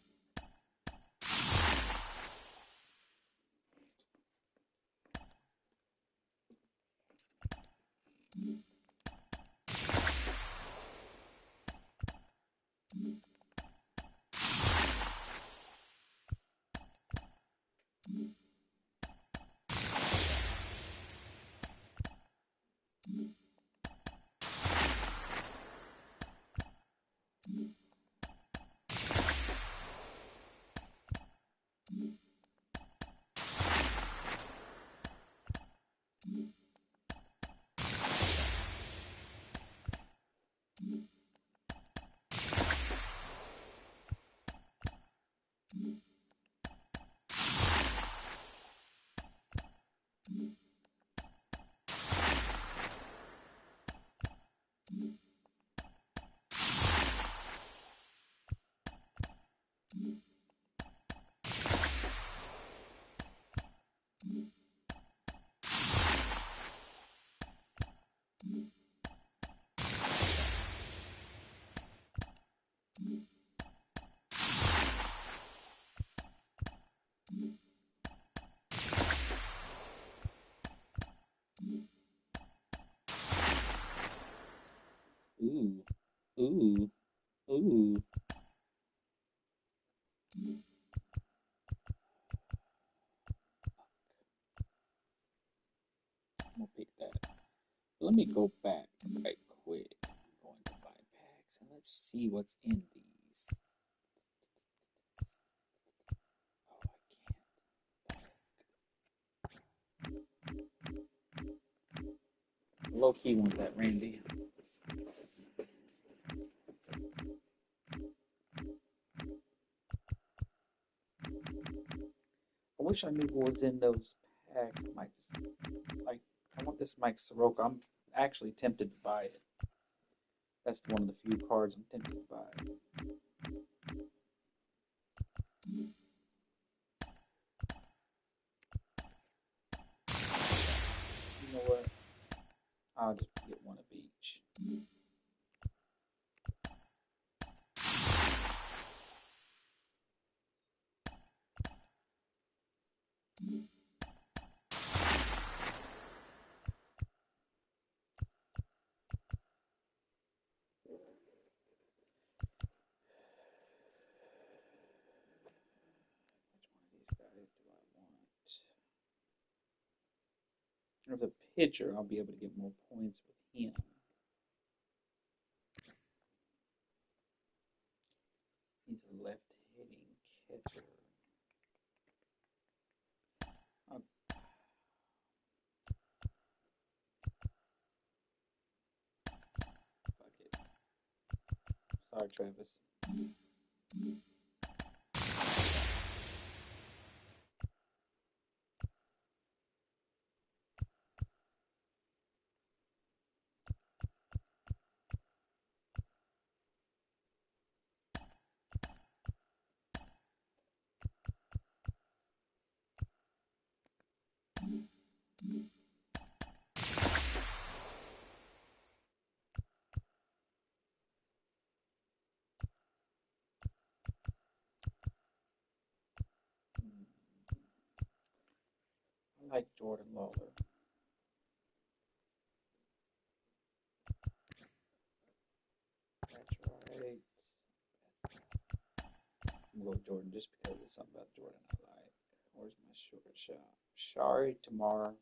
Ooh. Ooh. Ooh. I'm gonna pick that. Let me go back right quick. I'm going to buy packs and let's see what's in these. Low key want that Randy. I wish I knew what was in those packs. I might just I want this Mike Soroka. I'm actually tempted to buy it. That's one of the few cards I'm tempted to buy. You know what? I'll just get one of each. As a pitcher, I'll be able to get more points with him. He's a left-hitting catcher. Fuck it. Sorry, Travis. I like Jordan Lawler. That's right. I'm going to go with Jordan just because there's something about Jordan I like. Where's my short shot? Sorry, tomorrow.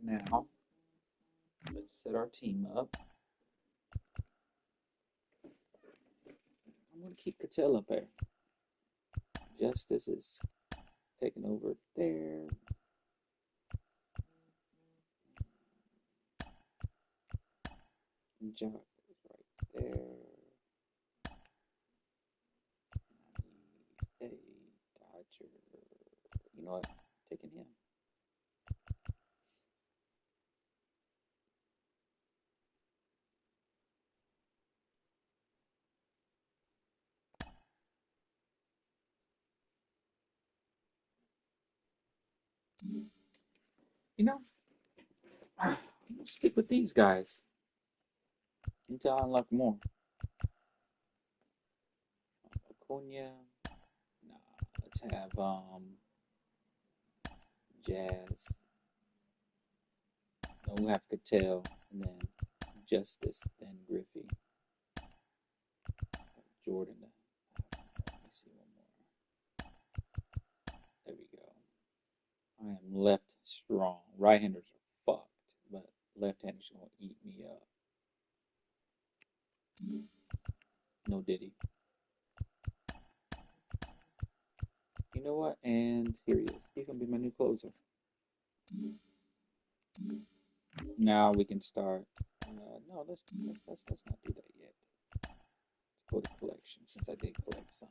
Now, let's set our team up. I'm want to keep Cattell up there. Justice is taking over there. Jock is right there. I need a Dodger. You know what? Taking him. You know, I'm gonna stick with these guys until I unlock more. Acuna. Nah, let's have Jazz. No, we'll have Cattell, and then Justice, then Griffey. Jordan. Let me see one more. There we go. I am left strong. Right-handers are fucked, but left-handers are gonna eat me up. No Diddy. You know what? And here he is. He's gonna be my new closer. Now we can start. No, let's not do that yet. Let's go to collection since I did collect some.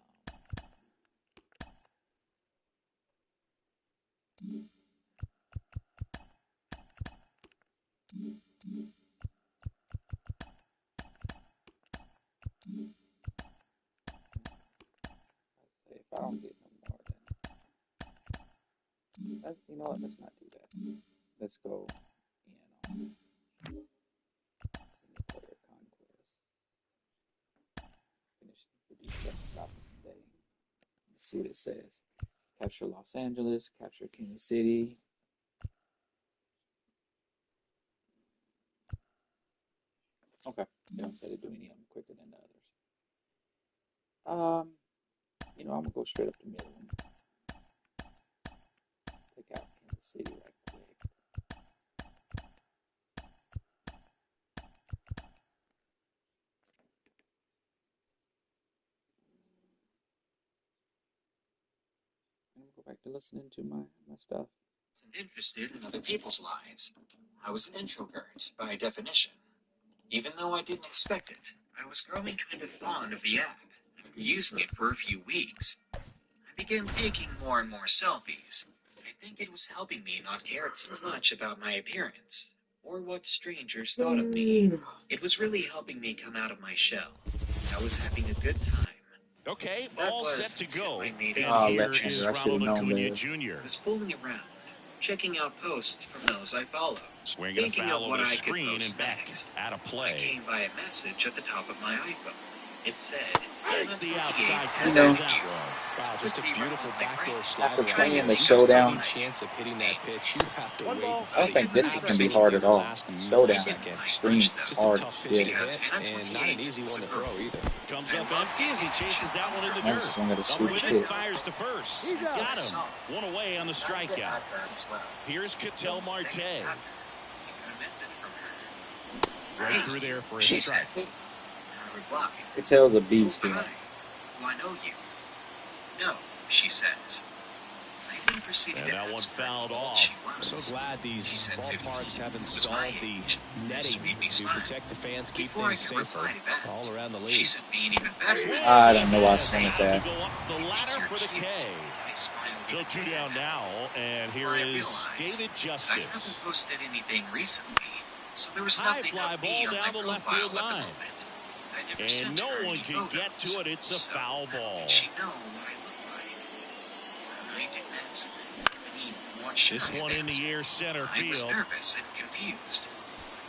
If I don't get no more, then you know what? Let's not do that. Let's go. Player conquest. Finish the Justin Robinson Day. Let's see what it says. Capture Los Angeles. Capture Kansas City. Okay. They don't say to do any of them quicker than the others. You know, I'm gonna go straight up the middle and take out Kansas City right quick. I'm gonna go back to listening to my stuff. I'm interested in other people's lives. I was an introvert by definition. Even though I didn't expect it, I was growing kind of fond of the app. After using it for a few weeks, I began taking more and more selfies. I think it was helping me not care too much about my appearance or what strangers thought of me. It was really helping me come out of my shell. I was having a good time. Okay, That all was set to go. until I made And here left-hander. is I should have Ronald known Acuna better. Jr. I was fooling around, checking out posts from those I follow. Swinging a Thinking foul of what over the I could screen and post back next. out of I play. came by a message at the top of my iPhone. It said, It's the outside You corner know, of that one. Wow, just a beautiful backdoor slider. after right playing there. the If you showdown, have any chance of hitting that pitch, you have to wait until I don't think the this is gonna be absolute hard at all. last Showdown, millisecond. extreme, It's just a hard tough pitch shit. to hit, and not an easy one to throw either. Comes up empty as he chases that one in the Nice dirt. swing of the Up sweet with shit. it, fires to first. Got him. One away on the strikeout. Here's Cattell Marte. Right through there for a She strike. said, I replied, Cattell's a beast, you know. "Hi, do I know you?" "No," she says. I then proceeded And to that one ask her fouled how old off. she I'm so was. glad these She said ballparks 15 have was my installed the age. This netting made me to smile. protect the fans, keep Before I things could safer reply to that, all around the she league. sent me an even better message. I don't know why I swung at To that. go up the ladder for the K. I smiled. So two down now, and here I is realized David I Justice. haven't posted anything recently, so there was High nothing fly of me ball on my down the left profile field at the line. moment. I never And sent no her one any can get photos, to it. It's a so foul how ball. did she know what I look like? I didn't answer. I mean, what should This I have one in the answered? air center I was field. nervous and confused.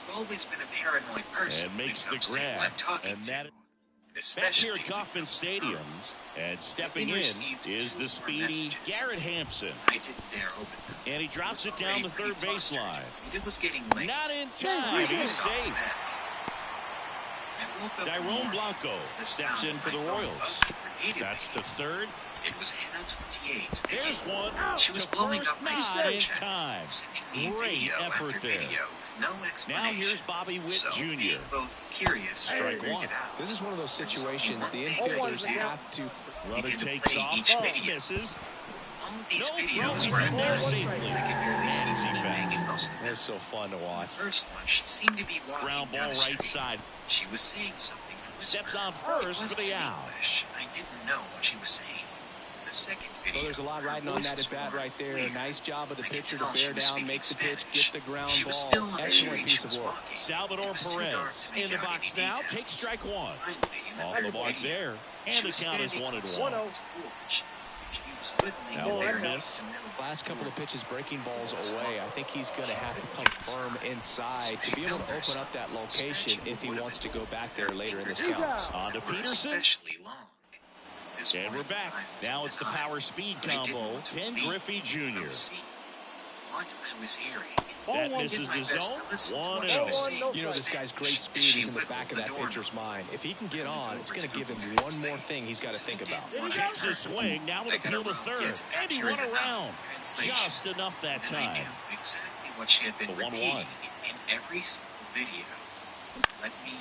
I've always been a paranoid person And when makes it the comes to who grab. I'm talking And to. that back Especially here at when it Kauffman comes to Stadium. girls. And I stepping then in received is 2 the more speedy messages. Garrett Hampson. I didn't dare open them. And he drops it down the third baseline. It was getting late. Not in So I time. He's headed off to safe. bed. I woke up in the Tyrone morning. Blanco The steps sound in of for my the phone Royals. buzzing repeatedly. That's to third. It was Hannah 28. There's one. She was blowing up my Not in Snapchat, time. sending me Great video effort after there. video with no explanation. Now here's Bobby Witt so, Jr. being both curious and Strike figured one. it out. This is one of those situations the infielders have to. Runner Begin to takes play off. each Ball video. misses. All of these No videos throw. were He's in there embarrassing. safely. I could barely see Easy me fence. hanging most of them. That's so fun to watch. The first one, she seemed to be walking Ground down ball a right street. side. She was saying something. in a Steps whisper. on first It was for the in out. English. I didn't know what she was saying. The second video, Well, there's a lot her riding on voice that was at bat more right there. clear. Nice job of the I could pitcher to tell she bear was down, speaking make the pitch, Spanish. get the ground She was ball. still on the Excellent street piece she of was work. walking. It Salvador was too dark Perez to make in the out box any now. details. Takes strike one. Finally, in the Off the third mark video, there. she And the was count is standing 1-1. on the porch. She was whittling Now the air miss. in the middle of Last the couple of floor. pitches breaking balls away. I think he's going to have to come firm inside to be able to open up that location if he wants to go back there later in this count. On to Were Peterson. especially long. This And we're morning, back. I was Now in it's the denial. power speed I didn't combo. want to Ken believe Griffey what Jr. I was seeing, what I was hearing. That I misses did my the best zone. to listen to what 1-0. she was saying. You know, this guy's great speed She is in the whittled back of the that doorknob. pitcher's mind. If he can get on, it's going to give him one more thing he's got to think about. Checks his swing. Now with a field of third. And he won around. Just enough that And I time. knew exactly what she had been The 1-1. repeating in every single video. Let me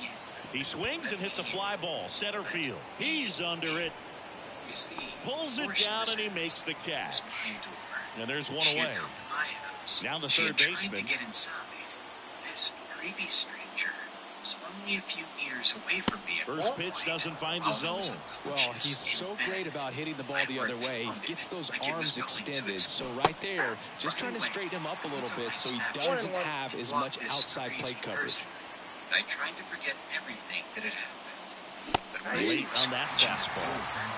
in. He swings and hits a fly ball. Center field. He's under it. You see, Pulls it before she down was and he out, makes the this catch. mine door, And there's one she away. had come to my house. Now the She third had tried baseman. to get inside. This creepy stranger was only a few meters away from me. At First one pitch point. doesn't find the Oh, I was zone. Well, unconscious he's in so bed. great about hitting the ball the other way. He gets those Like it was arms going to extended. explode. So right there, just trying to straighten him up a little bit so he doesn't have as much outside plate coverage. I tried to forget everything that had happened. But when I Late see on that fastball.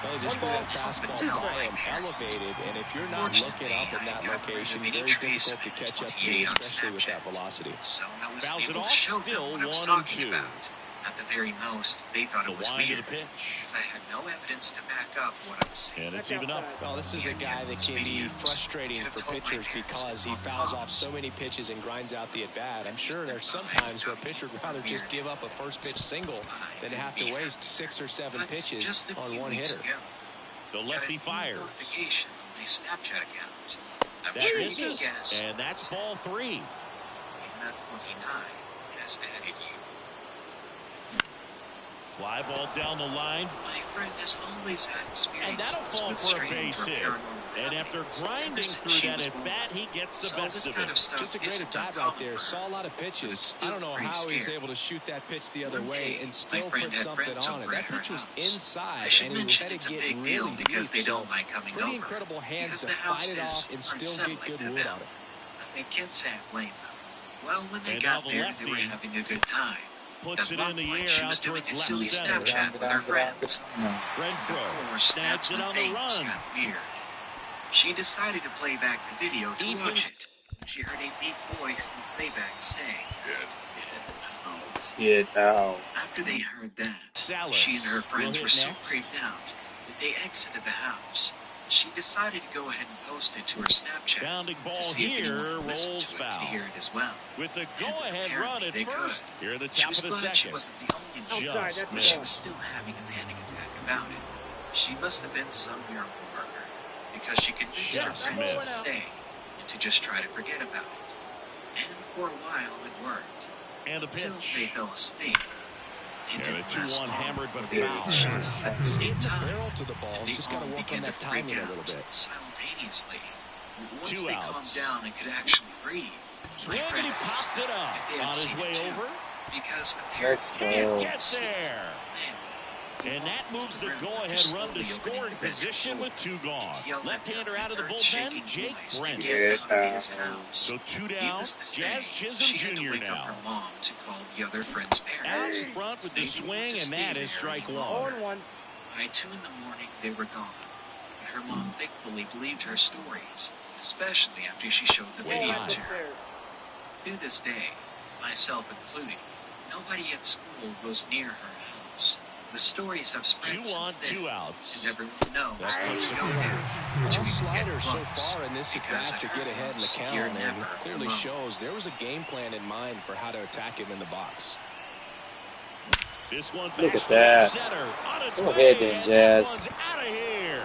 Well, he just threw that fastball by him, elevated, and if you're not looking up in that location, very difficult to catch up to, especially with that velocity. So I was Fouls it able off, to show still them what I was 1-2. talking about. At the very most, they thought The it was wind of weird, the pitch. because I had no evidence to back up what I was saying. And it's even up. Well, this is a guy that can be frustrating for pitchers because he fouls off so many pitches and grinds out the at-bat. I'm sure there's some times where a pitcher would rather just give up a first-pitch single than have to waste 6 or 7 pitches on one hitter. The lefty fires. Notification on my Snapchat account. I'm That sure you misses. can guess. And that's ball 3. Matt 29 has added you. Fly ball down the line. My friend has always had experience. And that'll fall with for a straining base for hit. paranormal And after happenings grinding ever since through she that was at born. bat, he gets the So best this of kind it. of stuff Just a great isn't at-bat right uncommon there. for Saw a lot of her, but it's pitches. still I don't know pretty how he's scary. able to shoot that pitch the other One way day, and still my friend put had something friends on it. over That at her pitch was house. inside, I should and he mention let it it's a get big really deal because deep. they So don't like coming pretty over. incredible hands Because to the fight it house off and is still get unsettling good to wood them. on it. I can't say I blame them. Well, when they And got now the there, lefty they were having a good time. puts At it in one the point, air she out was doing towards a left silly center. Snapchat with her friends. Renfro Of course, snags that's it when on the things run. got weird. She decided to play back the video to Ethan's- watch it. She heard a deep voice in the playback say, Get out. After they heard that, Salas she and her will friends hit were so next. creeped out that they exited the house. She decided to go ahead and post it to her Snapchat. Bounding ball to see if here, anyone would listen rolls to it foul. and hear it as well. With the And go-ahead run apparently at they first. could. Here at the She top was of the glad she second. wasn't the only one. Just But missed. she was still having a panic attack about it. She must have been some miracle worker, because she convinced her Just friends to missed. stay and to just try to forget about it. And for a while it worked. And a Until they pitch. fell asleep. It And a didn't last 2-1 long hammered but before they foul. all shot up at the same Hitting the time. barrel to the ball. And they Just got to all work on began that to freak timing a little out bit. simultaneously. Once 2 they outs. calmed down and could actually breathe, Swing my and friend he asked popped it up if they had on his seen way it too, over. because Let's apparently go. Can't get there. And that moves the go-ahead run to scoring position with 2 gone. Left-hander out of the bullpen, Jake Brent. Get out. So 2 down, Jazz Chisholm Jr. now. Her mom to call the other friend's Out parents. in front with the They didn't swing, just and that stay is there strike any 1. longer. By 2 in the morning, they were gone. And her mom thankfully believed her stories, especially after she showed the video Wow. to her. To this day, myself including, nobody at school goes near her house. The stories have spread 2 on, since then, 2 outs. and everyone knows That not puts to the go four. there. All But you can get sliders so close, far in this because at-bat to at get her ahead in the house, count, you're and never clearly alone. shows there was a game plan in mind for how to attack him in the box. This one Look back at that. center on its Go way, ahead then, and Jazz. that one's out of here.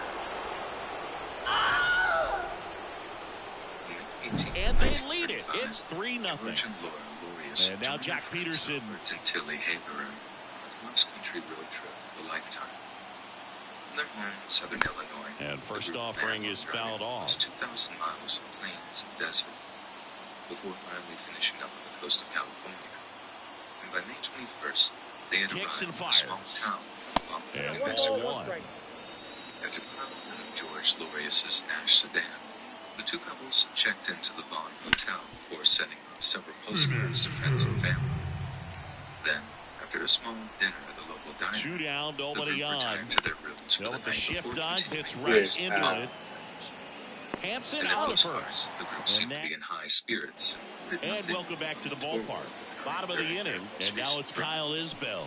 And they lead it. It's 3-0. George and Laura Lorius And now Jack Peterson. and Tilly Haberer on a cross-country road trip of a lifetime. From their home in southern Illinois, And first offering is fouled off. 2,000 miles of plains and desert before finally finishing up on the coast of California. And by May 21st, they had Kicks arrived and in a small fires. town off the And New ball Mexico. one. After piling in George Lorius' Nash sedan, the two couples checked into the Vaughn Hotel before sending off several postcards to friends and family. Then, after a small dinner at the local diner, 2 down, the nobody group on. retired to their rooms for They'll the let the night shift before on, continuing hits their right days into out. it. Hampson And out for of the most part, first. the group And seemed to that- be in high spirits. And welcome back to the ballpark. Bottom of the inning, and now it's Kyle Isbell.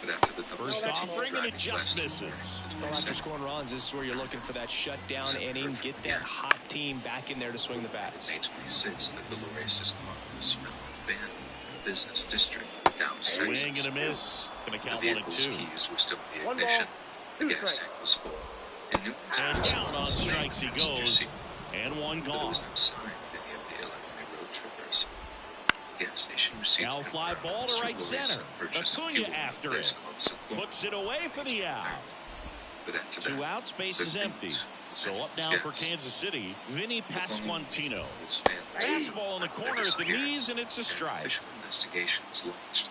But after the couple's First continued offering, and it driving just west misses. Well, after scoring runs, this is where you're looking for that shutdown inning. Get that hot team back in there to swing the bats. May 26th, that the Lorius' car was from the business district down Swing Texas. and a miss. Gonna The count vehicle's 1-2. keys were still in the One ignition. ball, The two gas strikes. tank was full. And new And down on strikes he goes. And one But there gone. was no sign of any of the Illinois road trippers. The gas station receipts Now fly confirmed ball to Mr. right Lorius center. had purchased Acuna fuel in a after place it. called Sequoia. Puts it away for the out. But after 2 that, outs, base the is empty. things So was up now gas. for Kansas City, Vinny Pasquantino. His family- Fastball in the corner at the knees, and it's a An strike. official investigation was launched.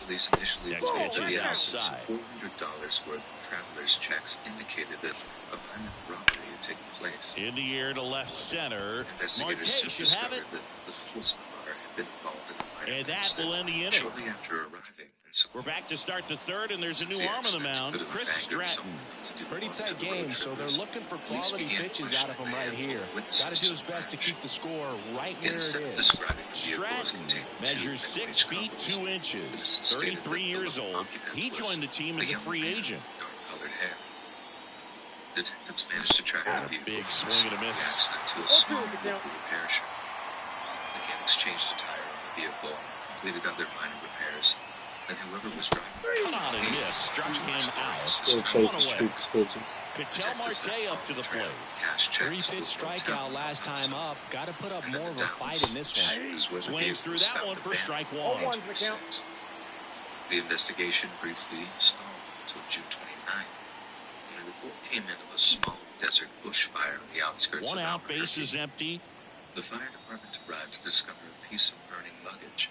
Police initially Next believed pitch that is the absence of outside. $400 worth of traveler's checks indicated that a violent robbery had taken place. In the air to left center. Investigators Marte soon should have it. discovered that the Fools car had been involved in the minor And that accident will end the inning. shortly after arriving. And We're back to start the third, and there's a since new the arm on the accident mound, could have Chris angered Stratton. someone to do Pretty harm to tight the road game, so they're trippers, looking for police quality began pitches out of them right questioning here. the witnesses Got to do his to best to the keep the score right where it Instead of is. describing the vehicle as Stratton containing measures two 6 feet middle-aged 2 couples, inches, witnesses stated 33 that years the old. occupant He was joined the team as a young free man agent. with dark-colored hair. Detectives managed to track the vehicle Big from swing and a the miss. accident to a small local repair shop. Mechanics changed the tire on the vehicle, completed other minor repairs, and whoever was driving Cut on and miss, struck him out. Still One chases away. Streaks pitches. Cattell Marte up to the plate. cash checks 3-pitch strikeout last time up. Got to put up And then more the of a fight in this Downs one. was where the Swings vehicle through was that found one for abandoned. strike All one. ones the count. The investigation briefly stalled until June 29th, when a report came in of a small desert bushfire on the outskirts One of out, base Albuquerque. is empty. The fire department arrived to discover a piece of burning luggage.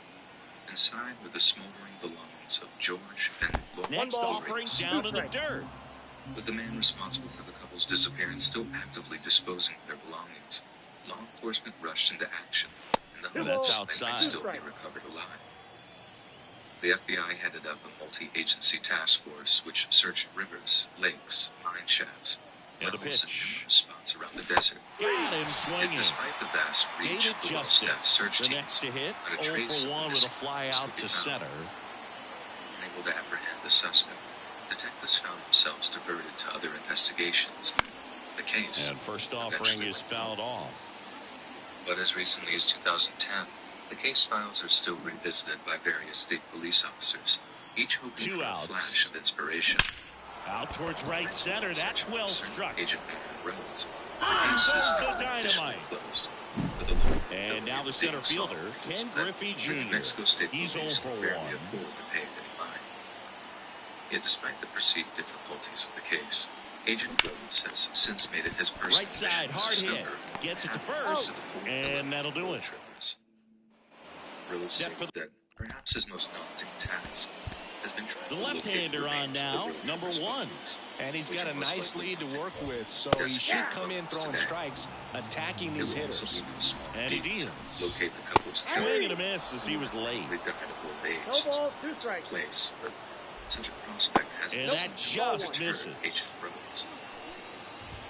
Inside were the smoldering belongings of George and Laura. Next ball, offering two down in the strikes. dirt. With the man responsible for the couple's disappearance still actively disposing of their belongings, law enforcement rushed into action in the And hope that's that they outside. might still be recovered alive. The FBI headed up a multi-agency task force which searched rivers, lakes, mine shafts, And a wells, and pitch. numerous spots around the desert. Got him Yet swinging. despite the vast reach David of the well-staffed Justice, search the teams, next to hit, not a 0 trace for of 1 the with a missing fly was out to be to found. center. Unable to apprehend the suspect, detectives found themselves diverted to other investigations. The case. And first offering is fouled off. But as recently as 2010, the case files are still revisited by various state police officers, each hoping 2 for outs. a flash of inspiration. Out towards right center. That's well struck. Agent Mayor Rhodes. Ah, The case is the now officially dynamite. closed. For the local And now the government center being fielder, solved Ken is that Griffey the Jr. New Mexico State He's Police 0 for can barely 1. afford to pay any fine. Yet despite the perceived difficulties of the case, Agent Rhodes has since made it his personal Right side, mission to hard hit. discover Gets it to and first, to the full and that'll do road it. trippers. Rhodes Set stated for the- that perhaps his most daunting task has been trying The to locate left-hander the on remains of the now, road number trippers' 1. bodies, And he's which got a are most nice likely lead to nothing work but with, so he desperate should come in roads throwing today. strikes, attacking It these will also hitters. be no small And he feat to deals. locate the couple's Swing and a miss as he was late. regrettable age No since ball, 2 strikes. place, but such a prospect hasn't And that just deterred misses. Agent Rhodes.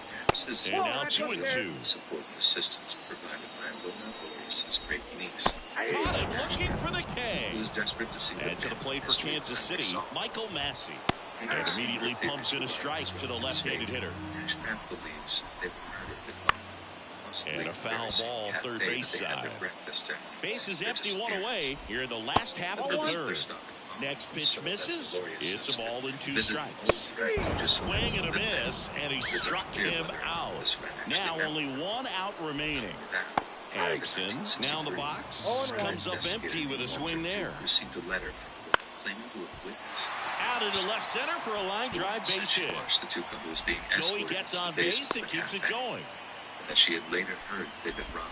Perhaps his And now 2 and 2. support and assistance provided by Lona Boreas' great niece, Caught him looking for the who K. is desperate to see And to the plate for Kansas City, Michael Massey. And immediately pumps in a strike to the left-handed hitter. Ashcraft believes they were murdered with bomb. Possibly And a foul embarrassing ball, cafe third that base they had their side. breakfast at. Base is Their empty, 1 away. disappearance. Here in the last half of the Their third. stop at home. Next pitch So that misses. the Warriors It's a ball and 2 visit strikes. just Swing and a miss, and he struck him out. Now only 1 out remaining. Erickson now in the box. Comes up empty with a swing there. Received a letter from claiming to have witnessed. Out into left center for a line drive base hit. The two couples being Joey gets on base and keeps it going. And that she had later heard they'd been robbed.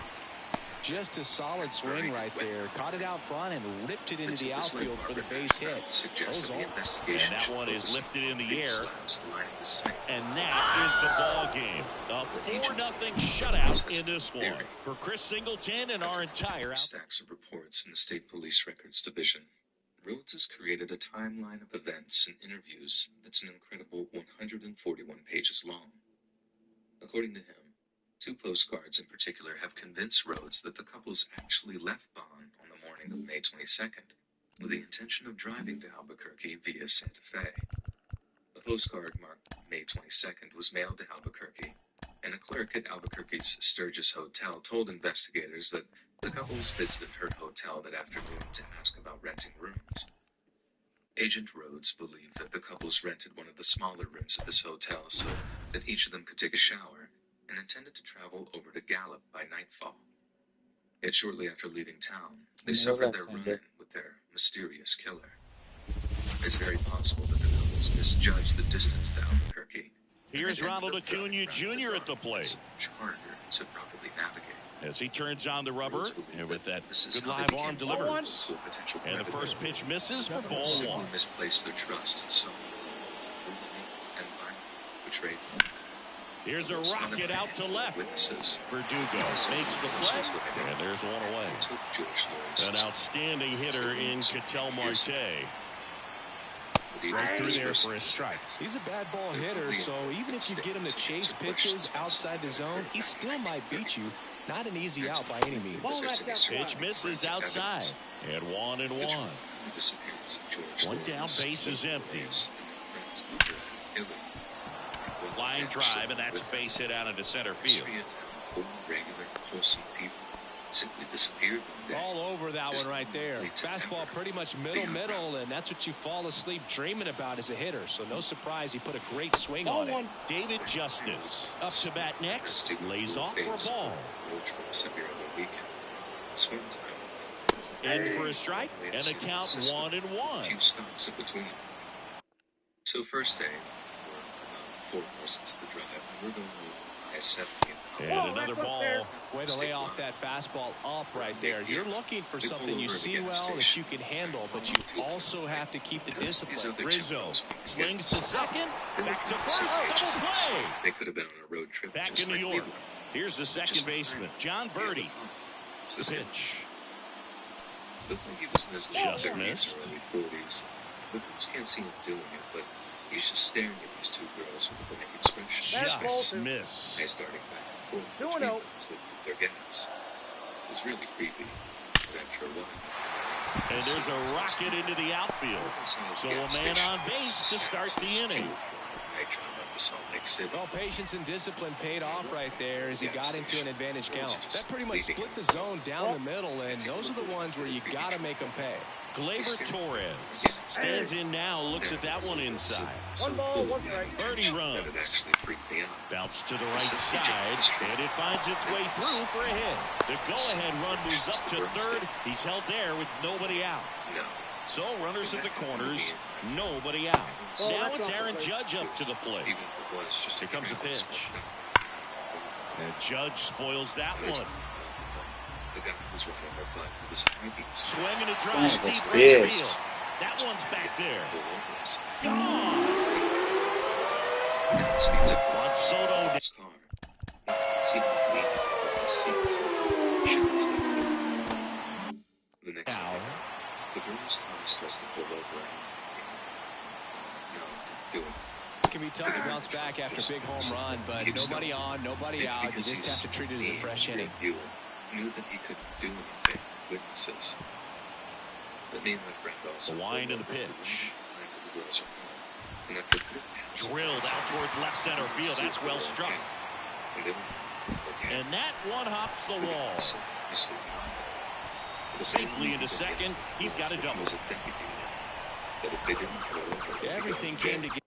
Just a solid swing right there. Caught it out front and ripped it into the outfield for the base hit. And that one is lifted in the air. And that is the ball game. A 4-0 shutout in this one. For Chris Singleton and our entire stacks of reports in the State Police Records Division, Rhodes has created a timeline of events and interviews that's an incredible 141 pages long. According to him, 2 postcards in particular have convinced Rhodes that the couples actually left Bonn on the morning of May 22nd with the intention of driving to Albuquerque via Santa Fe. A postcard marked May 22nd was mailed to Albuquerque, and a clerk at Albuquerque's Sturgis Hotel told investigators that the couples visited her hotel that afternoon to ask about renting rooms. Agent Rhodes believed that the couples rented one of the smaller rooms at this hotel so that each of them could take a shower, and intended to travel over to Gallup by nightfall. Yet shortly after leaving town, they suffered their run-in with their mysterious killer. It's very possible that the couples misjudged the distance to Albuquerque. Here's Ronald Acuna Jr. at the plate. Harder to properly navigate. As he turns on the rubber, and with that good live arm delivers. And the first pitch misses for ball 1. Misplaced their trust in someone and betrayed them. Here's a rocket out to left. Verdugo makes the play, and there's one away. An outstanding hitter in Ketel Marte. Right through there for a strike. He's a bad ball hitter, so even if you get him to chase pitches outside the zone, he still might beat you. Not an easy out by any means. Pitch misses outside, and 1-1. One down, base is empty. Line drive, and that's a base hit out into center field. All over that one right there. Fastball pretty much middle, and that's what you fall asleep dreaming about as a hitter. So no surprise he put a great swing on it. David Justice up to bat next. Lays off for ball. In for a strike, and a count 1-1. So first day, 4 more since the drive, we're going to I-7. And another ball. Way to lay off that fastball up right there. You're looking for something you see well that you can handle, but you also have to keep the discipline. Rizzo slings to second, back to first, double play. They could have been on a road trip. Back in New York. Here's the second baseman, John Birdie. The pitch. Looked like he was in his late Just 30s missed. or early 40s. Lookers can't see him doing it, but he's just staring at these 2 girls with a naked expression. Just miss. They starting back and forth between them as they put their gas. It was really creepy, but after a while. And there's a rocket into the outfield. So a man on base to start the inning. Well, patience and discipline paid off right there as he got into an advantage count. That pretty much split the zone down the middle, and those are the ones where you got to make them pay. Glaber Torres stands in now, looks at that one inside. 1 ball, 1 strike. Birdie runs. Bounce to the right side, and it finds its way through for a hit. The go-ahead run moves up to third. He's held there with nobody out. So runners at the corners, nobody out. Now it's Aaron Judge up to the plate. Here comes the pitch. And Judge spoils that one. Swinging a drive deep right field. That one's back there. Gone. Juan Soto. Now. The girl's car starts to pull over. It can be tough to bounce back after a big home run, but nobody on, nobody out. You just have to treat it as a fresh inning. Knew that he couldn't do anything with witnesses. But me and my friend also. The wind and the pitch. Drilled out towards left center field. That's well struck. And that one hops the wall. Safely into second. He's got a double. Everything came together.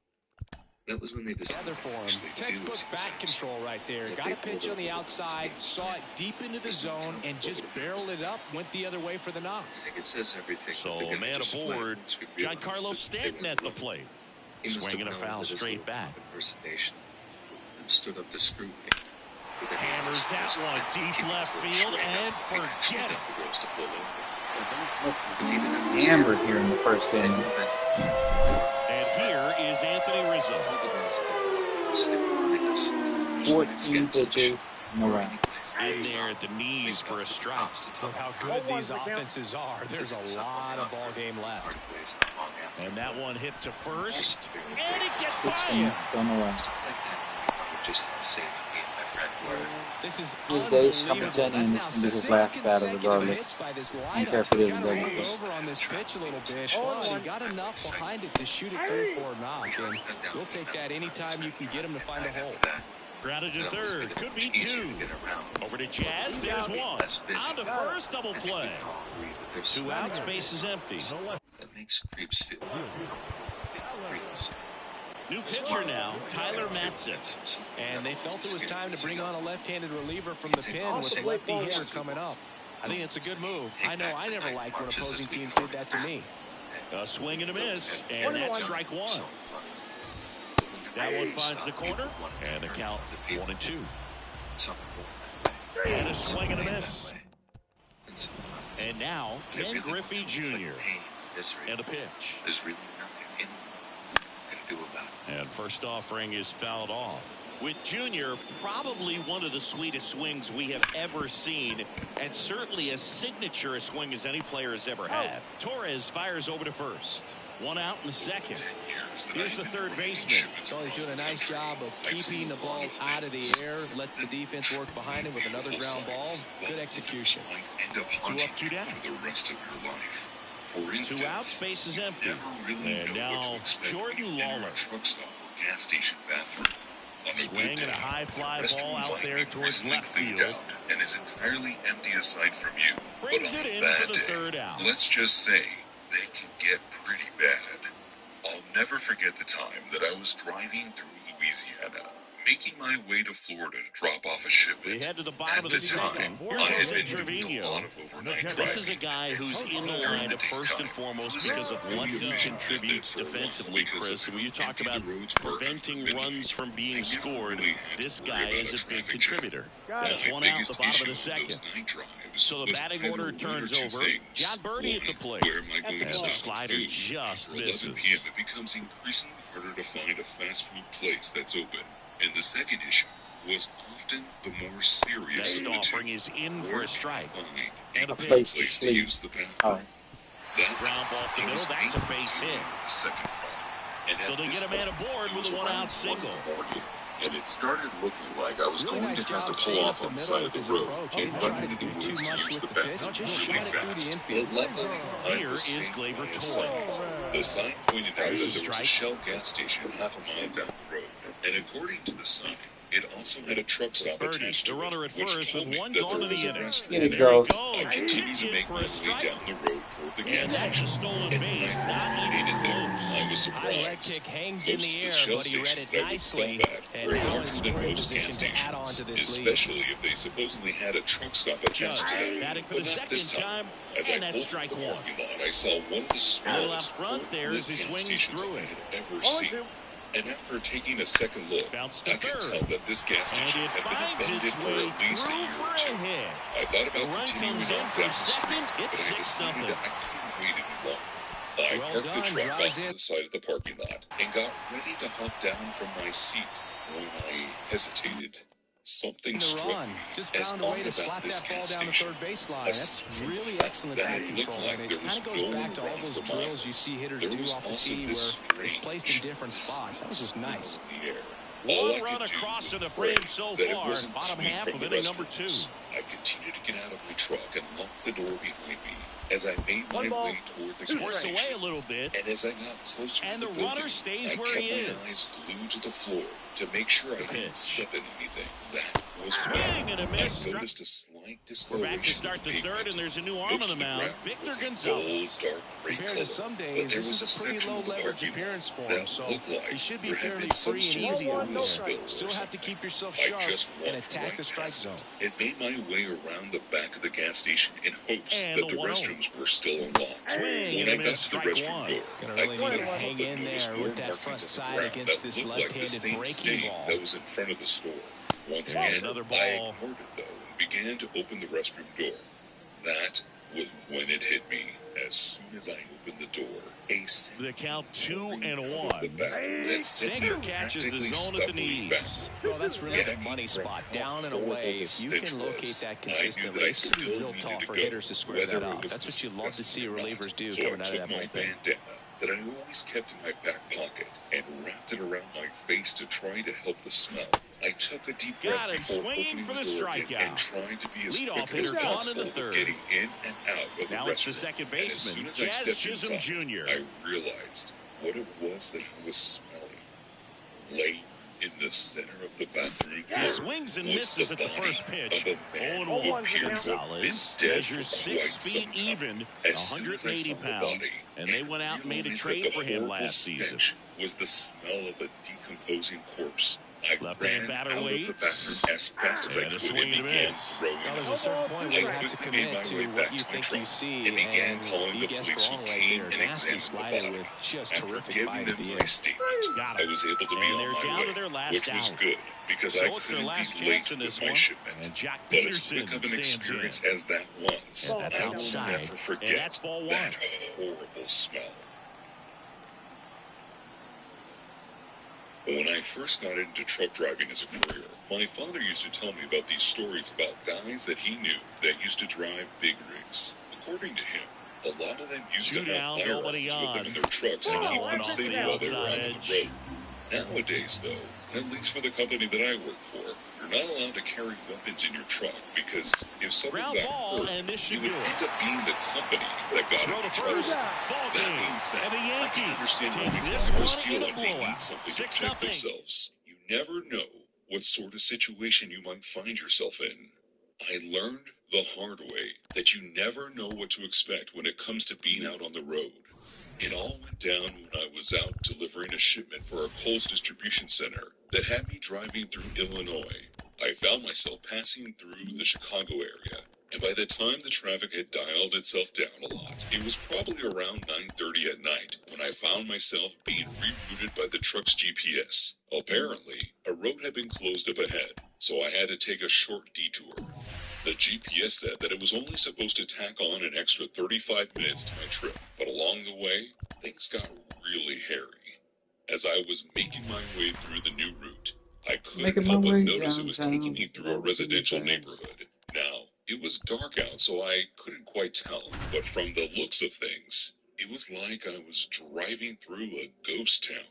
That was when they decided for him. Textbook back control right there. Got a pitch on the outside, saw it deep into the zone, and just barreled it up, went the other way for the knock. I think it says everything. So man aboard, Giancarlo Stanton at the plate. Swinging a foul straight back. Impersonation and stood up to scrutiny. Hammers that one deep left field and forget it. Hammered here in the first inning. And here is Anthony Rizzo. 14 pitches, no run. In there at the knees for a strike. With how good these offenses are, there's a lot of ball game left. And that one hit to first, and it gets by him. This is His days coming to an end. This can be his last batter regardless. I don't care if it is or doesn't. Over on this pitch a little bit, but he got enough behind it to shoot it through for a knock, and we'll take that anytime you can get him to find a hole. Grounded to third, could be two. Over to Jazz, there's one. On to first, double play. 2 outs, base is empty. That makes creeps feel creeps. New pitcher now, Tyler Matson. And they felt it was time to bring on a left-handed reliever from the pen with a lefty hitter coming up. I think it's a good move. I know I never liked when opposing teams did that to me. A swing and a miss, and that's strike one. That one finds the corner, and the count 1-2. And a swing and a miss. And now, Ken Griffey Jr. And a pitch. There's really nothing anyone can do about it. And first offering is fouled off. With Jr., probably one of the sweetest swings we have ever seen, and certainly as signature a swing as any player has ever had. Torres fires over to first. 1 out in the second. Here's the third baseman. So he's doing a nice job of keeping the ball out of the air, lets the defense work behind him with another ground ball. Good execution. 2 up, 2 down. For the rest of your life. For instance, 2 outs, space is empty. And now Jordan Lawler. Truck stop or gas station bathroom. Swing and a high fly ball out there towards left field. And is entirely empty aside from you. Brings but on it in a bad for the day, third out. Let's just say they can get pretty bad. I'll never forget the time that I was driving through Louisiana, making my way to Florida to drop off a shipment. We head to the bottom of the second. I had been doing a lot of overnight driving. This is a guy who's in the lineup first and foremost because of what he contributes defensively, Chris. When you talk about preventing runs from being scored, this guy is a big contributor. That's 1 out, the bottom of the second. So the batting order turns over. John Birdie at the plate. And the slider just misses. 11 p.m. it becomes increasingly harder to find a fast food place that's open. And the second issue was often the more serious Next offering is in for a strike. And a place to sleep. Oh. That ground ball up the middle, that's a base hit. So they get a man aboard with a 1 out single. And it started looking like I was going to have to pull off on the side of the road and run into the woods to use the bathroom really fast. Here is Gleyber Torres. The sign pointed out that there was a Shell gas station half a mile down the road. And according to the sign, it also had a truck stop attached to it, the runner at which first told with me one that gone there to was the a inning. restaurant It there. goes. I continued to make my way down the road toward the And gas that's a station. stolen And base, when I not made even it there, close. I was High leg surprised. kick hangs in Most the of air, Shell but he read stations it that would nicely. stop at And were now in larger than scoring most position gas to add on stations, to this lead. especially if they supposedly had a truck stop Judge attached to them. batting for But the not second this time, As and I that's pulled strike the one. parking lot, I saw one of the smallest up front there as he gas swings stations through I it. had ever seen. And after taking a second look, Bounce to I could third. tell that this gas And station it had finds been its abandoned for way at least a through year for or a two. hit. I thought The about run continuing comes in on for down the street, second. but It's I decided 6-0. that I couldn't wait any longer. I Well parked the done, truck drives off in. to the side of the parking lot and got ready to hop down from my seat when I hesitated. Something The struck run. me Just as found a way odd to about slap this that ball gas down the station. third baseline. That's Aside from really the fact excellent that back it control. looked like And there it kind of was goes no back to all run those for drills miles. you see hitters There do was off the also tee this where it's placed in strange different spots. That was just nice. in the air. All One I run could do across was in the pray frame so that it far, wasn't bottom coming half from of the inning number 2. restaurants. I continued to get out of my truck and lock the door behind me as I made my way toward the gas Works away a station. little bit, And as I got closer and to the the runner building, stays I where kept he my is. eyes glued to the floor to make sure I didn't pitch. step in anything. That was Swing and a I miss. noticed a slimy We're back to start the third, and there's a new arm on the mound, Victor Gonzalez. Compared to some days, this is a pretty low leverage appearance for him, so he should be fairly free and easy out there. Still have to keep yourself sharp and attack the strike zone. It made my way around the back of the gas station in hopes that the restrooms were still unlocked. Swing When I got to the restroom door, Gonna really need to hang in there with that front side against this left-handed breaking ball. That was in front of the store. Once And again, another I ball. ignored it, though, and began to open the restroom door. That was when it hit me. As soon as I opened the door, The count 2-1. Sinker catches the zone at the knees. Well, that's really the money spot, down and away. If you can locate that consistently, it's going to be real tough for hitters to square that up. That's what you love to see relievers do coming out of that bullpen. Bandana that I always kept in my back pocket and wrapped it around my face to try to help the smell. I took a deep breath Got him before swinging opening for the the door strikeout. and trying to be as Leadoff quick as hitter gone in possible the with third. getting in and out of Now the it's the restroom. second And as baseman, soon as I Jazz stepped Chisholm inside, Jr. I realized what it was that I was smelling. Laying in the center of the bathroom floor Swings and was misses at the body first pitch. of a man who 0-1 appeared to have Gonzalez been dead measures for 6 quite feet some time. even, As soon as I 180 saw the pounds, body, and they went out and made a realized trade that for the him horrible last season. stench was the smell of a decomposing corpse. I Left-hand ran batter out of the waits. bathroom as fast as I And a could swing and and a began miss. throwing Now, there's up. a certain point where you I have to quickly made commit my to way what back you to my think you truck see, and began and calling you the guessed police wrong who right came there. and Nasty examined the slider body. with just After terrific giving bite at them the my end. statement, Got I him. was able to be And on they're my down way, to their last which was out. good because So I it's their couldn't last be chance late in this with my one. shipment. And Jack But as Peterson quick of an stands experience in. as that was, And that's I will outside. never And forget that's ball one. that horrible smell. When I first got into truck driving as a career, my father used to tell me about these stories about guys that he knew that used to drive big rigs. According to him, a lot of them used to have firearms with them in their trucks to keep them safe while they were on the road. Nowadays, though, at least for the company that I work for, you're not allowed to carry weapons in your truck because if someone Ground got ball, hurt, and this should you would do it. end up being the company that got Throw in to trouble. first. Ball That game. being said, And the I can Yankees understand take why this drivers one feel in a like they need blowout. something to 6-0. protect themselves. You never know what sort of situation you might find yourself in. I learned the hard way that you never know what to expect when it comes to being out on the road. It all went down when I was out delivering a shipment for a Kohl's distribution center that had me driving through Illinois. I found myself passing through the Chicago area, and by the time the traffic had dialed itself down a lot, it was probably around 9:30 at night when I found myself being rerouted by the truck's GPS. Apparently, a road had been closed up ahead, so I had to take a short detour. The GPS said that it was only supposed to tack on an extra 35 minutes to my trip, but along the way, things got really hairy. As I was making my way through the new route, I couldn't help but notice it was taking me through a residential neighborhood. Now, it was dark out, so I couldn't quite tell, but from the looks of things, it was like I was driving through a ghost town.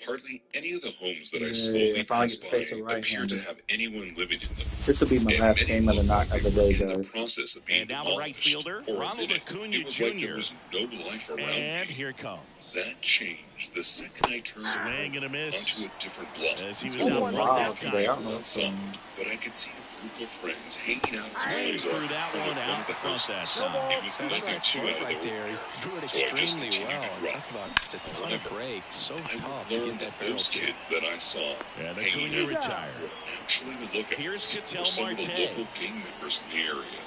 Hardly any of the homes that I slowly passed by appeared to have anyone living in them. This will be my last game of the night of the day, In the guys. process of being And down the right demolished, fielder, for a Ronald minute, Acuna it was like Jr. there was no life around And me. here it comes. That changed the second I turned Swing and a miss. onto a different block. As he was Oh, out front wow, that today, I time. don't know what's Outside, but I could see a group of friends hanging out as Swings far through as that from one the out the front that houses. time. It was Now, that's nothing that too stroke out of right the there. ordinary. He threw it So I just extremely continued well. to drive. Talk about just a ton of However, breaks. So I tough would to get learn that that barrel those to. kids that I saw And hanging Acuna out retired. were actually the lookouts Here's Ketel for some of the Marte. local gang members in the area.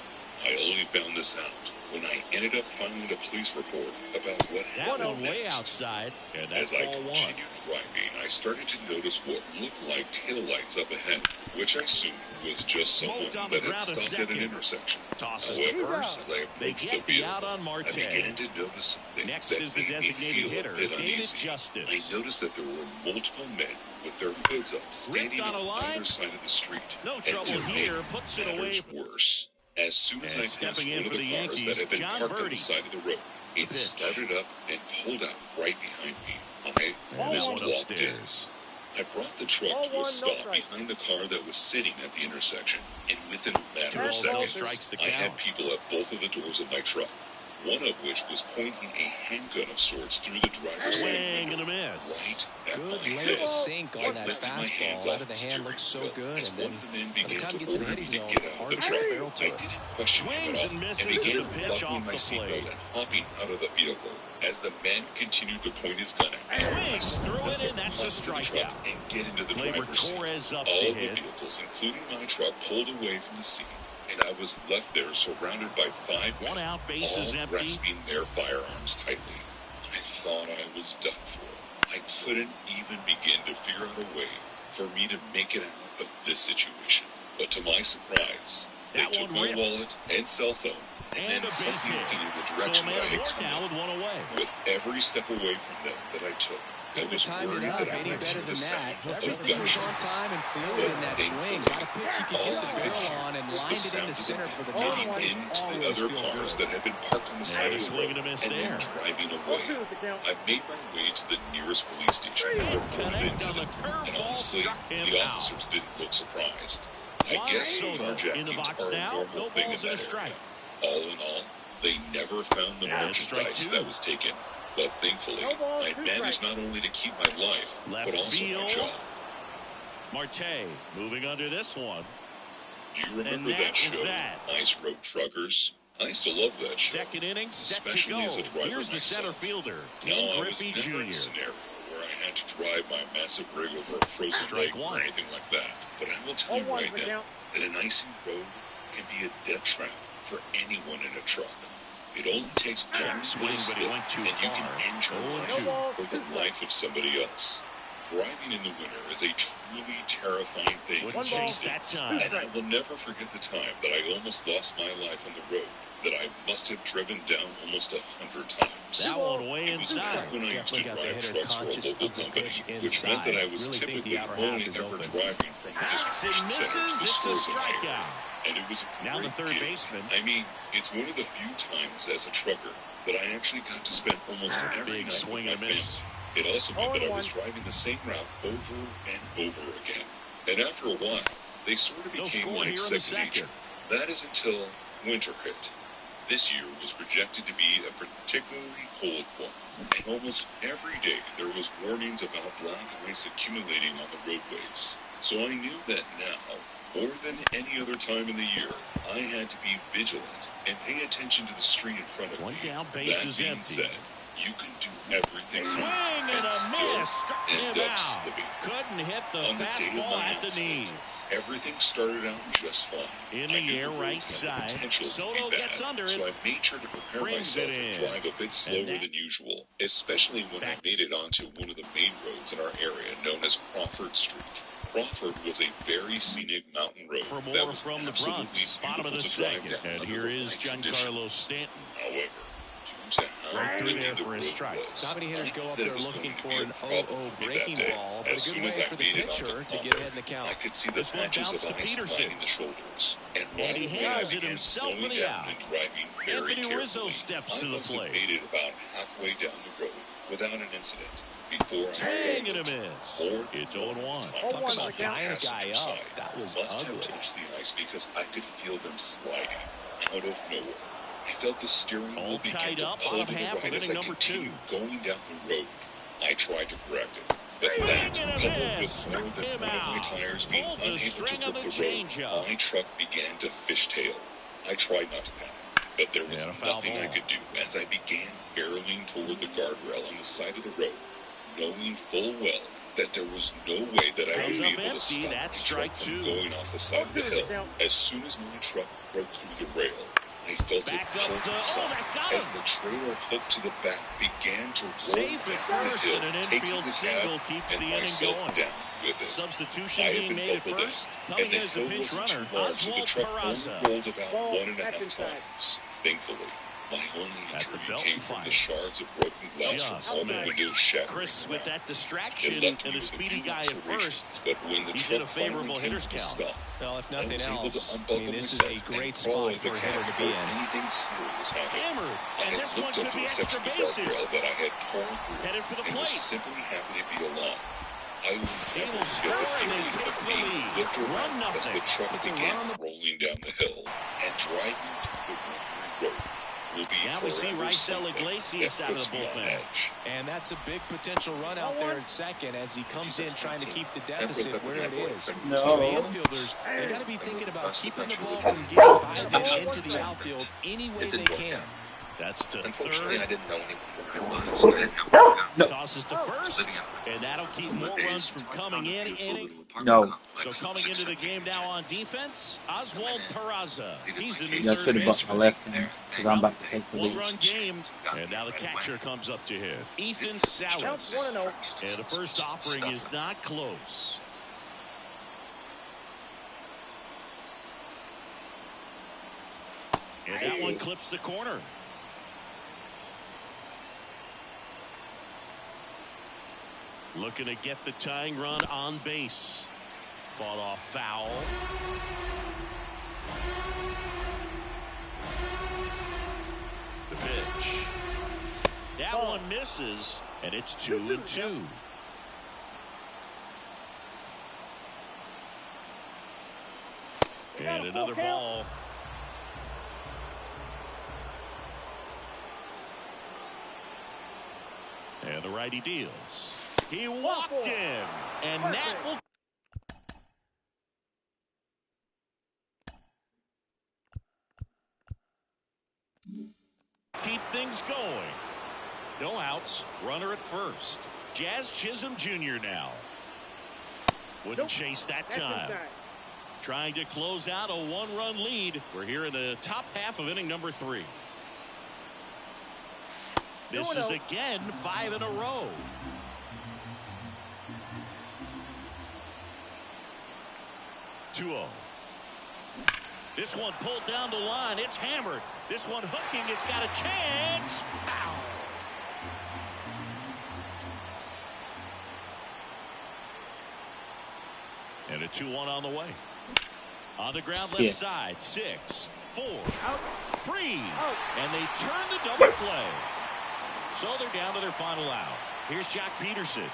I only found this out when I ended up filing a police report about what That happened one way next. outside, and that's As I ball one. continued driving, I started to notice what looked like taillights up ahead, which I assumed was just someone Smoked on the that had ground a stopped at an second. intersection. Tosses to However, first. as I They approached get the the out vehicle, on I Marte. began to notice some things Next that is the made me designated feel hitter, a bit David uneasy. Justice. I noticed that there were multiple men with their hoods up standing on a on line? either side of the street. No And trouble to here, make puts it away. matters worse, as soon as And I passed stepping in one of for the the cars Yankees, that had been John parked on Birdie. the side of the road, it pitch. started up and pulled out right behind me. I And was that one blocked in. upstairs. I brought the truck to a stop behind the car that was sitting at the intersection, and within a matter of Balls, no seconds, strikes the I had count. people at both of the doors of my truck. one of which was pointing a handgun of sorts through the driver's Swing and a miss. Right at Good my late head. sink on I that lifted my hands fastball. Out off of the the hand steering looks so wheel good, as and one then of the men by the began time to it gets to the order me hitting to zone, get out of hard the to truck. get barrel to I it. didn't question him Swings at all and misses and at began the pitch buckling off my the seatbelt plate. and hopping out of the vehicle as the man continued to point his gun at me. Swings through it, and that's a strikeout. And get into the Gleyber driver's seat. Torres up All to of the hit. vehicles, including my truck, pulled away from the scene, and I was left there surrounded by 5 men, One out, bases all empty. grasping their firearms tightly. I thought I was done for. I couldn't even begin to figure out a way for me to make it out of this situation. But to my surprise, they That took one my ripped. wallet and cell phone And then a base sent me hit. in the So a direction man that I of had work come now in. with one away. With every step away from them that I took, I Couldn't was have timed worried it up that I any might better hear the than sound that. of Everything was on gunshots. time and fluid in that swing. Got a pitch you could get the barrel on and lined it into center for the getting knock. Those into the always other feel cars good. that had been parked on the side of the swing road and a miss and then there. driving away. I made my way to the nearest police station to report the Connect on the incident, and curveball, honestly, struck him the out. officers didn't look surprised. I Juan guess Soto in the carjackings box are a now. normal No thing in balls and a that strike. area. All in all, they never found the And it's strike merchandise two. that was taken. But thankfully, No balls, I two managed strikes. not only to keep my life, Left but also field. my job. Marte moving under this one. Do you remember And that that is show, that. Ice Road Truckers? I used to love that show. Second inning, set to Especially go. as a driver Here's the center myself. fielder, Now, King I was Griffey never in a Jr. scenario where I had to drive my massive rig over a frozen Strike lake one. or anything like that. But I will tell you 0-1 right for now count. that an icy road can be a death trap for anyone in a truck. It only takes one Swing, but he slip, went too and you can far. end your 0-2. life or the life of somebody else. Driving in the winter is a truly terrifying thing. Wouldn't to chase see. that time. And I will never forget the time that I almost lost my life on the road, that I must have driven down almost 100 times. That one way It was inside. back when I used Definitely to got the drive hitter trucks for a conscious local of the company, pitch which meant that I inside. was Really think typically the outer half only is ever open. driving from the Backs and distribution center to misses. the It's a stores in my area. strikeout. And it was a Now the great third gig. baseman. I mean, it's one of the few times as a trucker that I actually got to spend almost every Big night swing with my and a miss. family. It also meant that I 0-1. was driving the same route over and over again. And after a while, they sort of No became score like here in the second nature. second. That is until winter hit. This year was projected to be a particularly cold one. And almost every day there was warnings about black ice accumulating on the roadways. So I knew that now, more than any other time in the year, I had to be vigilant and pay attention to the street in front of One me. down, base That is being empty. said, you can do everything Swing right and a still miss. Struck end him up out. slipping. Couldn't hit the On the day of fastball my at the accident, knees. everything started out just fine. In I the knew air, roads right had the side. potential to Soto be gets bad, under so it. I made sure to prepare Brings myself it in. and drive a bit slower that- than usual, especially when I made it onto one of the main roads in our area known as Crawford Street. Crawford was a very scenic mountain road For that more was from the absolutely Bronx, bottom of the beautiful to drive second. down And under here the is right Giancarlo conditions. Stanton. However, due to how Right through windy there the for a road strike. was, Not many hitters go up that it there was looking going to for be a an problem 0-0 for me breaking that day. ball, but a As good soon way as I for the made it onto pitcher to get Crawford, ahead in the count. I could see the This one patches bounced of to ice Peterson. lining the shoulders, and And right he away I handles it began himself for slowing the down out. and driving very Anthony carefully. Rizzo steps to I the must have plate. made it about halfway down the road without an incident before I Swing and a felt it. miss. More It's than 0-1. time, Talk one about for count. tying a guy passenger up. side That was must ugly. have touched the ice because I could feel them sliding out of nowhere. I felt the steering All wheel begin tied to up, pull bottom to the half of right as inning I number continued 2. going down the road. I tried to correct it. But Swing that, and a coupled miss. with Struck more than him one of my out. tires being Pulled the unable string to on grip the the road, changeup. my truck began to fishtail. I tried not to panic, but there was And a foul nothing I ball. could do as I began barreling toward the guardrail on the side of the road, knowing full well that there was no way that I would Comes be up able to empty. stop That's my strike truck from two. going off the side of the hill. As soon as my truck broke through the rail, I felt Back it up pull the- to the oh, side that got as him. the trailer hooked to the back began to roll Safe at down the first, hill, and an taking infield the single cab keeps and the inning myself going. down with it. Substitution I had being been made at buckled in, first. and Coming the in as the hill pinch wasn't runner, too large, so the Oswald truck only Peraza. rolled about Ball, 1.5 back inside. times. Thankfully, my only At the injury belt came from the fires. shards of broken glass Just from all the missed. windows shattering Chris around. with that distraction It left me and a with speedy few guy at observations, first. but when the He's truck in a favorable finally came hitter's to a count. stop, Well, if I nothing was able to else, I unbuckle mean, this is myself a and great crawl out spot of the for a cab hitter to be before in. anything serious happened. Hammered, I and had this one looked could up be the extra section of the bases. guardrail that I had torn through Headed for the and plate. was simply happy to be alive. I would He never will forget score, the and they feeling take of the being lead. looked around 1-0. as the truck Puts a began run on the- rolling down the hill and driving through the wintry road. will be Now we see forever Raisel something Iglesias that out of puts the me on bullpen. edge. And that's a big potential run out there at second as he comes in trying to keep the deficit where it is. No. So the infielders, they got to be thinking about keeping the ball from getting by them into the outfield any way they can. That's to Unfortunately, I third. didn't know anyone where I was. I had no backup. Tosses to first. And that'll keep more runs from coming in inning. No. So coming into the game now on defense, Oswald Peraza. He's the new Yeah, I third should have bought my baseman. left hand because I'm about to take the lead. One-run game, and now the catcher comes up to hit. Ethan Salas. Counts 1-0. And the first offering is not close. And that one clips the corner. Looking to get the tying run on base. Fought off foul. The pitch. That one misses, and it's 2-2. And another ball. And the righty deals. He walked in, and that will keep things going. No outs, runner at first. Jazz Chisholm Jr. now. Wouldn't chase that time. Trying to close out a one-run lead. We're here in the top half of inning number 3. This is again 5 in a row. This one pulled down the line. It's hammered. This one hooking. It's got a chance. Foul. And a 2-1 on the way. On the ground left side. 6, 4, 3. And they turn the double play. So they're down to their final out. Here's Jock Peterson.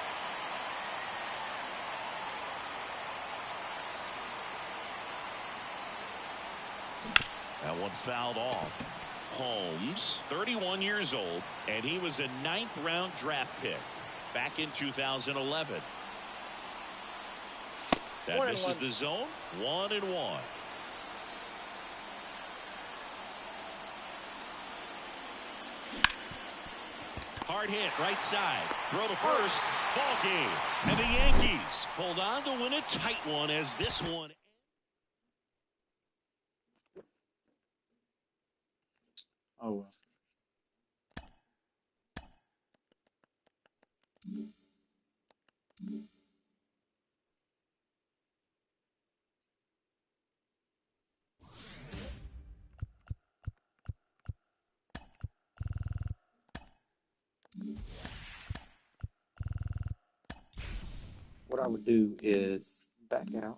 That one fouled off. Holmes, 31 years old, and he was a 9th-round draft pick back in 2011. That misses the zone. 1-1. Hard hit, right side. Throw to first. Ball game. And the Yankees hold on to win a tight one as this one. Oh, well. What I would do is back out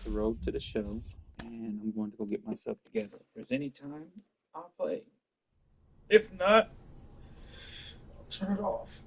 the road to the show, and I'm going to go get myself together. If there's any time, I'll play. If not, I'll turn it off.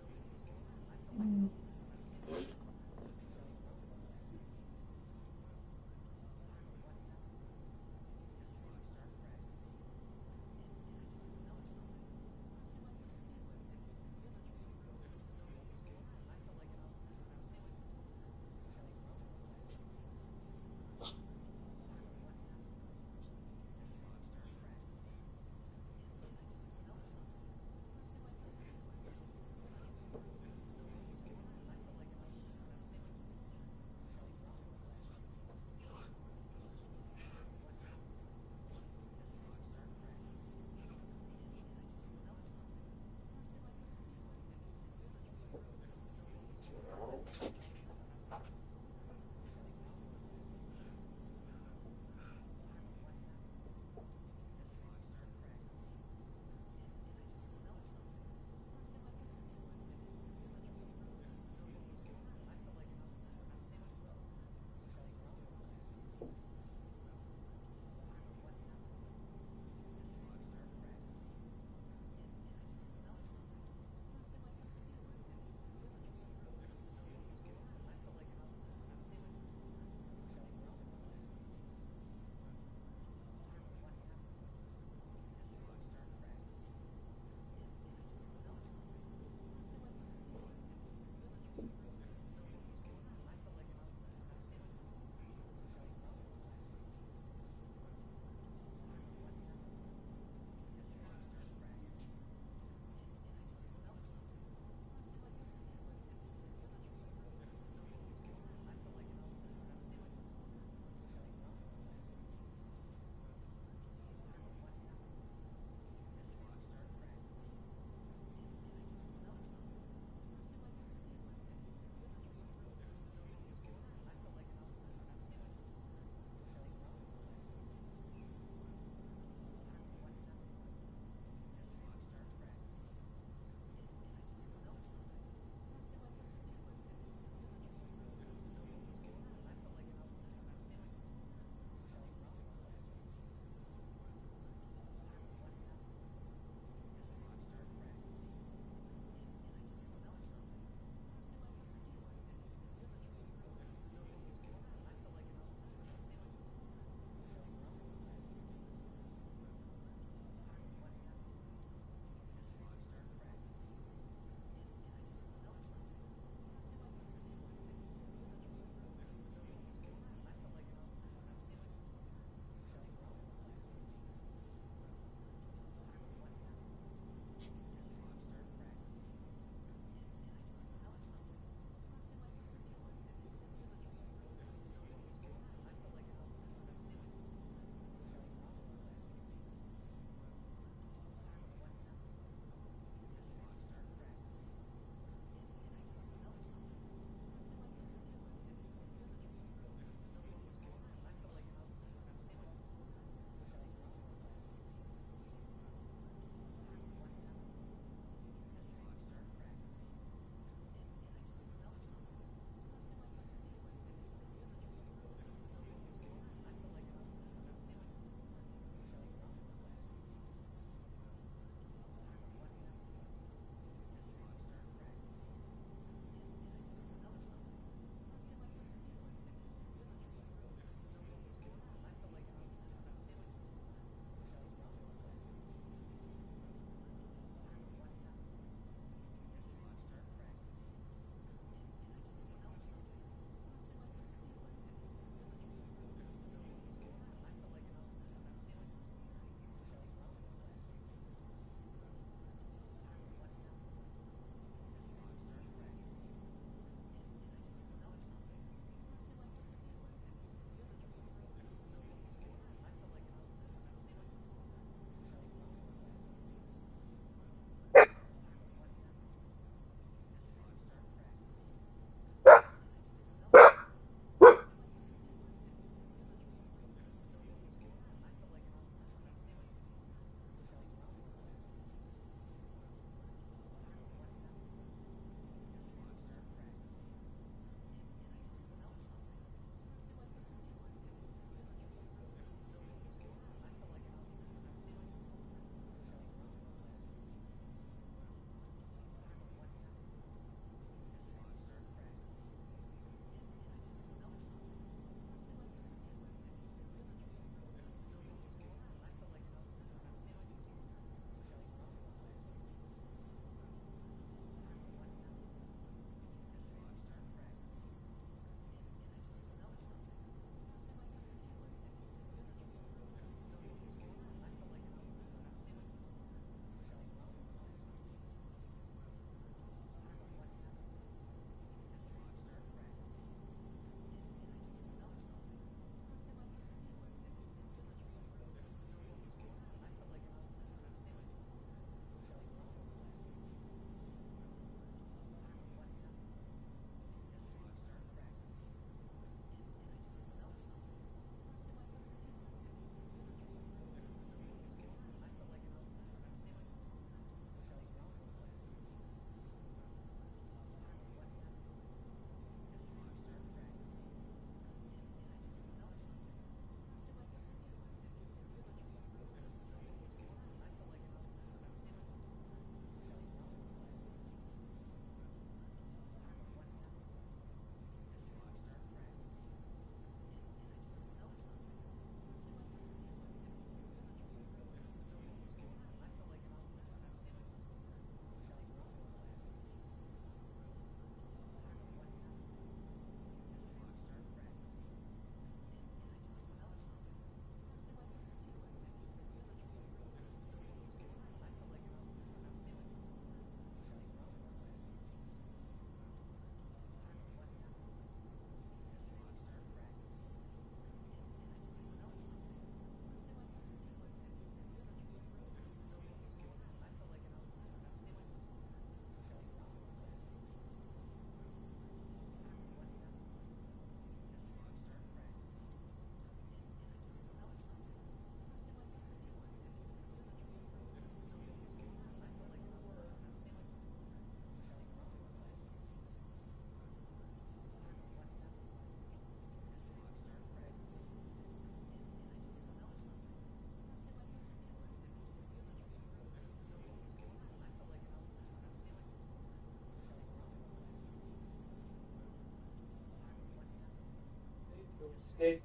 Stick.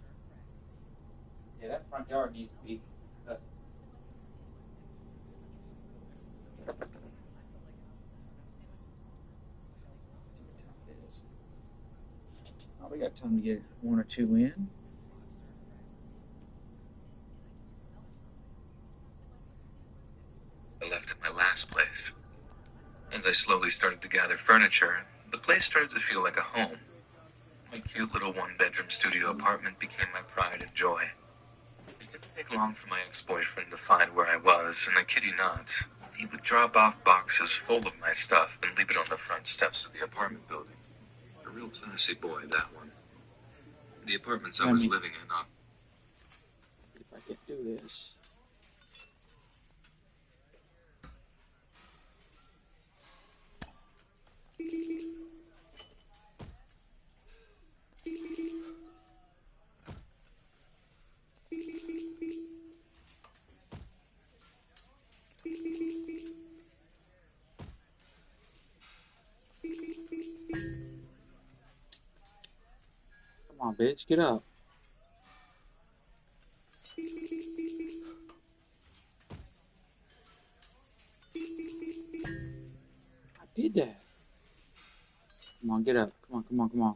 Yeah, that front yard needs to be cut. Oh, we got time to get 1 or 2 in. I left at my last place. As I slowly started to gather furniture, the place started to feel like a home. My cute little 1-bedroom studio apartment became my pride and joy. It didn't take long for my ex-boyfriend to find where I was, and I kid you not, he would drop off boxes full of my stuff and leave it on the front steps of the apartment building. A real classy boy, that one. The apartments I was living in on. If I can do this. Come on, bitch, get up. I did that. Come on, get up. Come on, come on, come on.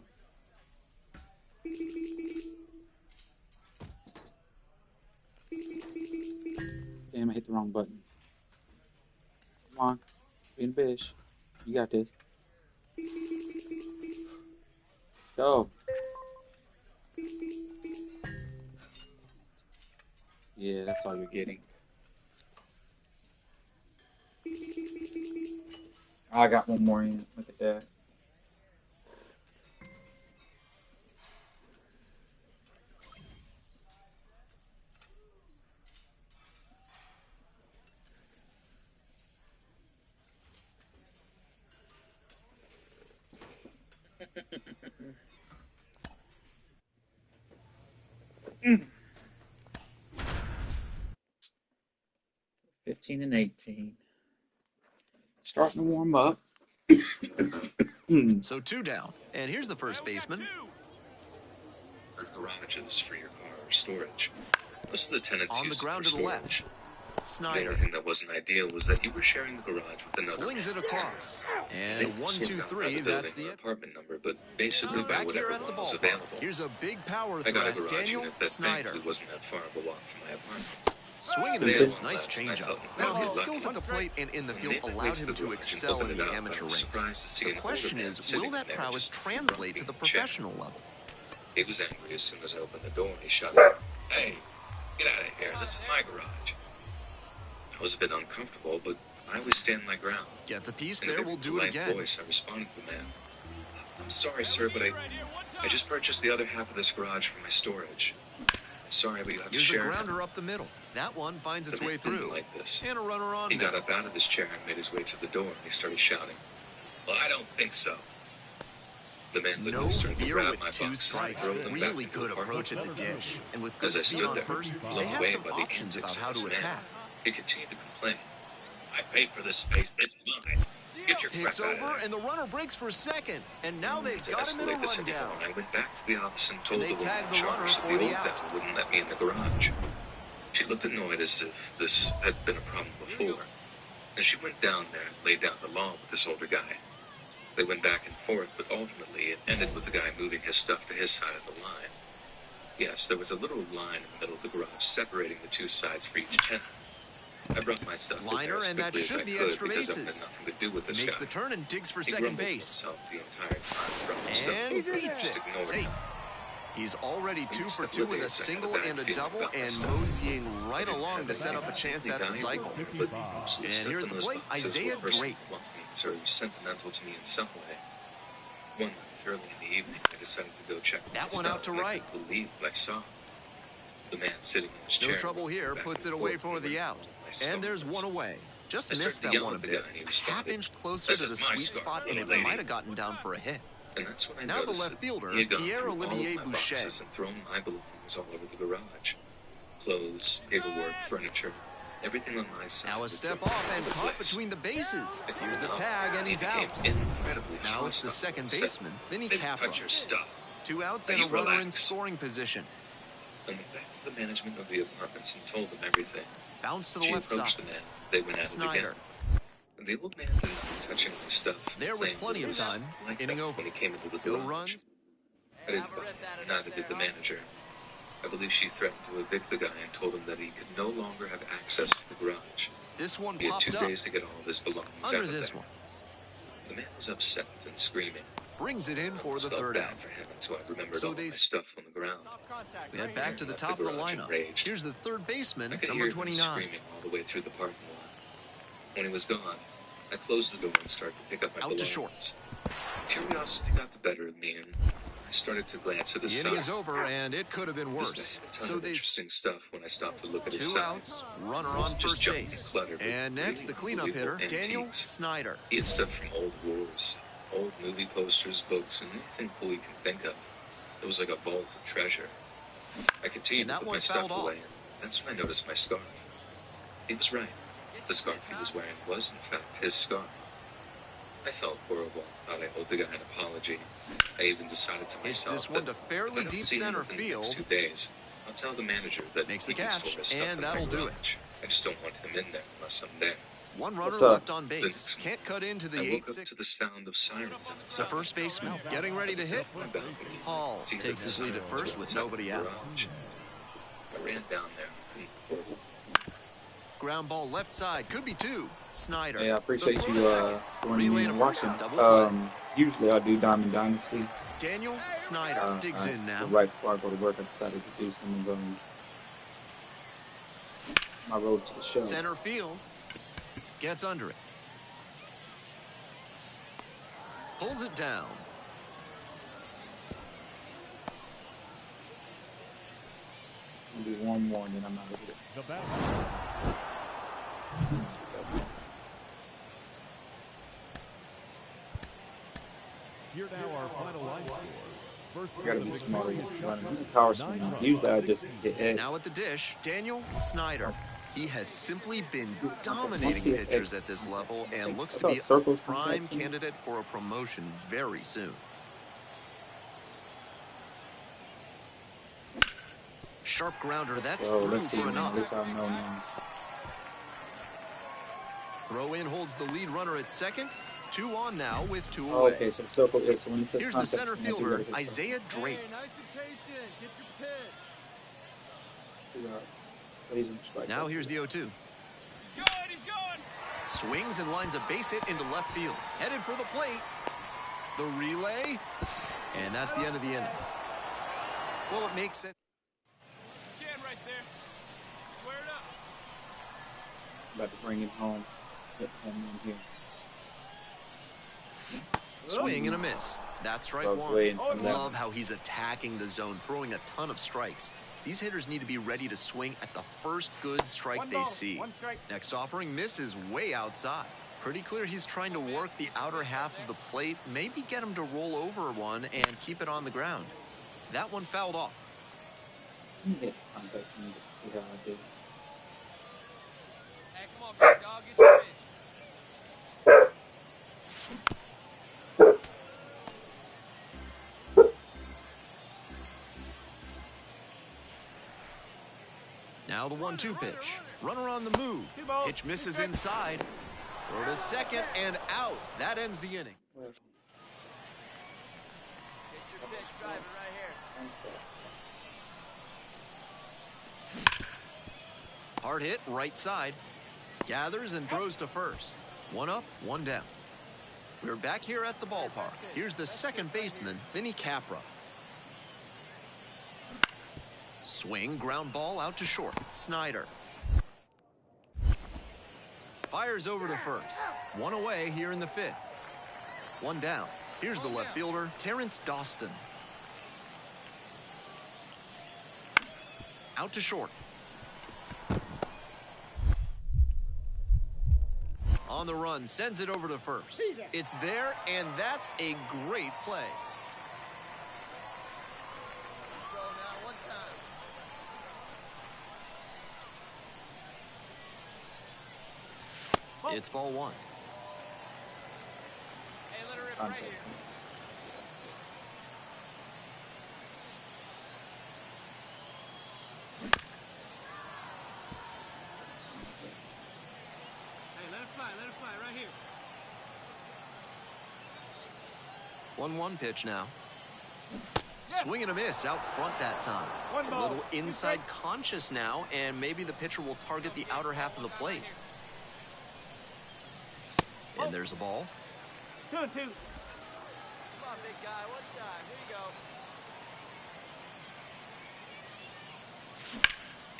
Damn, I hit the wrong button. Come on, being a bitch. You got this. Let's go. Yeah, that's all you're getting. I got one more in. Look at that. Mm. 15 and 18. Starting to warm up. So 2 down. And here's the first baseman. Garages for your car or storage. Most of the tenants On the ground to the left. Snyder. The only thing that wasn't ideal was that you were sharing the garage with another. Swings it across. And 1, 2, 3. That's the apartment number, but basically by back whatever here at the was ballpark. available. Here's a big power I got a threat. garage Daniel unit that Snyder. thankfully wasn't that far of a walk from my apartment. Swinging a miss, nice changeup. Now, his skills at the plate and in the field allowed him to excel in the amateur ranks. The question is, will that prowess translate to the professional level? He was angry as soon as I opened the door and he shouted, "Hey, get out of here, this is my garage." I was a bit uncomfortable, but I always stand my ground. Gets a piece In there, a we'll do it polite again. voice, I responded to the man. "I'm sorry, sir, but I just purchased the other half of this garage for my storage. Sorry, but you have to Here's a share it." grounder up the middle. That one finds its The way man didn't through. like this. And a runner on He now. got up out of his chair and made his way to the door, and he started shouting, "Well, I don't think so." The man No literally started to fear grab with my 2 boxes and strikes. throw them Really back into good the apartment. approach at the dish. And with good As I speed stood on there, first, blown they have away some by the options about antics how of to this man, attack. he continued to complain. "I paid for this space. It's mine. Get your Hits crap out of over, there." and the runner breaks for second. And now they've To got him in a escalate this anymore, rundown. I went back to the office and told And the they woman tagged in the runner charge that for the the old out. devil wouldn't let me in the garage. She looked annoyed as if this had been a problem before, and she went down there and laid down the law with this older guy. They went back and forth, but ultimately it ended with the guy moving his stuff to his side of the line. Yes, there was a little line in the middle of the garage separating the 2 sides for each tenant. I brought my stuff in there Liner, as and that quickly as I should be could extra because I had bases. nothing to do with this Makes guy. the turn and digs for He second grumbled to base. himself the entire time, brought the stuff And over, beats just it. ignored Safe. him. He's already 2 for 2 with a Oblivious, I had single bad and a feeling double, about and myself. moseying right along to set up a chance at the cycle. And here's the plate, Isaiah Drake. Or sentimental to me in some way. One night early in the evening, I decided to go check That the one stuff, out to and I right. couldn't believe what I saw. The man sitting in his chair. No trouble here, back puts and it away forth for when the he out. went to my stomach. And there's one away. Just I started missed to that yell one a at the bit. guy, and he A responded, half-inch closer "This to the is my sweet scarf, spot, and little it lady." might have gotten down for a hit. And that's when I Now the noticed left that fielder, he had gone Pierre through all of Olivier my Boucher. boxes and thrown my belongings all over the garage. Clothes, paperwork, furniture, everything on my side. Now a was step thrown off all and over the caught place. between the bases. If you Here's the know, tag, and he he's out. became incredibly Now it's the hostile. second Said, baseman, Vinny "They Capra. touch your stuff. 2 outs and a runner in scoring position. I went back to the management of the apartments and told them everything. Bounce to the left side. The man. They went at Snyder. It again. The old man didn't like touching my stuff. There with plenty of time. Inning over. When he came into the No garage. runs. I didn't buy it. Neither did the manager. I believe she threatened to evict the guy and told him that he could no longer have access to the garage. This one He had popped 2 up. days to get all of his belongings Under out of this there. one. The man was upset and screaming. Brings it in for the Felt third bad out. for him until I remembered So all my stuff on the ground. We head back to the top of the lineup. Here's the third baseman, I could number hear him 29. screaming all the way through the parking lot. When he was gone, I closed the door and started to pick up my Out to belongings. short. Curiosity got the better of me, and I started to glance at the The side. inning is over, and it could have been worse. So they interesting stuff when I stopped to look at his 2 side. outs, runner on Just first junk and base. clutter, but And next, the really cleanup hitter, unbelievable Daniel antiques. Snyder. He had stuff from old wars, old movie posters, books, and anything cool you can think of. It was like a vault of treasure. I continued And to that put one my stuff fouled off. away, and that's when I noticed my scarf. He was right. The scarf he was wearing was, in fact, his scarf. I felt horrible. Thought I owed the guy an apology. I even decided to Hits myself this one to that fairly if I don't deep see him center within the next field. 2 days, I'll tell the manager that Makes he the can catch, store his stuff and in my that'll do it. garage. I just don't want him in there unless I'm there. One runner What's up? left on base. Can't cut into the I woke up 8-6. to the sound of sirens The outside. first baseman getting ready to hit. My balcony. Hall See that takes the his lead at sirens first were with outside nobody the out. garage. I ran down there. Ground ball left side. Could be 2. Snyder. Hey, I appreciate The throw you to second. joining me Relay to and first, watching. double play. Usually I do Diamond Dynasty. Daniel Snyder digs in now. Right before I go to work, I decided to do some of my road to the show. Center field. Gets under it. Pulls it down. I'll do one more and then I'm out of here. The bat. Here now our final line score. First I gotta be smarter with running power swing. Usually I just hit edge. Now at the dish, Daniel Snyder. He has simply been dominating pitchers at this level and looks to be a prime candidate for a promotion very soon. Sharp grounder, that's So through let's see, for man. another. This I know, man. Throw in holds the lead runner at second. 2 on now with 2 Oh, away. okay, so circle is when it says Here's the contact, center man, you fielder, gotta hit Isaiah Drake. Hey, nice and patient. Get your pitch. something. 2 yards. So he's in strike. Now here's the 0-2. He's going. He's going. Swings and lines a base hit into left field. Headed for the plate. The relay. And that's the end of the inning. Well, it makes sense. Can right there. Square it up. About to bring it home. Hit home in here. Swing and a miss. That's strike I was one. waiting for that. Love how he's attacking the zone, throwing a ton of strikes. These hitters need to be ready to swing at the first good strike they see. One strike. Next offering misses way outside. Pretty clear he's trying to work the outer half of the plate, maybe get him to roll over one and keep it on the ground. That one fouled off. Hit contact and just see how I did. Hey, come on, big dog. Get your pitch. Now the 1-2 pitch. Runner on the move. Pitch misses inside. Throw to second and out. That ends the inning. Get your pitch. Drive it right here. Hard hit, right side. Gathers and throws to first. 1 up, 1 down. We're back here at the ballpark. Here's the second baseman, Vinny Capra. Swing, ground ball out to short. Snyder. Fires over to first. 1 away here in the 5th. 1 down. Here's the left fielder, Terrence Dawson. Out to short. On the run, sends it over to first. It's there, and that's a great play. Let's go now. One time. It's ball 1. Hey, let her rip right here. 1-1 pitch now. Swing and a miss out front that time. A little inside conscious now, and maybe the pitcher will target the outer half of the plate. And there's a ball. 2-2. Come on, big guy. One time. Here you go.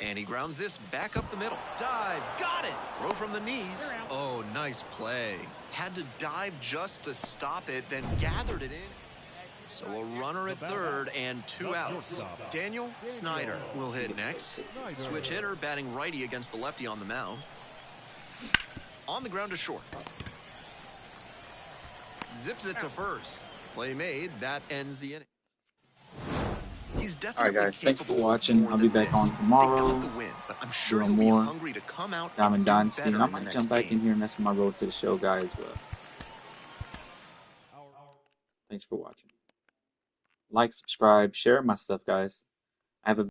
And he grounds this back up the middle. Dive. Got it. Throw from the knees. Oh, nice play. Had to dive just to stop it, then gathered it in. So a runner at third and 2 outs. Daniel Snyder will hit next. Switch hitter batting righty against the lefty on the mound. On the ground to short. Zips it to first. Play made. That ends the inning. He's definitely Alright guys, thanks for capable of watching. more I'll be than back this. on tomorrow. They got the win, but I'm sure doing he'll be more hungry to come out Diamond and do Dynasty, better and I in the might next jump back game. in here and mess with my road to the show guy as well. Thanks for watching. Like, subscribe, share my stuff, guys. I have a